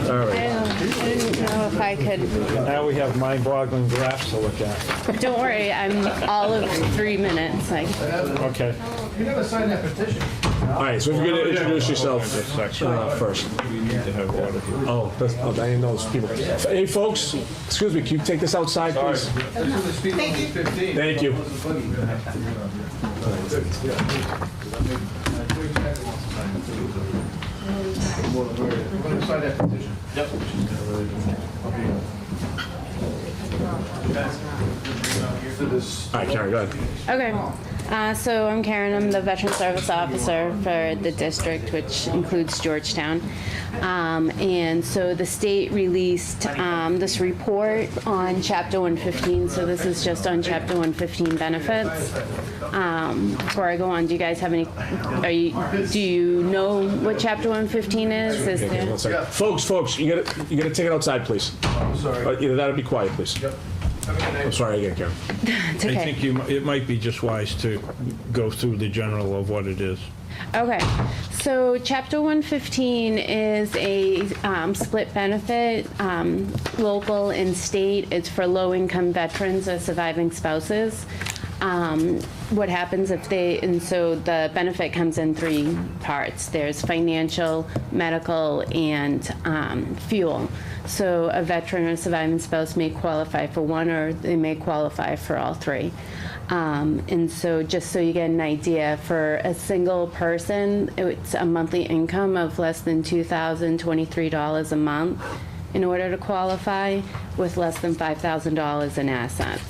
All right. I didn't know if I could. Now we have mind-boggling graphs to look at. Don't worry, I'm all of 3 minutes. Okay. You never signed that petition. All right, so if you're going to introduce yourself first. Oh, I didn't know those people. Hey, folks, excuse me, can you take this outside, please? Thank you. Yep. All right, Karen, go ahead. Okay. So I'm Karen. I'm the Veteran Service Officer for the district, which includes Georgetown. And so the state released this report on Chapter 115. So this is just on Chapter 115 benefits. Before I go on, do you guys have any? Do you know what Chapter 115 is? Is there? One second. Folks, you gotta take it outside, please. Sorry. Either that or be quiet, please. Yep. I'm sorry again, Karen. It's okay. I think it might be just wise to go through the general of what it is. Okay, so Chapter 115 is a split benefit, local and state. It's for low-income veterans or surviving spouses. What happens if and so the benefit comes in 3 parts. There's financial, medical, and fuel. So a veteran or surviving spouse may qualify for one, or they may qualify for all 3. And so just so you get an idea, for a single person, it's a monthly income of less than $2,023 a month in order to qualify, with less than $5,000 in assets.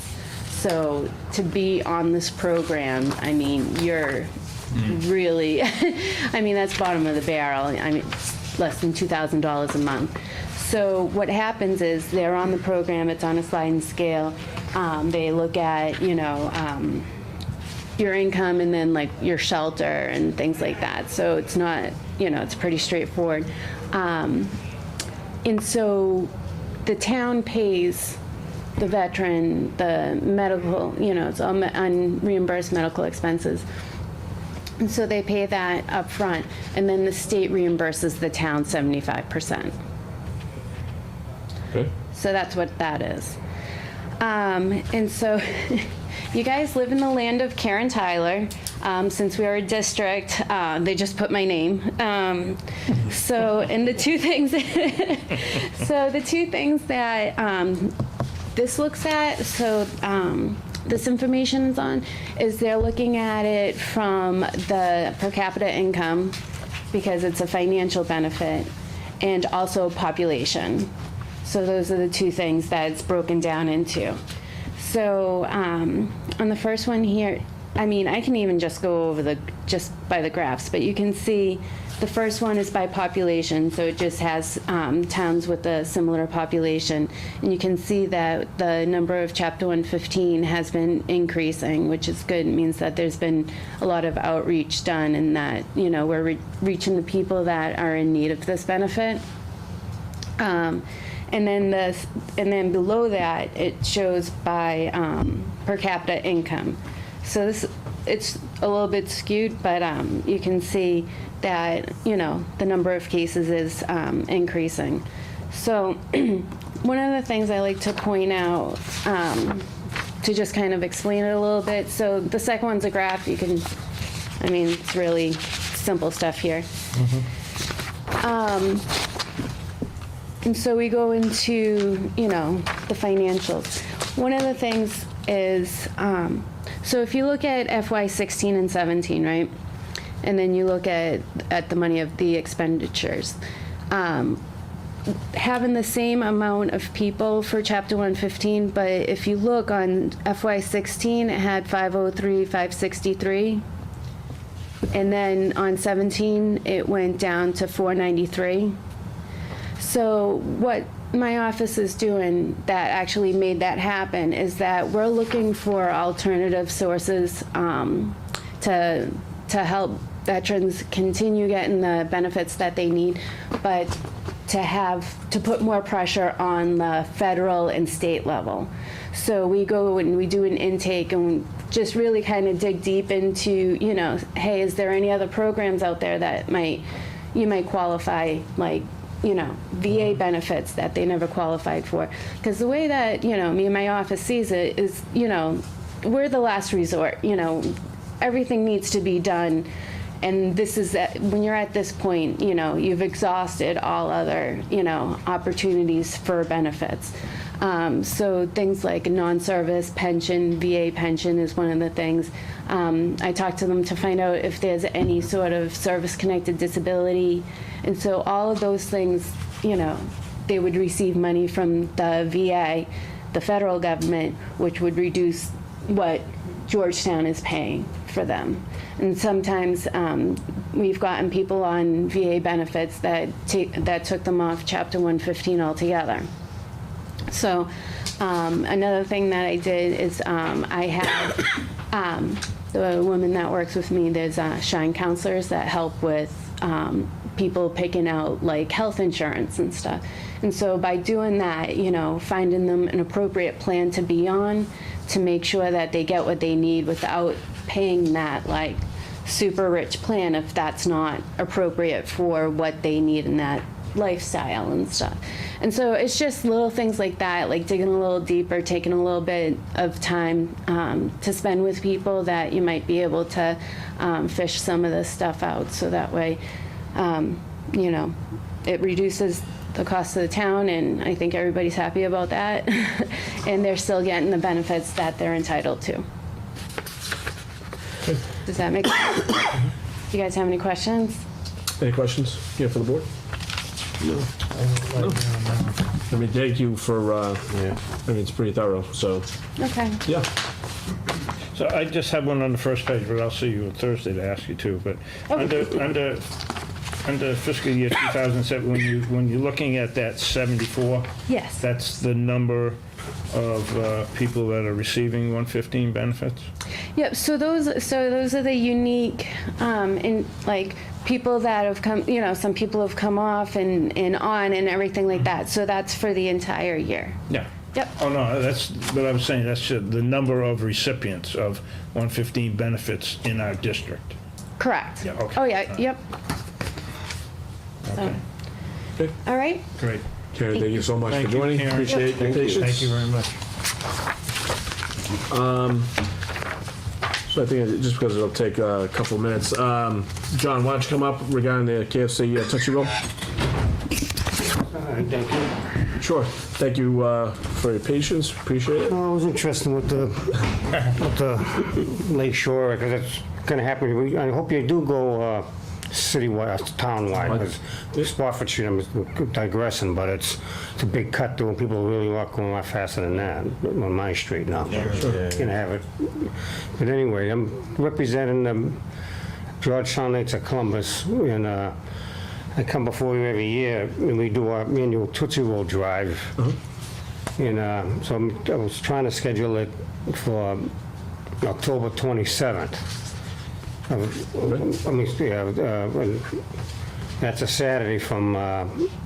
So to be on this program, I mean, you're really, I mean, that's bottom of the barrel. I mean, it's less than $2,000 a month. So what happens is they're on the program, it's on a sliding scale. They look at, your income and then like your shelter and things like that. So it's not, it's pretty straightforward. And so the town pays the veteran the medical, it's all unreimbursed medical expenses. And so they pay that up front, and then the state reimburses the town 75%. Okay. So that's what that is. And so you guys live in the land of Karen Tyler. Since we are a district, they just put my name. And the 2 things, the 2 things that this looks at, this information is on, is they're looking at it from the per capita income, because it's a financial benefit, and also population. So those are the 2 things that it's broken down into. So on the first one here, I mean, I can even just go over just by the graphs, but you can see the first one is by population, so it just has towns with a similar population. And you can see that the number of Chapter 115 has been increasing, which is good. It means that there's been a lot of outreach done, and that, we're reaching the people that are in need of this benefit. And then below that, it shows by per capita income. So it's a little bit skewed, but you can see that the number of cases is increasing. So one of the things I like to point out, to just kind of explain it a little bit. So the second one's a graph. It's really simple stuff here. And so we go into, the financials. One of the things is, so if you look at FY16 and 17, right? And then you look at the money of the expenditures. Having the same amount of people for Chapter 115, but if you look on FY16, it had 503, 563. And then on 17, it went down to 493. So what my office is doing that actually made that happen is that we're looking for alternative sources to help veterans continue getting the benefits that they need, but to put more pressure on the federal and state level. So we go and we do an intake and just really kind of dig deep into, you know, hey, is there any other programs out there that you might qualify, like, you know, VA benefits that they never qualified for? Because the way that, you know, me and my office sees it is, you know, we're the last resort. You know, everything needs to be done. And this is that when you're at this point, you know, you've exhausted all other, you know, opportunities for benefits. So things like non-service pension, VA pension is one of the things. I talked to them to find out if there's any sort of service-connected disability. And so all of those things, you know, they would receive money from the VA, the federal government, which would reduce what Georgetown is paying for them. And sometimes we've gotten people on VA benefits that took them off Chapter 115 altogether. So another thing that I did is I had the woman that works with me, there's Shine counselors that help with people picking out like health insurance and stuff. And so by doing that, you know, finding them an appropriate plan to be on to make sure that they get what they need without paying that like super rich plan if that's not appropriate for what they need in that lifestyle and stuff. And so it's just little things like that, like digging a little deeper, taking a little bit of time to spend with people that you might be able to fish some of this stuff out, so that way, you know, it reduces the cost of the town, and I think everybody's happy about that. And they're still getting the benefits that they're entitled to. Does that make sense? Do you guys have any questions? Any questions here for the board? No. I mean, thank you for, I mean, it's pretty thorough, so, Okay. yeah. So I just have one on the first page, but I'll see you on Thursday to ask you too. But under fiscal year 2007, when you're looking at that 74, yes, that's the number of people that are receiving 115 benefits. Yep. So those are the unique, in like people that have come. You know, some people have come off and on and everything like that. So that's for the entire year. Yeah. Yep. Oh no, that's what I'm saying. That's the number of recipients of 115 benefits in our district. Correct. Yeah. Okay. Oh yeah. Yep. So. Okay. All right. Great. Karen, thank you so much for joining. Karen. Appreciate your patience. Thank you very much. So I think just because it'll take a couple of minutes. John, why don't you come up regarding the KFC Tootsie Roll? Thank you. Sure. Thank you for your patience. Appreciate it. Well, I was interested with the Lake Shore, because it's going to happen. I hope you do go citywide, townwide. Because Spofford, I'm digressing, but it's a big cut through, and people really walk going a lot faster than that on my street now. Sure. Gonna have it. But anyway, I'm representing the Georgetown Knights of Columbus, and I come before you every year, and we do our annual Tootsie Roll drive. And so I was trying to schedule it for October 27th. That's a Saturday from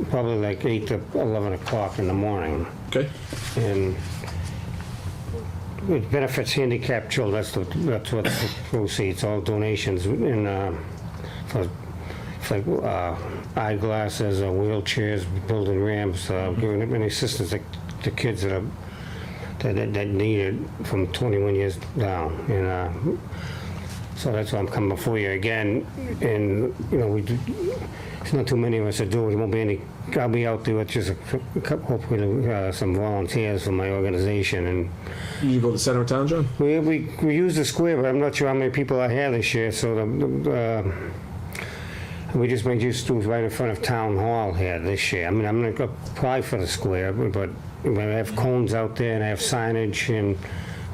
probably like 8 to 11 o'clock in the morning. Okay. And it benefits handicapped children. That's what the proceeds, all donations, and for eyeglasses, wheelchairs, building ramps, giving any assistance to kids that need it from 21 years down. And so that's why I'm coming before you again. And you know, there's not too many of us that do it. There won't be any. I'll be out there with just hopefully some volunteers from my organization. And you go to the center of town, John? We use the square, but I'm not sure how many people I have this year. So we just made use to right in front of Town Hall here this year. I mean, I'm going to apply for the square, but I have cones out there and I have signage and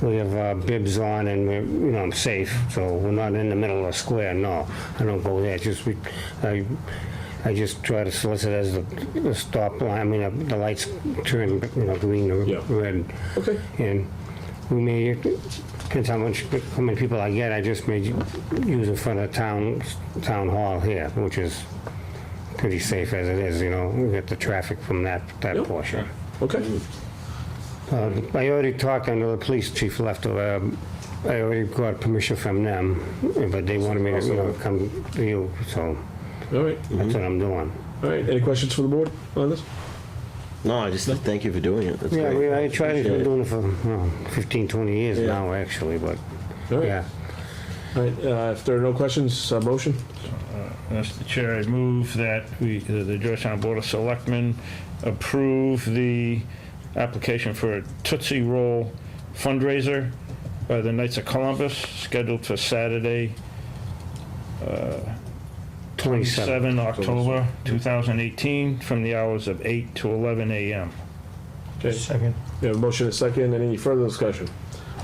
we have bibs on, and we're, I'm safe. So we're not in the middle of the square. No, I don't go there. I just try to solicit as the stop line. I mean, the lights turn, green or red. Okay. And we may, depends how many people I get. I just may use in front of town hall here, which is pretty safe as it is, you know, we get the traffic from that portion. Okay. I already talked, I know the police chief left, I already got permission from them, but they wanted me to, you know, come to you, so All right. that's what I'm doing. All right. Any questions for the board on this? No, I just thank you for doing it. That's Yeah, great. I tried Appreciate to doing it for 15, 20 years Yeah. now, actually, but, All right. yeah. All right. If there are no questions, motion. Mr. Chair, I move that the Georgetown Board of Selectmen approve the application for a Tootsie Roll fundraiser by the Knights of Columbus, scheduled for Saturday, 27 October 2018, from the hours of 8 to 11 a.m. Okay. Second. We have a motion and a second. Any further discussion?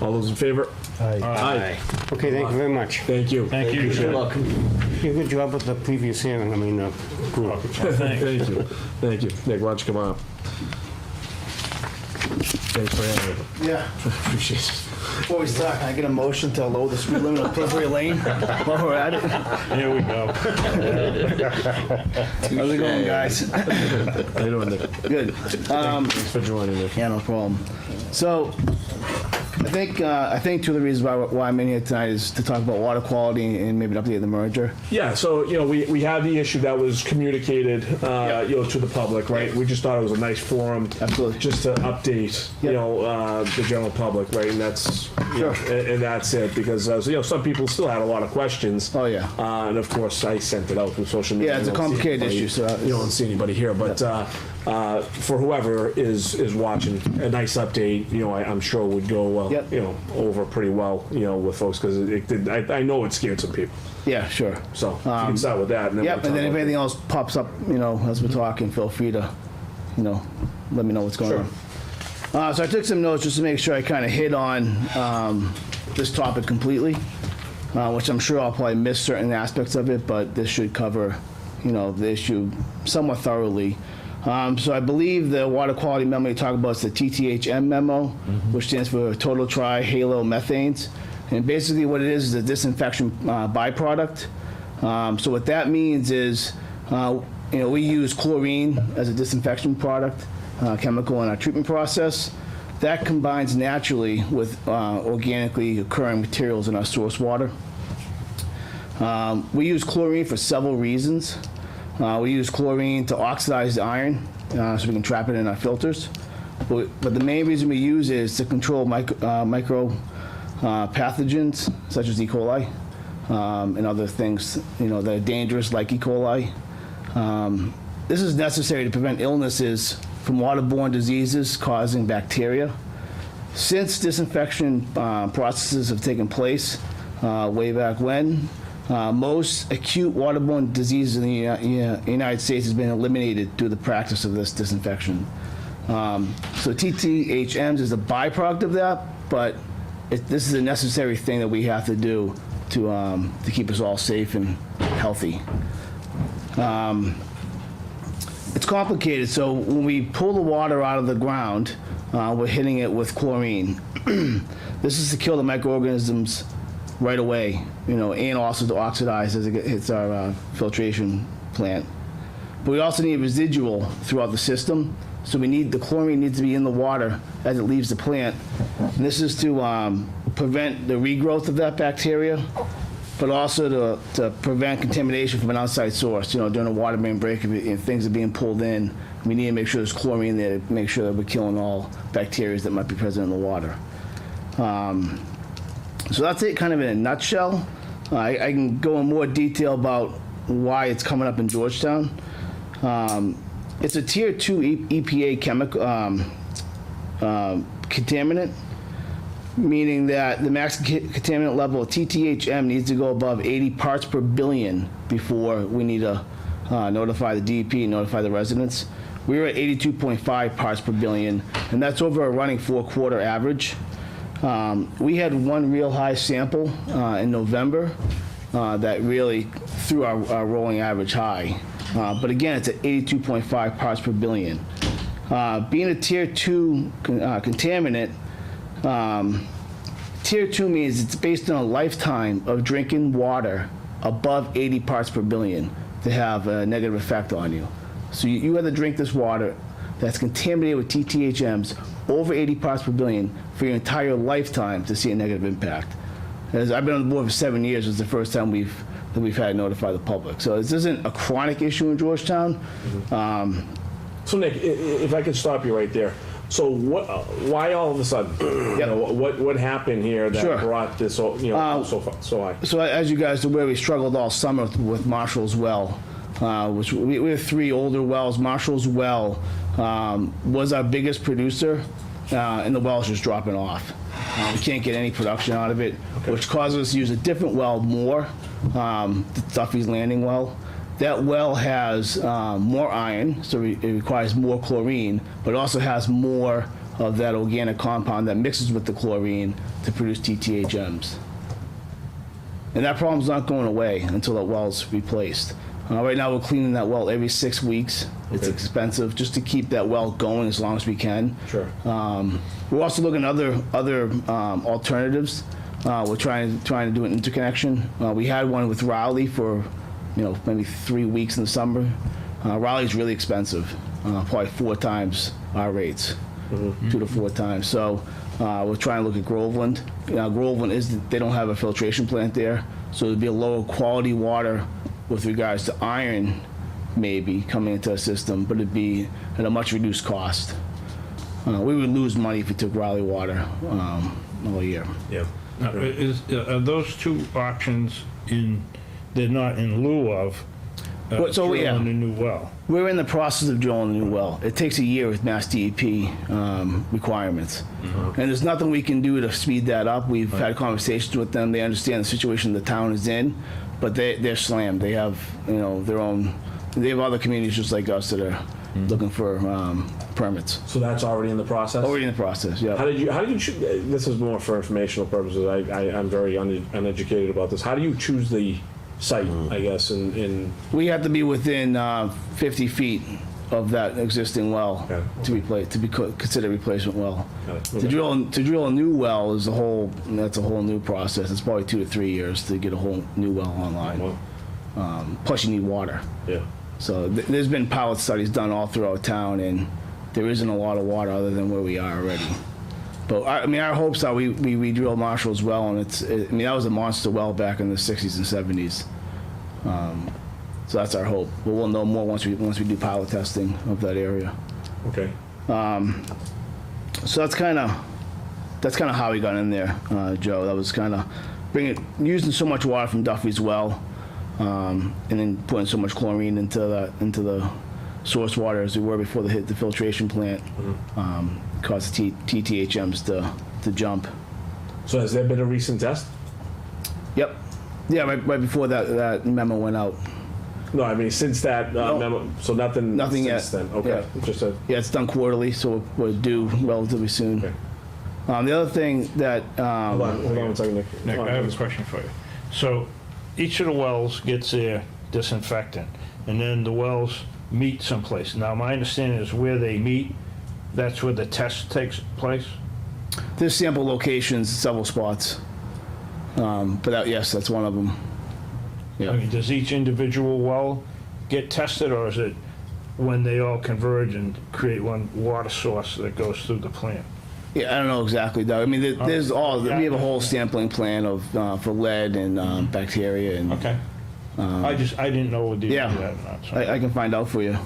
All those in favor? Aye. Okay, thank you very much. Thank you. Thank you. Appreciate it. You did a good job with the previous hearing, I mean, group. Thank you. Thank you. Nick, why don't you come on up? Thanks for having me. Yeah. Appreciate it. Before we start, can I get a motion to lower the speed limit on Pillsbury Lane while we're at it? Here we go. How's it going, guys? How you doing, Nick? Good. Thanks for joining me. Yeah, no problem. So, I think two of the reasons why I'm in here tonight is to talk about water quality and maybe an update of the merger. Yeah, so, you know, we have the issue that was communicated, you know, to the public, right? We just thought it was a nice forum. Absolutely. Just to update, you know, the general public, right? And that's, you know, and that's it, because, you know, some people still had a lot of questions. Oh, yeah. And of course, I sent it out through social media. Yeah, it's a You don't see complicated anybody- issue, so you don't see anybody here, but, for whoever is watching, a nice update, you know, I'm sure would go, you know, over pretty well, you know, with folks, because it did, I know it scared some people. Yeah, sure. So, if you can start with that. And then Yep, we'll and then talk if about anything else pops up, you know, as we're talking, feel free to, you know, let me know what's going on. So I took some notes just to make sure I kind of hit on this topic completely, which I'm sure I'll probably miss certain aspects of it, but this should cover, you know, the issue somewhat thoroughly. So I believe the water quality memo you talk about is the TTHM memo, which stands for total trihalomethanes. And basically what it is a disinfection byproduct. So what that means is, you know, we use chlorine as a disinfection product, chemical in our treatment process. That combines naturally with organically occurring materials in our source water. We use chlorine for several reasons. We use chlorine to oxidize the iron, so we can trap it in our filters. But the main reason we use it is to control micro pathogens, such as E. coli, and other things, you know, that are dangerous, like E. coli. This is necessary to prevent illnesses from waterborne diseases causing bacteria. Since disinfection processes have taken place way back when, most acute waterborne diseases in the United States has been eliminated through the practice of this disinfection. So TTHMs is a byproduct of that, but this is a necessary thing that we have to do to keep us all safe and healthy. It's complicated. So when we pull the water out of the ground, we're hitting it with chlorine. This is to kill the microorganisms right away, you know, and also to oxidize as it hits our filtration plant. But we also need residual throughout the system. So the chlorine needs to be in the water as it leaves the plant. And this is to prevent the regrowth of that bacteria, but also to prevent contamination from an outside source. You know, during a water main break, if things are being pulled in, we need to make sure there's chlorine there to make sure that we're killing all bacteria that might be present in the water. So that's it kind of in a nutshell. I can go in more detail about why it's coming up in Georgetown. It's a Tier 2 EPA chemical contaminant, meaning that the max contaminant level of TTHM needs to go above 80 parts per billion before we need to notify the DEP and notify the residents. We were at 82.5 parts per billion, and that's over a running 4-quarter average. We had one real high sample in November that really threw our rolling average high. But again, it's at 82.5 parts per billion. Being a Tier 2 contaminant, Tier 2 means it's based on a lifetime of drinking water above 80 parts per billion. to have a negative effect on you. So you have to drink this water that's contaminated with TTHMs over 80 parts per billion for your entire lifetime to see a negative impact. As I've been on the board for 7 years, it's the first time we've had to notify the public. So this isn't a chronic issue in Georgetown. So Nick, if I could stop you right there. So why all of a sudden? You know, what happened here that Sure. brought this, so high? So as you guys are aware, we struggled all summer with Marshall's Well, which we have 3 older wells. Marshall's Well was our biggest producer, and the well's just dropping off. We can't get any production out of it, which causes us to use a different well more, the Duffy's Landing well. That well has more iron, so it requires more chlorine, but also has more of that organic compound that mixes with the chlorine to produce TTHMs. And that problem's not going away until that well's replaced. Right now, we're cleaning that well every 6 weeks. It's expensive just to keep that well going as long as we can. Sure. We're also looking at other alternatives. We're trying to do an interconnection. We had one with Raleigh for, maybe 3 weeks in the summer. Raleigh's really expensive, probably 4 times our rates, 2 to 4 times. So we're trying to look at Groveland. Groveland they don't have a filtration plant there, so it'd be a lower quality water with regards to iron maybe coming into the system, but it'd be at a much reduced cost. We would lose money if we took Raleigh water all year. Yeah. Are those 2 options they're not in lieu of drilling a new well? We're in the process of drilling a new well. It takes a year with Mass DEP requirements. And there's nothing we can do to speed that up. We've had conversations with them. They understand the situation the town is in, but they're slammed. They have, their own, they have other communities just like us that are looking for permits. So that's already in the process? Already in the process, yeah. How did you choose, this is more for informational purposes, I'm very uneducated about this. How do you choose the site, I guess, in... We have to be within 50 feet of that existing well to be considered a replacement well. To drill a new well is that's a whole new process. It's probably 2 to 3 years to get a whole new well online. Plus you need water. Yeah. So there's been pilot studies done all throughout town, and there isn't a lot of water other than where we are already. But our hopes are we re-drill Marshall's well, and that was a monster well back in the 60s and 70s. So that's our hope. But we'll know more once we do pilot testing of that area. Okay. So that's kind of how we got in there, Joe. That was kind of using so much water from Duffy's well, and then putting so much chlorine into the source water as we were before they hit the filtration plant. Caused TTHMs to jump. So has there been a recent test? Yep. Yeah, right before that memo went out. No, I mean since that memo, so nothing yet. Then. Okay. Yeah. It's done quarterly, so we're due relatively soon. Okay. The other thing that hold on 1 second, Nick. Nick, I have a question for you. So each of the wells gets their disinfectant, and then the wells meet someplace. Now, my understanding is where they meet, that's where the test takes place? There's sample locations, several spots. But yes, that's one of them. Yeah. I mean, does each individual well get tested, or is it when they all converge and create one water source that goes through the plant? Yeah, I don't know exactly, Doug. I mean, we have a whole sampling plan for lead and bacteria and. Okay. I didn't know whether you do that or not. So. I can find out for you.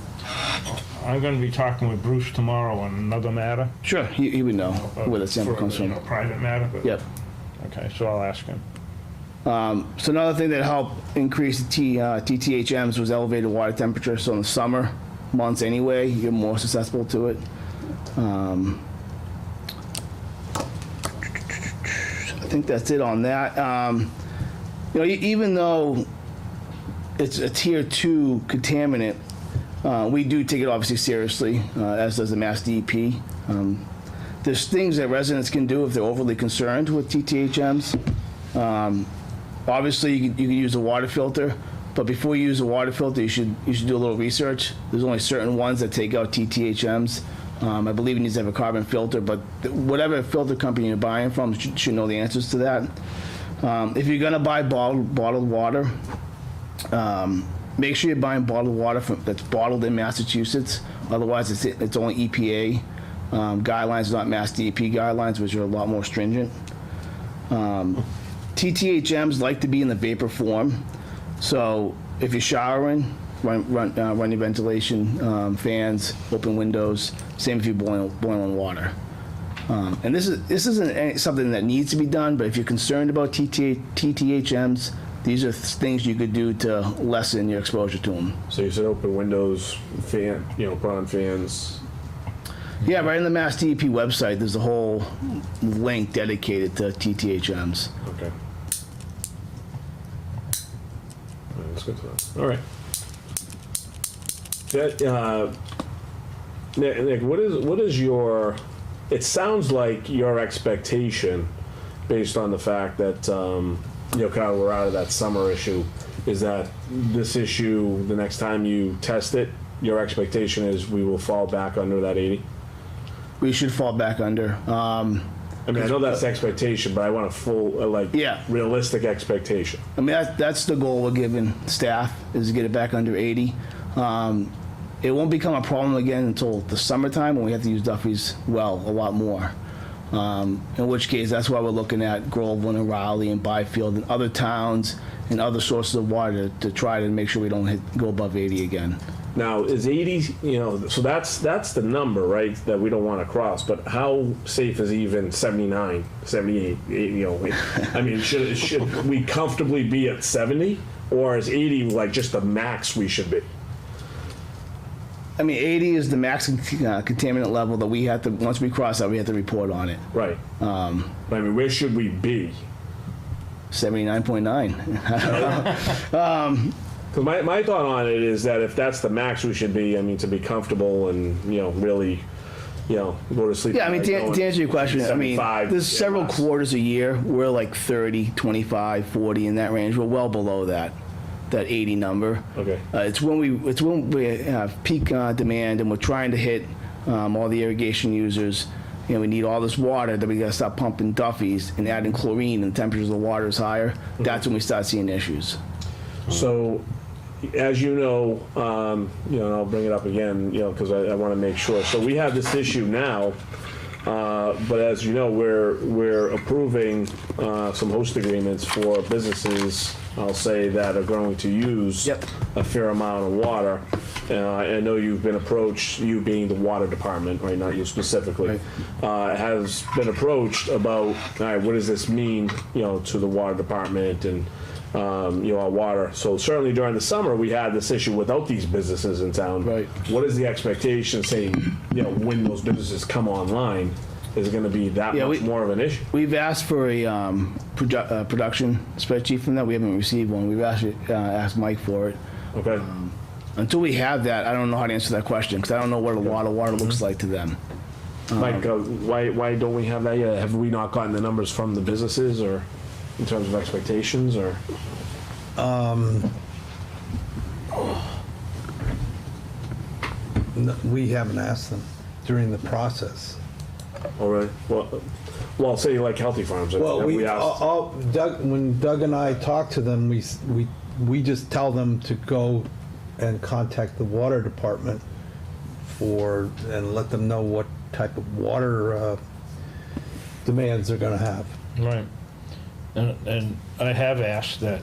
I'm going to be talking with Bruce tomorrow on another matter. Sure, he would know where the sample comes from. Private matter? But, yep. Okay, so I'll ask him. So another thing that helped increase the TTHMs was elevated water temperature. So in the summer months anyway, you're more susceptible to it. I think that's it on that. Even though it's a tier 2 contaminant, we do take it obviously seriously, as does the Mass DEP. There's things that residents can do if they're overly concerned with TTHMs. Obviously, you can use a water filter, but before you use a water filter, you should do a little research. There's only certain ones that take out TTHMs. I believe it needs to have a carbon filter, but whatever filter company you're buying from should know the answers to that. If you're gonna buy bottled water, make sure you're buying bottled water that's bottled in Massachusetts. Otherwise, it's only EPA guidelines, not Mass DEP guidelines, which are a lot more stringent. TTHMs like to be in the vapor form. So if you're showering, run your ventilation fans, open windows. Same if you're boiling water. And this isn't something that needs to be done, but if you're concerned about TTHMs, these are things you could do to lessen your exposure to them. So you said open windows, fan, put on fans. Yeah, right on the Mass DEP website, there's a whole link dedicated to TTHMs. Okay. That's good to know. All right. Nick, what is your? It sounds like your expectation, based on the fact that kind of we're out of that summer issue, is that this issue, the next time you test it, your expectation is we will fall back under that 80. We should fall back under. I know that's the expectation, but I want a full, realistic expectation. I mean, that's the goal we're giving staff, is to get it back under 80. It won't become a problem again until the summertime when we have to use Duffy's well a lot more. In which case, that's why we're looking at Groveland and Raleigh and Byfield and other towns and other sources of water to try to make sure we don't go above 80 again. Now, is 80, so that's the number, right, that we don't want to cross, but how safe is even 79, 78, 80, I mean, should we comfortably be at 70, or is 80 like just the max we should be? I mean, 80 is the max contaminant level that we have to, once we cross that, we have to report on it. Right. I mean, where should we be? 79.9. Because my thought on it is that if that's the max we should be, I mean, to be comfortable and, really, go to sleep. Yeah, I mean, to answer your question, I mean, there's several quarters a year. We're like 30, 25, 40 in that range. We're well below that 80 number. Okay. It's when we have peak demand and we're trying to hit all the irrigation users. We need all this water that we got to stop pumping Duffy's and adding chlorine, and the temperatures of the water is higher. Mm-hmm. That's when we start seeing issues. So, as you know, I'll bring it up again, because I want to make sure. So we have this issue now, but as you know, we're approving some host agreements for businesses, I'll say, that are going to use a fair amount of water. I know you've been approached, you being the water department, right, not you specifically, has been approached about, all right, what does this mean, to the water department and our water. So certainly during the summer, we had this issue without these businesses in town. Right. What is the expectation, saying, when those businesses come online, is it going to be that much more of an issue? We've asked for a production spreadsheet from that. We haven't received one. We've asked Mike for it. Okay. Until we have that, I don't know how to answer that question, because I don't know what a lot of water looks like to them. Mike, why don't we have that yet? Have we not gotten the numbers from the businesses, or in terms of expectations, or? No, we haven't asked them during the process. All right. Well, say like Healthy Farms. Well, when Doug and I talk to them, we just tell them to go and contact the water department and let them know what type of water demands they're going to have. Right. And I have asked that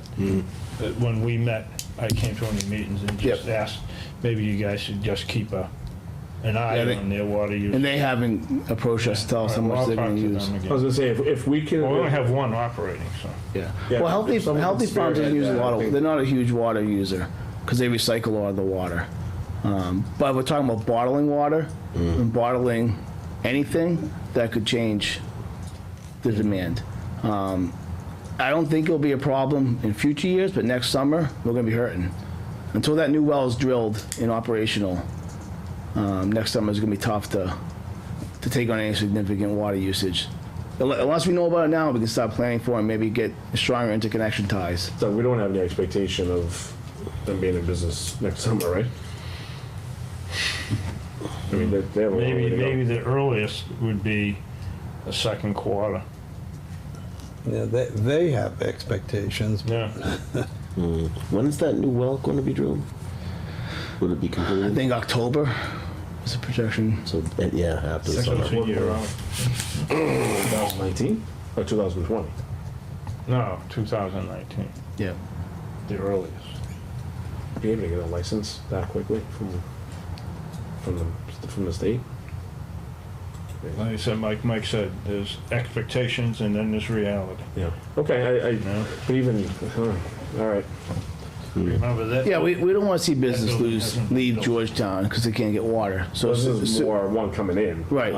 when we met, I came to one of the meetings and just asked maybe you guys should just keep an eye on their water use. And they haven't approached us to tell us how much they're going to use. I was going to say, if we can... Well, we only have one operating, so... Yeah. Well, Healthy Farms doesn't use a lot of... They're not a huge water user, because they recycle a lot of the water. But we're talking about bottling water and bottling anything that could change the demand. I don't think it'll be a problem in future years, but next summer, we're going to be hurting. Until that new well is drilled and operational, next summer is going to be tough to take on any significant water usage. Unless we know about it now, we can start planning for it and maybe get stronger interconnection ties. So we don't have any expectation of them being in business next summer, right? I mean, maybe the earliest would be the second quarter. Yeah, they have expectations. Yeah. When is that new well going to be drilled? Would it be I completed? think October is a projection. So, yeah, after the summer. 2019 or 2020? No, 2019, Yeah. the earliest. Be able to get a license that quickly from the state? Like I said, Mike said, there's expectations and then there's reality. Yeah. Okay, but even, all right. Remember that? Yeah, we don't want to see business building hasn't leave built. Georgetown because they can't get water. So this is more one coming in. Right.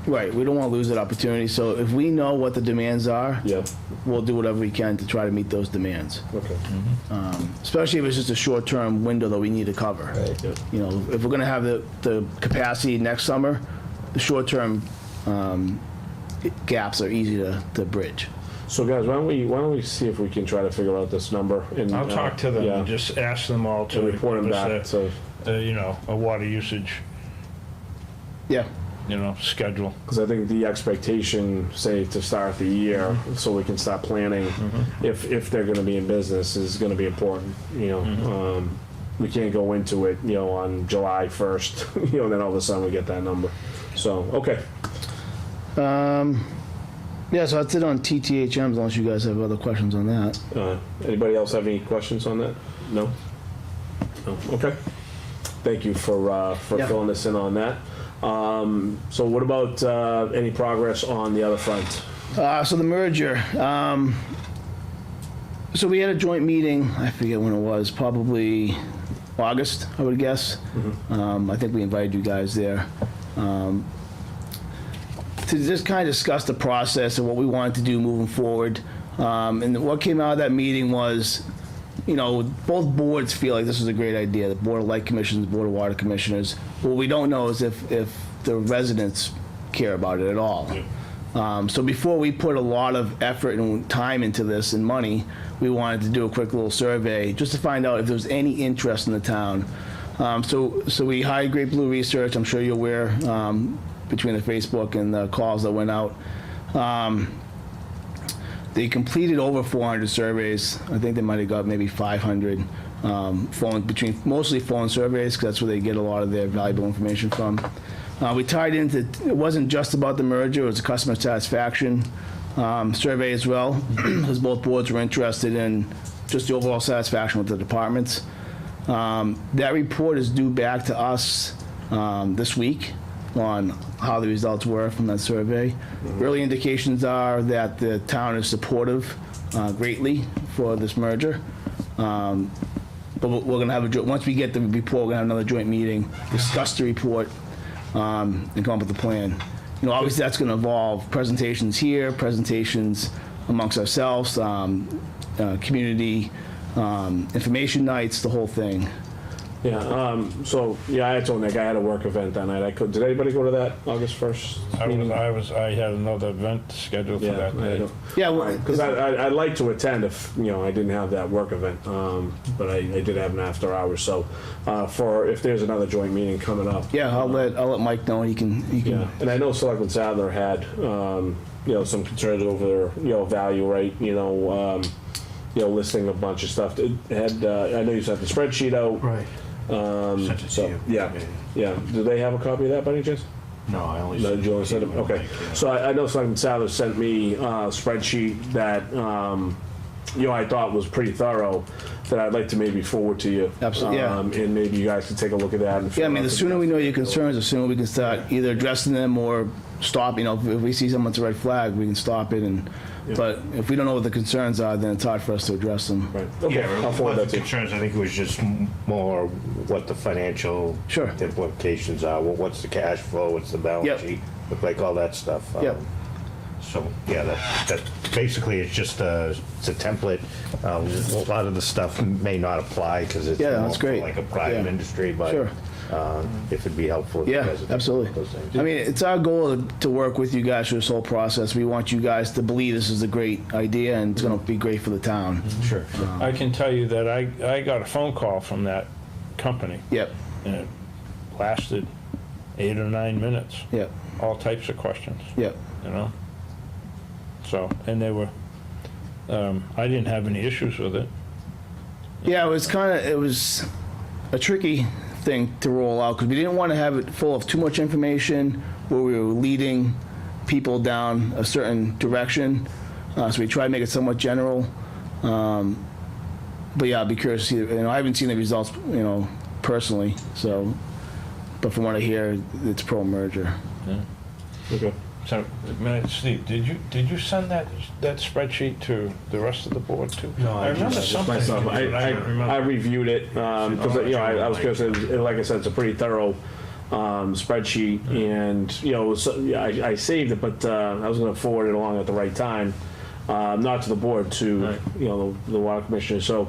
Right. We don't want to lose that opportunity. So if we know what the demands are, Yeah. we'll do whatever we can to try to meet those demands. Okay. Especially if it's just a short-term window that we need to cover. Yeah. You know, if we're going to have the capacity next summer, the short-term gaps are easy to bridge. So guys, why don't we see if we can try to figure out this number and I'll talk to them yeah, and just ask them all to and report them give back. us So a water usage, Yeah. schedule. because I think the expectation, say to start the year, so we can start planning if they're going to be in business is going to be important. We can't go into it, on July 1st, and then all of a sudden we get that number. So okay. Yeah, so that's it on TTHMs, unless you guys have other questions on that. Anybody else have any questions on that? No? No? Okay. Thank you for Yeah. filling us in on that. So what about any progress on the other front? So the merger. So we had a joint meeting, I forget when it was, probably August, I would guess. I think we invited you guys there. To just kind of discuss the process and what we wanted to do moving forward. And what came out of that meeting was, both boards feel like this is a great idea. The Board of Light Commissioners, Board of Water Commissioners. What we don't know is if the residents care about it at all. So before we put a lot of effort and time into this and money, we wanted to do a quick little survey just to find out if there was any interest in the town. So we hired Great Blue Research. I'm sure you're aware, between the Facebook and the calls that went out. They completed over 400 surveys. I think they might have got maybe 500 mostly phone surveys, because that's where they get a lot of their valuable information from. We tied into, it wasn't just about the merger, it was a customer satisfaction survey as well, because both boards were interested in just the overall satisfaction with the departments. That report is due back to us this week on how the results were from that survey. Early indications are that the town is supportive greatly for this merger. But we're going to have once we get the report, we're going to have another joint meeting, discuss the report, and come up with a plan. Obviously that's going to involve presentations here, presentations amongst ourselves, community information nights, the whole thing. Yeah, I told Nick I had a work event that night. Did anybody go to that August 1st meeting? I had another event scheduled for that day. Because I'd like to attend if, I didn't have that work event, but I did have an after hours. So if there's another joint meeting coming up. Yeah, I'll let Mike know. He can. Yeah, and I know Selectman Sadler had, some concerns over their, value rate, listing a bunch of stuff. It had, I know you sent the spreadsheet out. Right. Sent it to you. Yeah. Do they have a copy of that by any chance? No, I only No, sent you only sent it? Okay. So I know Selectman Sadler sent me a spreadsheet that, I thought was pretty thorough, that I'd like to maybe forward to you. Absolutely, yeah. And maybe you guys can take a look at that. And Yeah, the sooner we know your concerns, the sooner we can start either addressing them or stop. If we see someone's a red flag, we can stop it. But if we don't know what the concerns are, then it's hard for us to address them. Right. Okay. I'll forward that to you. Concerns, I think it was just more what the financial implications are. What's the cash flow? What's the balance sheet? Look like all that stuff. So yeah, that basically it's just it's a template. A lot of the stuff may not apply because it's that's great. Like a private industry, but if it'd be helpful. If you guys would absolutely. those things. I mean, it's our goal to work with you guys through this whole process. We want you guys to believe this is a great idea and it's going to be great for the town. Sure. I can tell you that I got a phone call from that company. Yep. And it lasted 8 or 9 minutes. Yep. All types of questions. Yep. So, and they were, I didn't have any issues with it. Yeah, it was a tricky thing to roll out because we didn't want to have it full of too much information where we were leading people down a certain direction. So we tried to make it somewhat general. But yeah, I'd be curious to see, I haven't seen the results, personally, so, but from what I hear, it's pro-merger. Okay. So, Steve, did you send that spreadsheet to the rest of the board too? No, I remember just something. myself. I reviewed it, because, I was gonna say, like I said, it's a pretty thorough spreadsheet, and, I saved it, but I was gonna forward it along at the right time. Not to the board, to, the water commissioner, so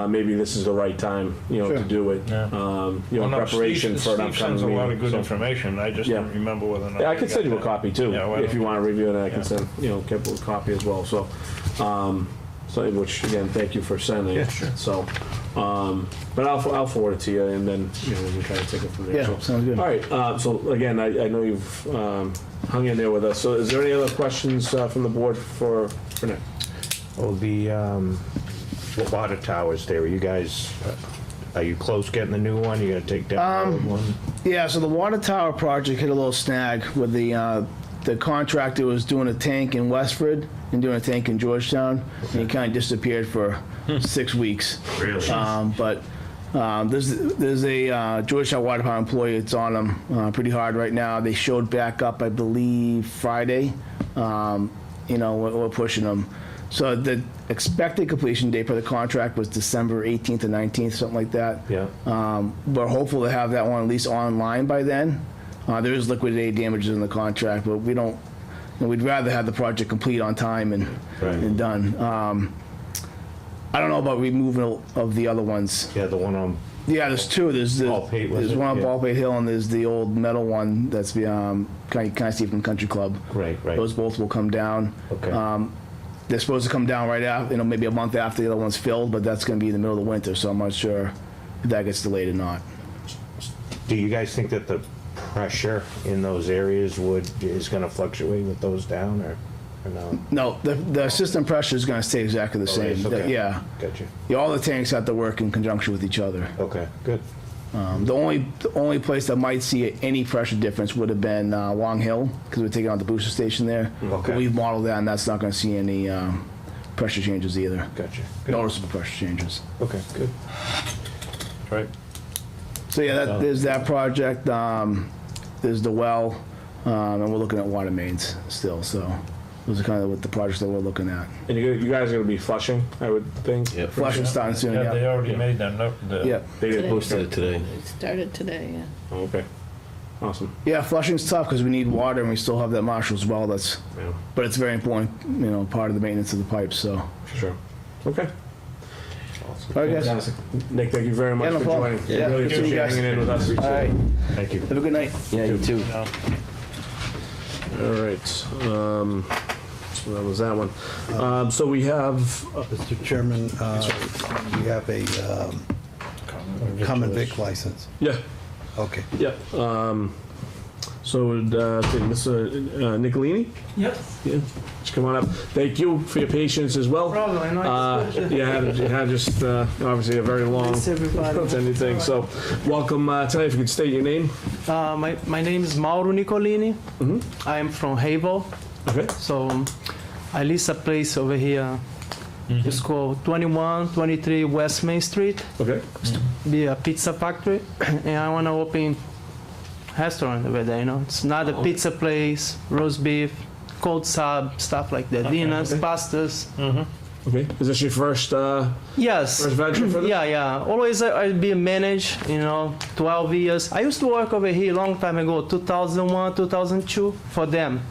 maybe this is the right time, to do it. In preparation for an upcoming meeting. Steve sends a lot of good so. information, I just don't remember whether or not. Yeah, I can send you a copy too, if you want to review it, I can send, get a copy as well, so, which, again, thank you for sending. Yeah, sure. So, but I'll forward it to you, and then, we can kind of take it from there. Yeah, So, sounds good. all right, so again, I know you've hung in there with us, so is there any other questions from the board for Nick? Oh, the water towers there, you guys, are you close getting the new one? You gonna take down the old one? Yeah, so the water tower project hit a little snag with the contractor was doing a tank in Westford and doing a tank in Georgetown, and he kind of disappeared for 6 weeks. Really? But there's a Georgetown Water Department employee that's on them pretty hard right now. They showed back up, I believe, Friday. We're pushing them. So the expected completion date for the contract was December 18th or 19th, something like that. Yeah. We're hopeful to have that one at least online by then. There is liquidated damages in the contract, but we don't. We'd rather have the project complete on time and done. I don't know about removal of the other ones. Yeah, the one on. Yeah, there's two. There's Baldpate, was there's it? one on Yeah. Baldpate Hill, and there's the old metal one that's kind of see from Country Club. Right. Those both will come down. Okay. They're supposed to come down right after, maybe a month after the other one's filled, but that's going to be in the middle of the winter, so I'm not sure if that gets delayed or not. Do you guys think that the pressure in those areas is gonna fluctuate with those down, or no? No, the system pressure is going to stay exactly the same. Okay. Yeah. Gotcha. Yeah, all the tanks have to work in conjunction with each other. Okay, good. The only place that might see any pressure difference would have been Long Hill, because we're taking out the booster station there. Okay. But we've modeled that, and that's not going to see any pressure changes either. Gotcha. Good. Noticeable pressure changes. Okay, good. Right. So yeah, there's that project. There's the well, and we're looking at water mains still. So those are kind of what the projects that we're looking at. And you guys are gonna be flushing, I would think? Yeah. Flushing starting soon. Yeah, they Yeah. already made that up. Yeah. They did post Posted it. it today. It started today, yeah. Oh, okay. Awesome. Yeah, flushing's tough because we need water, and we still have that Marshall's well. Yeah, But it's very important, part of the maintenance of the pipes. So. for sure. Okay. All right, guys. Fantastic. Nick, thank you very much Yeah, no for problem. joining. Yeah, Really good to see appreciate you guys. hanging in with us. All right. Thank you. Have a good night. Yeah, you too. All right. So that was that one. So we have, Mr. Chairman, we have a common vic license. yeah, Okay. yeah. So, Mr. Nicolini? Yep. Yeah, just come on up. Thank you for your patience as well. No problem. I know it's good. You had just obviously a very long Thanks, everybody. anything. So, welcome tonight. If you could state your name. My name is Mauro Nicolini. I am from Havel. Okay. So I lease a place over here. It's called 2123 West Main Street. Okay. Be a pizza factory, and I want to open restaurant over there. It's not a pizza place, roast beef, cold sub, stuff like that. Dinners, pastas. Okay. Is this your first? Yes. First venture for this? Yeah. Always I'd be a manager, 12 years. I used to work over here a long time ago, 2001, 2002, for them.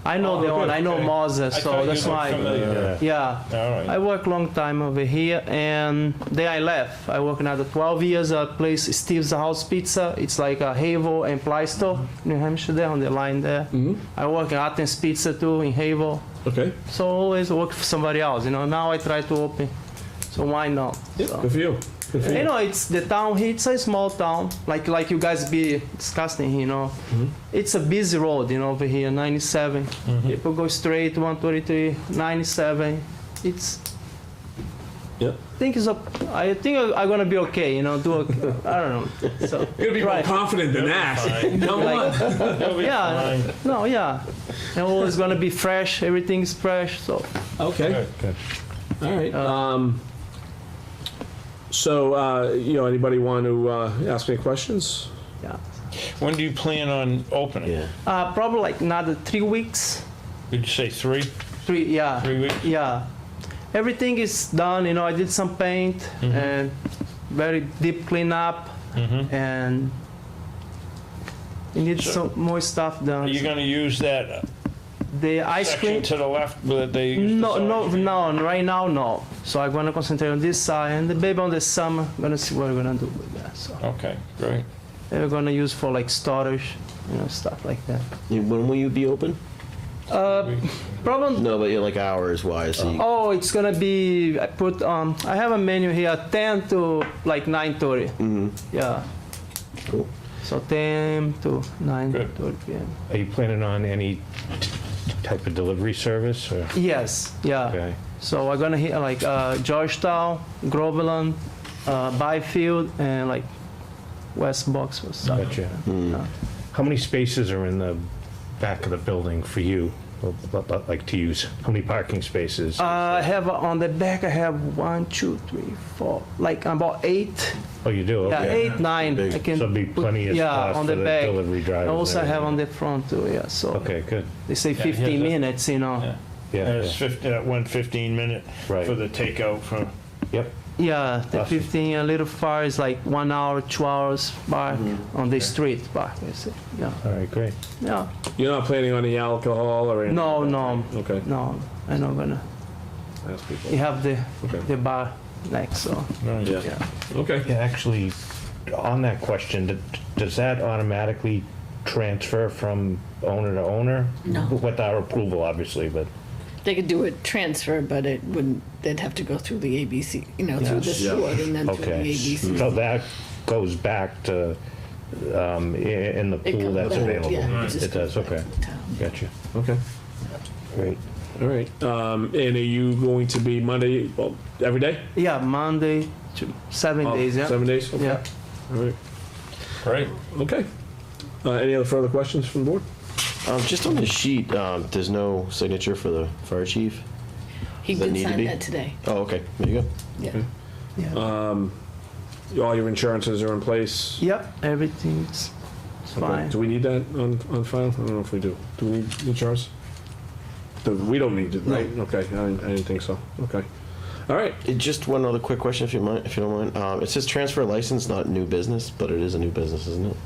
I know the owner, I know Moses, so that's why. Yeah. All right. I work long time over here, and then I left. I worked another 12 years at a place, Steve's House Pizza. It's like a Havel and Plaistow, New Hampshire, there on the line there. I work at Athens Pizza too in Havel. Okay. So always work for somebody else, Now I try to open, so why not? Yeah. So. Good for you. Good for you. It's the town here. It's a small town, like you guys be discussing here. It's a busy road, over here. 97. People go straight 123, 97. It's Yeah. I think I'm gonna be okay, you know, I don't know. So, You're gonna be more confident than that. Come on. yeah, no, yeah. And all is gonna be fresh, everything's fresh, so. Okay. All right. So, anybody want to ask any questions? Yeah. When do you plan on opening? Yeah. Probably like another 3 weeks. Did you say 3? 3, yeah. 3 weeks? Yeah. Everything is done, you know, I did some paint and very deep cleanup and we need some more stuff done. Are you gonna use that The ice section cream? to the left that they used to No, right now, no. So I'm gonna concentrate on this side and maybe on the summer, gonna see what we're gonna do with that, so. Okay, great. We're gonna use for like storage, you know, stuff like that. When will you be open? Probably. No, but like hours wise. So Oh, it's gonna be, I have a menu here, 10 to like 9:30. Yeah. Cool. So 10 to 9:30 p.m. Are you planning on any type of delivery service? Or? Yes, yeah. Okay. So we're gonna hit like Georgetown, Groveland, Byfield, and like West Boxford stuff. Gotcha. How many spaces are in the back of the building for you, like to use? How many parking spaces? I have on the back. I have 1, 2, 3, 4, like about 8. Oh, you do? Yeah, Okay. 8, 9. I can So there'll be plenty of spots on for the the back. delivery drivers. I also and have on everything. the front too. Yeah. So. Okay, good. They say Yeah, 15 here's a- minutes, you know. Yeah. There's 15-minute Right. for the takeout for. Yep. Yeah, the Awesome. 15 a little far is like 1 hour, 2 hours back on the street back. You see. Yeah. All right, great. Yeah. You're not planning on any alcohol or anything? No. Okay. No, I'm not gonna. Ask people. You have the Okay. the bar next, so. Yeah. Okay. Yeah, actually, on that question, does that automatically transfer from owner to owner? No. With our approval, obviously, but. They could do a transfer, but it wouldn't, they'd have to go through the ABC, through this board and then through the Okay, ABC. so that goes back to, in the It pool goes that's back, available? yeah, it just It does, goes back okay. to the town. Gotcha. Okay. Great. All right. And are you going to be Monday, every day? Yeah, Monday to 7 days. Yeah. 7 days? Okay. Yeah. All right. Great. Okay. Any other further questions from the board? Just on the sheet, there's no signature for the fire chief. He Does that did need to sign be? that today. Oh, okay. There you go. Yeah. All your insurances are in place? Yep, everything's Okay. fine. Do we need that on file? I don't know if we do. Do we need insurance? We don't need it, right? Okay, I didn't think so. Okay. All right. Just one other quick question, if you don't mind. It says transfer license, not new business, but it is a new business, isn't it?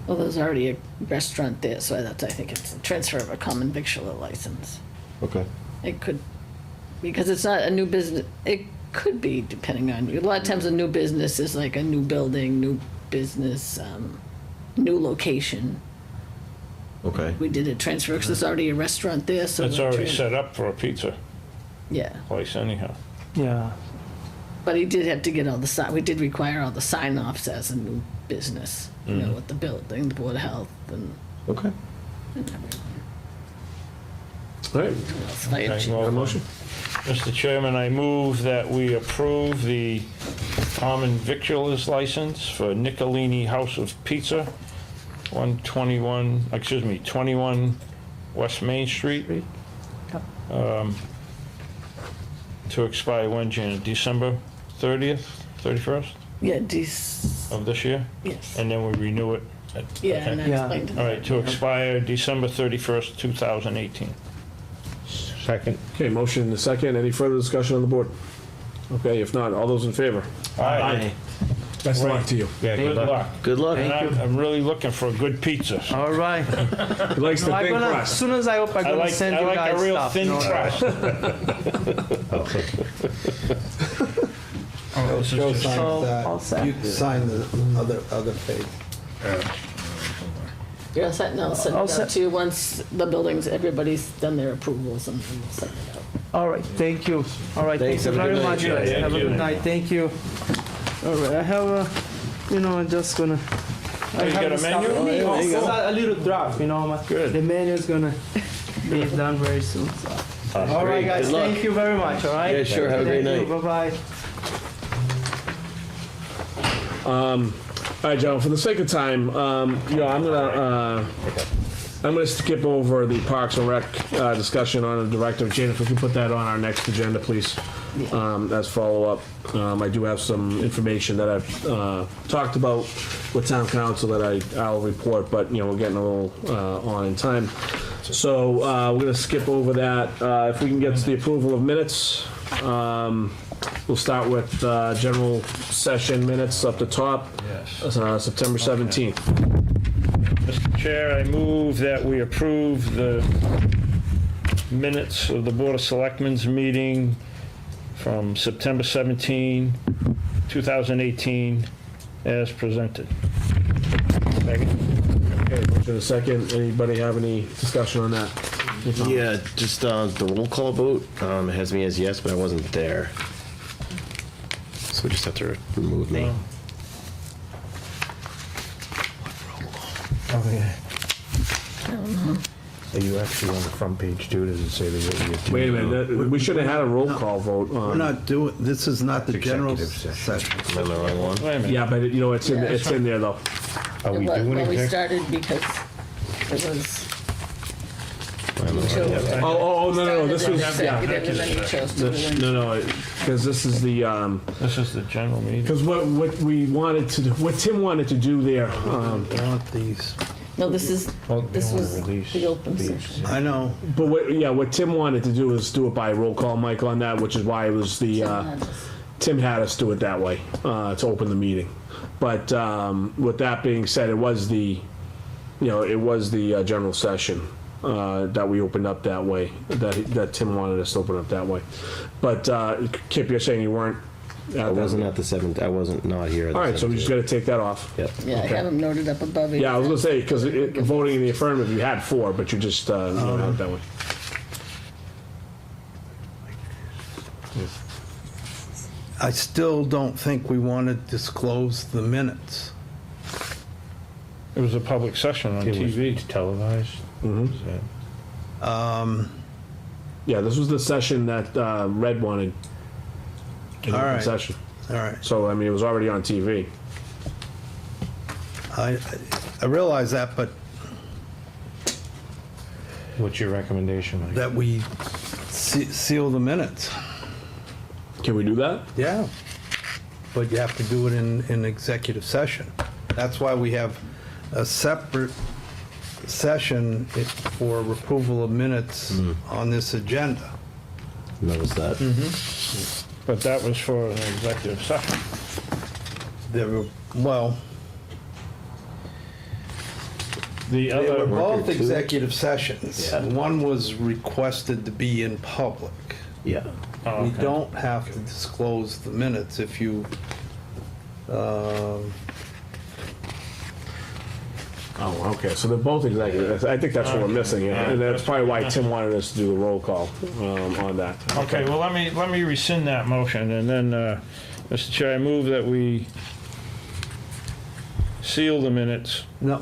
Well, there's already a restaurant there, so I think it's a transfer of a common victualler license. Okay. It could, because it's not a new business, it could be depending on, a lot of times a new business is like a new building, new business, new location. Okay. We did a transfer because there's already a restaurant there, so. It's we already trans- set up for a pizza Yeah, place anyhow. Yeah. but he did have to get all the we did require all the sign-offs as a new business, with the building, the Board of Health and. Okay. and everything. All right. Else, fire Okay, chief. well, motion? Mr. Chairman, I move that we approve the common victualer's license for Nicolini House of Pizza, 21 West Main Street. To expire when, Janet? December 30th, 31st Yeah, of this year? yes. And then we renew it? Yeah, and I Yeah. explained to All them. right, to expire December 31st, 2018. Second. Okay, motion and a second. Any further discussion on the board? Okay, if not, all those in favor? Aye. Best of luck to you. Yeah, Good luck. Good luck. And I'm really looking for a good pizza. All right. He likes the I'm thin gonna, as crust. soon as I open, I'm I gonna like send you guys a real stuff. thin no? crust. Joe signs So, all that. set. You sign the other page. Yeah, I'll send All it set. out to you once the buildings, everybody's done their approvals and we'll send it out. All right, thank you. All right, Thanks, thank you have a very good much, night. guys. Yeah, Have a thank good you. night. Thank you. All right, I have a, I'm just gonna. I you have got a the stuff- menu? Oh, There you it's go. a little draft, Good. The menu is gonna be done very soon. So. All right, guys, Good luck. thank you very much, all right? Yeah, sure. Have a great Thank you. night. Bye-bye. All right, Joe, for the sake of time, I'm gonna skip over the Parks and Rec discussion on the directive. Jane, if we can put that on our next agenda, please, as follow-up. I do have some information that I've talked about with town council that I'll report, but, we're getting a little on in time. So we're gonna skip over that. If we can get to the approval of minutes, we'll start with general session minutes up the top. Yes. September 17th. Mr. Chair, I move that we approve the minutes of the Board of Selectmen's meeting from September 17, 2018, as presented. Okay, motion a second. Anybody have any discussion on that? Yeah, just the roll call vote. It has me as yes, but I wasn't there. So we just have to remove me. Oh, yeah. I don't know. Are you actually on the front page too? Does it say that you're... Wait a minute, we should have had a roll call vote on. We're not doing, this is not the general Executive session. Am I in the wrong one? Wait a minute. Yeah, but it's in there though. Are we Well, doing we exec? started because it was. No, this was, Executive, and then you chose to do it. No, because this is the, This is the general meeting. because what we wanted to do, what Tim wanted to do there, I want these. No, this is, Well, they this wanna was release the open these. session. I know. but what Tim wanted to do is do it by roll call, Michael, on that, which is why it was Tim had us do it that way, to open the meeting. But with that being said, it was the general session that we opened up that way, that Tim wanted us to open up that way. But Kip, you're saying you weren't at I that wasn't meeting? at the 7th. I wasn't not here. At All the right, so we just got to take that off. Yep. Yeah, I have them noted up above it. Yeah, I was gonna say, because voting in the affirmative, you had 4, but you just went out that way. I still don't think we want to disclose the minutes. It was a public session on It was TV. televised. Yeah, this was the session that Red wanted. In All open right. session. All right. So, I mean, it was already on TV. I realize that, but What's your recommendation, Mike? that we seal the minutes. Can we do that? Yeah. But you have to do it in executive session. That's why we have a separate session for approval of minutes on this agenda. Notice that. But that was for an executive session. Well, The they were other, both executive sessions. One was requested to be in public. Yeah. We don't have to disclose the minutes if you, Oh, okay, so they're both executive. I think that's what we're missing, and that's probably why Tim wanted us to do the roll call on that. okay, well, let me rescind that motion, and then, Mr. Chair, I move that we seal the minutes. no.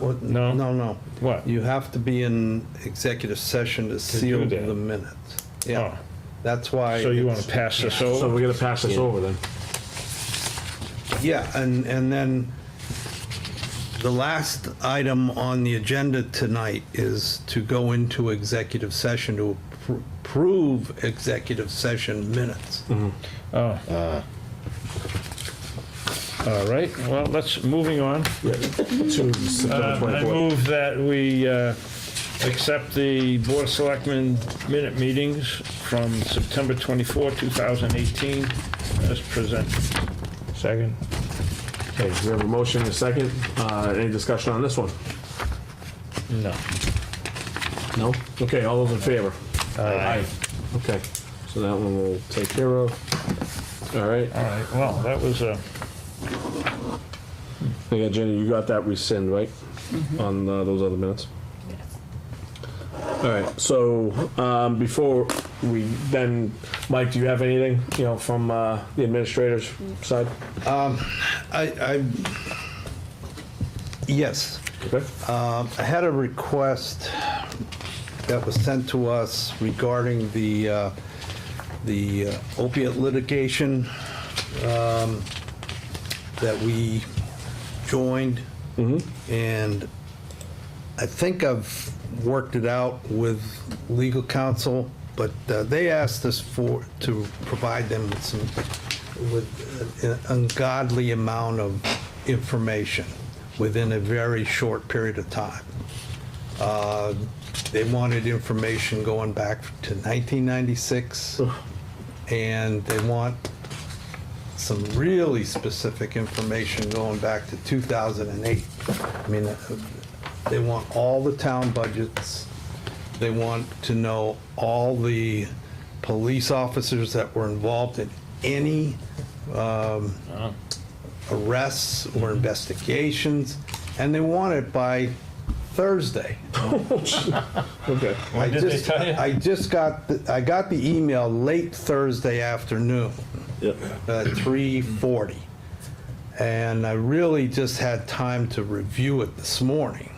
What? You have to be in executive session to seal that. the minutes. Oh. Yeah, that's why. So you want it's- to pass this So over? we're gonna pass this over then. Yeah, and then the last item on the agenda tonight is to go into executive session to approve executive session minutes. Oh. All right, well, moving on. To September I 24th. move that we accept the Board of Selectmen minute meetings from September 24, 2018, as presented. Second? Okay, we have a motion and a second. Any discussion on this one? No. No? Okay, all those in favor? Aye. Okay, so that one we'll take care of. All right. All right, well, that was a... Yeah, Jenny, you got that rescind, right? On those other minutes? All right, so before we then, Mike, do you have anything, from the administrator's side? Yes. Okay. I had a request that was sent to us regarding the opiate litigation that we joined. And I think I've worked it out with legal counsel, but they asked us to provide them with an ungodly amount of information within a very short period of time. They wanted information going back to 1996, and they want some really specific information going back to 2008. I mean, they want all the town budgets. They want to know all the police officers that were involved in any arrests or investigations, and they want it by Thursday. Okay. When did they tell you? I got the email late Thursday afternoon. Yep. At 3:40. And I really just had time to review it this morning.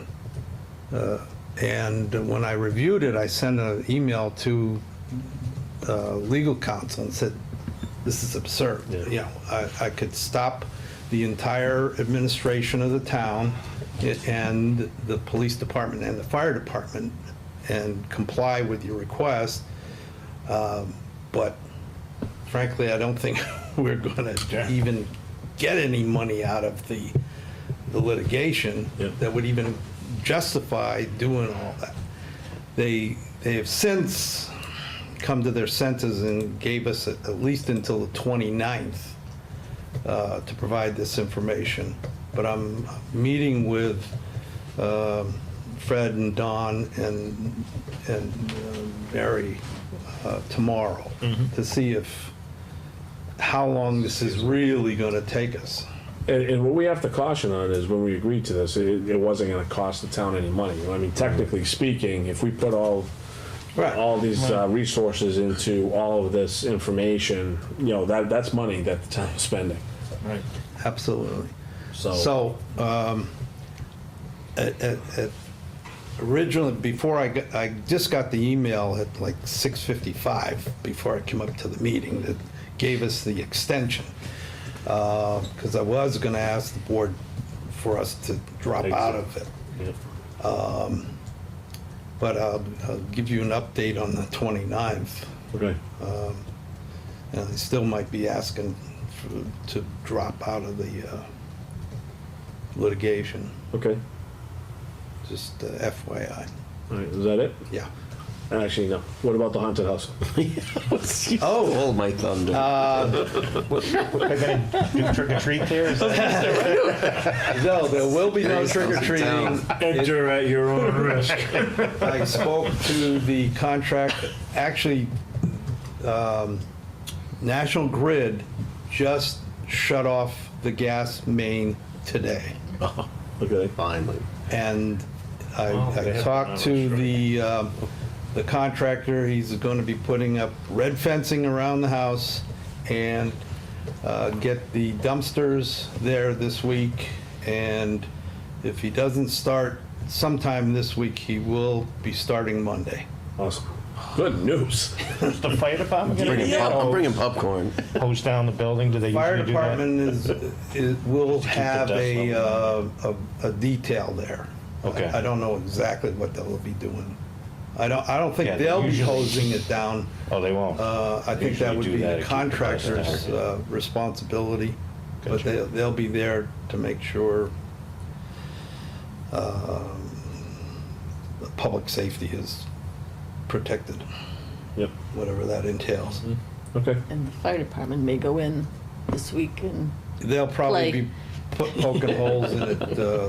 And when I reviewed it, I sent an email to legal counsel and said, this is absurd. Yeah. You know, I could stop the entire administration of the town and the police department and the fire department and comply with your request. But frankly, I don't think we're going to even get any money out of the litigation that would even justify doing all that. They have since come to their senses and gave us at least until the 29th to provide this information. But I'm meeting with Fred and Don and Mary tomorrow to see how long this is really going to take us. And what we have to caution on is when we agreed to this, it wasn't going to cost the town any money. I mean, technically speaking, if we put all these resources into all of this information, you know, that's money that the town is spending. Right. Absolutely. So originally, before I just got the email at like 6:55 before I came up to the meeting that gave us the extension. Because I was going to ask the board for us to drop out of it. But I'll give you an update on the 29th. Okay. And I still might be asking to drop out of the litigation. Okay. Just FYI. All right, is that it? Yeah. Actually, no. What about the haunted house? Oh, my thunder. They're gonna do trick or treat there? Is that No, there will be no trick or treating. Enter at your own risk. I spoke to the contract. Actually, National Grid just shut off the gas main today. Oh, okay. Finally. And I talked to the contractor. He's going to be putting up red fencing around the house and get the dumpsters there this week. And if he doesn't start sometime this week, he will be starting Monday. Awesome. Good news. Is the fire department gonna be I'm bringing popcorn. hose down the building? Do they Fire usually do that? department will keep the have dust a detail there. Okay. I don't know exactly what they'll be doing. I don't think Yeah, they'll be usually- hosing it down. Oh, they won't? I think that would Usually be do that the to keep the dust contractor's down. responsibility. But Gotcha. they'll be there to make sure public safety is protected. Yep. Whatever that entails. Okay. And the fire department may go in this week and They'll probably Play. be poking holes in it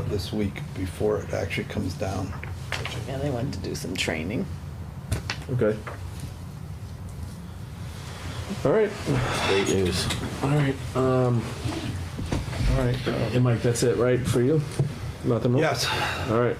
this week before it actually comes down. yeah, they want to do some training. Okay. All right. Great news. All right. All right. And Mike, that's it, right, for you? Nothing more? Yes. All right.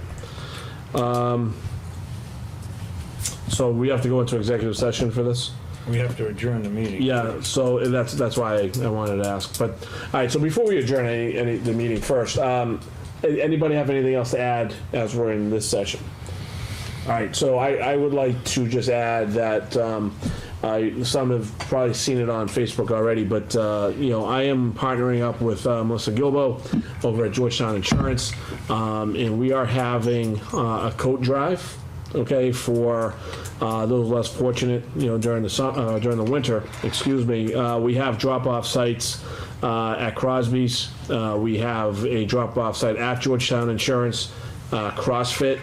So we have to go into executive session for this? We have to adjourn the meeting. Yeah, so that's why I wanted to ask. But, all right, so before we adjourn the meeting first, anybody have anything else to add as we're in this session? All right, so I would like to just add that some have probably seen it on Facebook already, but I am partnering up with Melissa Gilbo over at Georgetown Insurance, and we are having a coat drive, okay, for those less fortunate, during the winter. Excuse me. We have drop-off sites at Crosby's. We have a drop-off site at Georgetown Insurance, CrossFit.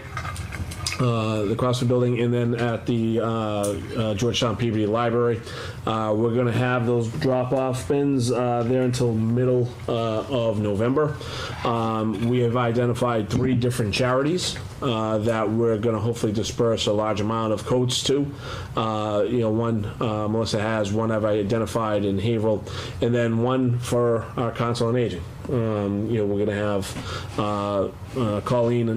The CrossFit building, and then at the Georgetown Peabody Library. We're going to have those drop-off bins there until middle of November. We have identified 3 different charities that we're going to hopefully disperse a large amount of coats to. One Melissa has, one I've identified in Haverhill, and then one for our Council on Aging. We're going to have Colleen,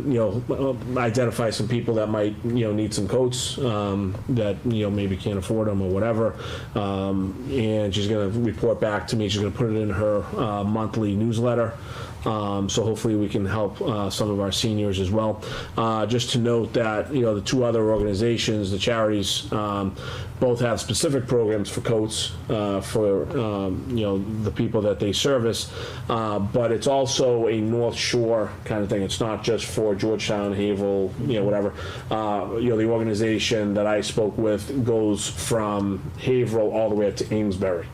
identify some people that might, need some coats that, maybe can't afford them or whatever. And she's going to report back to me. She's going to put it in her monthly newsletter. So hopefully we can help some of our seniors as well. Just to note that, the 2 other organizations, the charities, both have specific programs for coats for, the people that they service. But it's also a North Shore kind of thing. It's not just for Georgetown, Haverhill, whatever. The organization that I spoke with goes from Haverhill all the way up to Amesbury.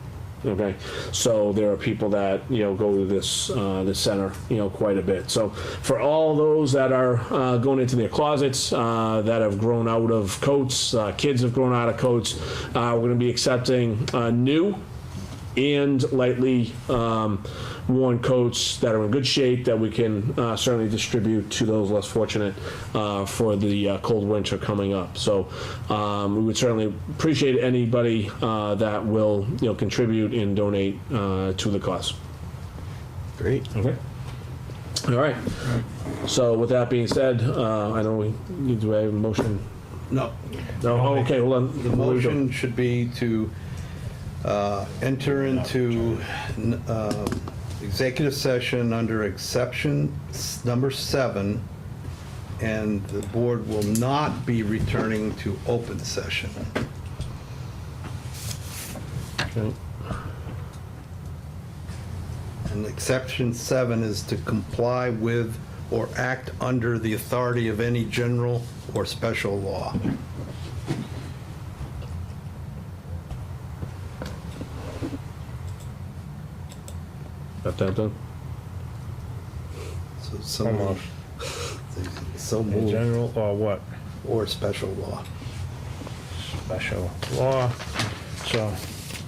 Okay, so there are people that go to this center quite a bit. So for all those that are going into their closets that have grown out of coats, kids have grown out of coats, we're going to be accepting new and lightly worn coats that are in good shape that we can certainly distribute to those less fortunate for the cold winter coming up. So we would certainly appreciate anybody that will contribute and donate to the cause. Great. Okay. All right. So with that being said, I know we need to have a motion. No. No. Oh, okay. Hold on. The motion should be to enter into executive session under exception number 7, and the board will not be returning to open session. Okay. And exception 7 is to comply with or act under the authority of any general or special law. Got that done? So somebody, Almost. so In moved. general or what? Or special law. Special law. So,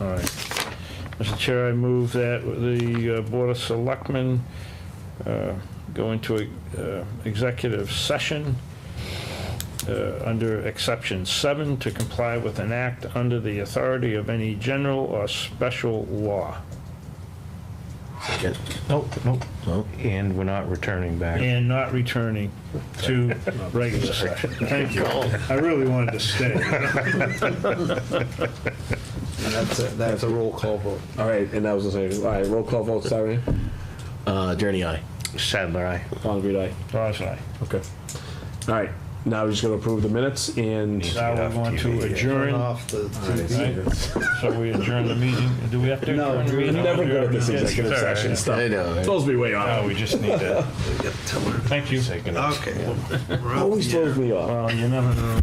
all right. Mr. Chair, I move that the Board of Selectmen go into executive session under exception 7 to comply with an act under the authority of any general or special law. Second. Nope. And we're not returning back. And not returning to regular session. Thank you. I really wanted to stay. And that's a roll call vote. All right, and that was the same. All right, roll call vote, Saturday. Journey, aye. Sadler, aye. Concrete, aye. Dawes, aye. Okay. All right, now we're just going to approve the minutes, and Now we're going to Turn adjourn. off the TV. Right? So we adjourn the meeting. Do we have to No, adjourn the we're meeting? never good at this Yes, executive it's all right. session stuff. I know. It's supposed to be way off. No, we just need to. Tell her. Thank you. Okay. We're out Always the air. throws me off. Well, you never know.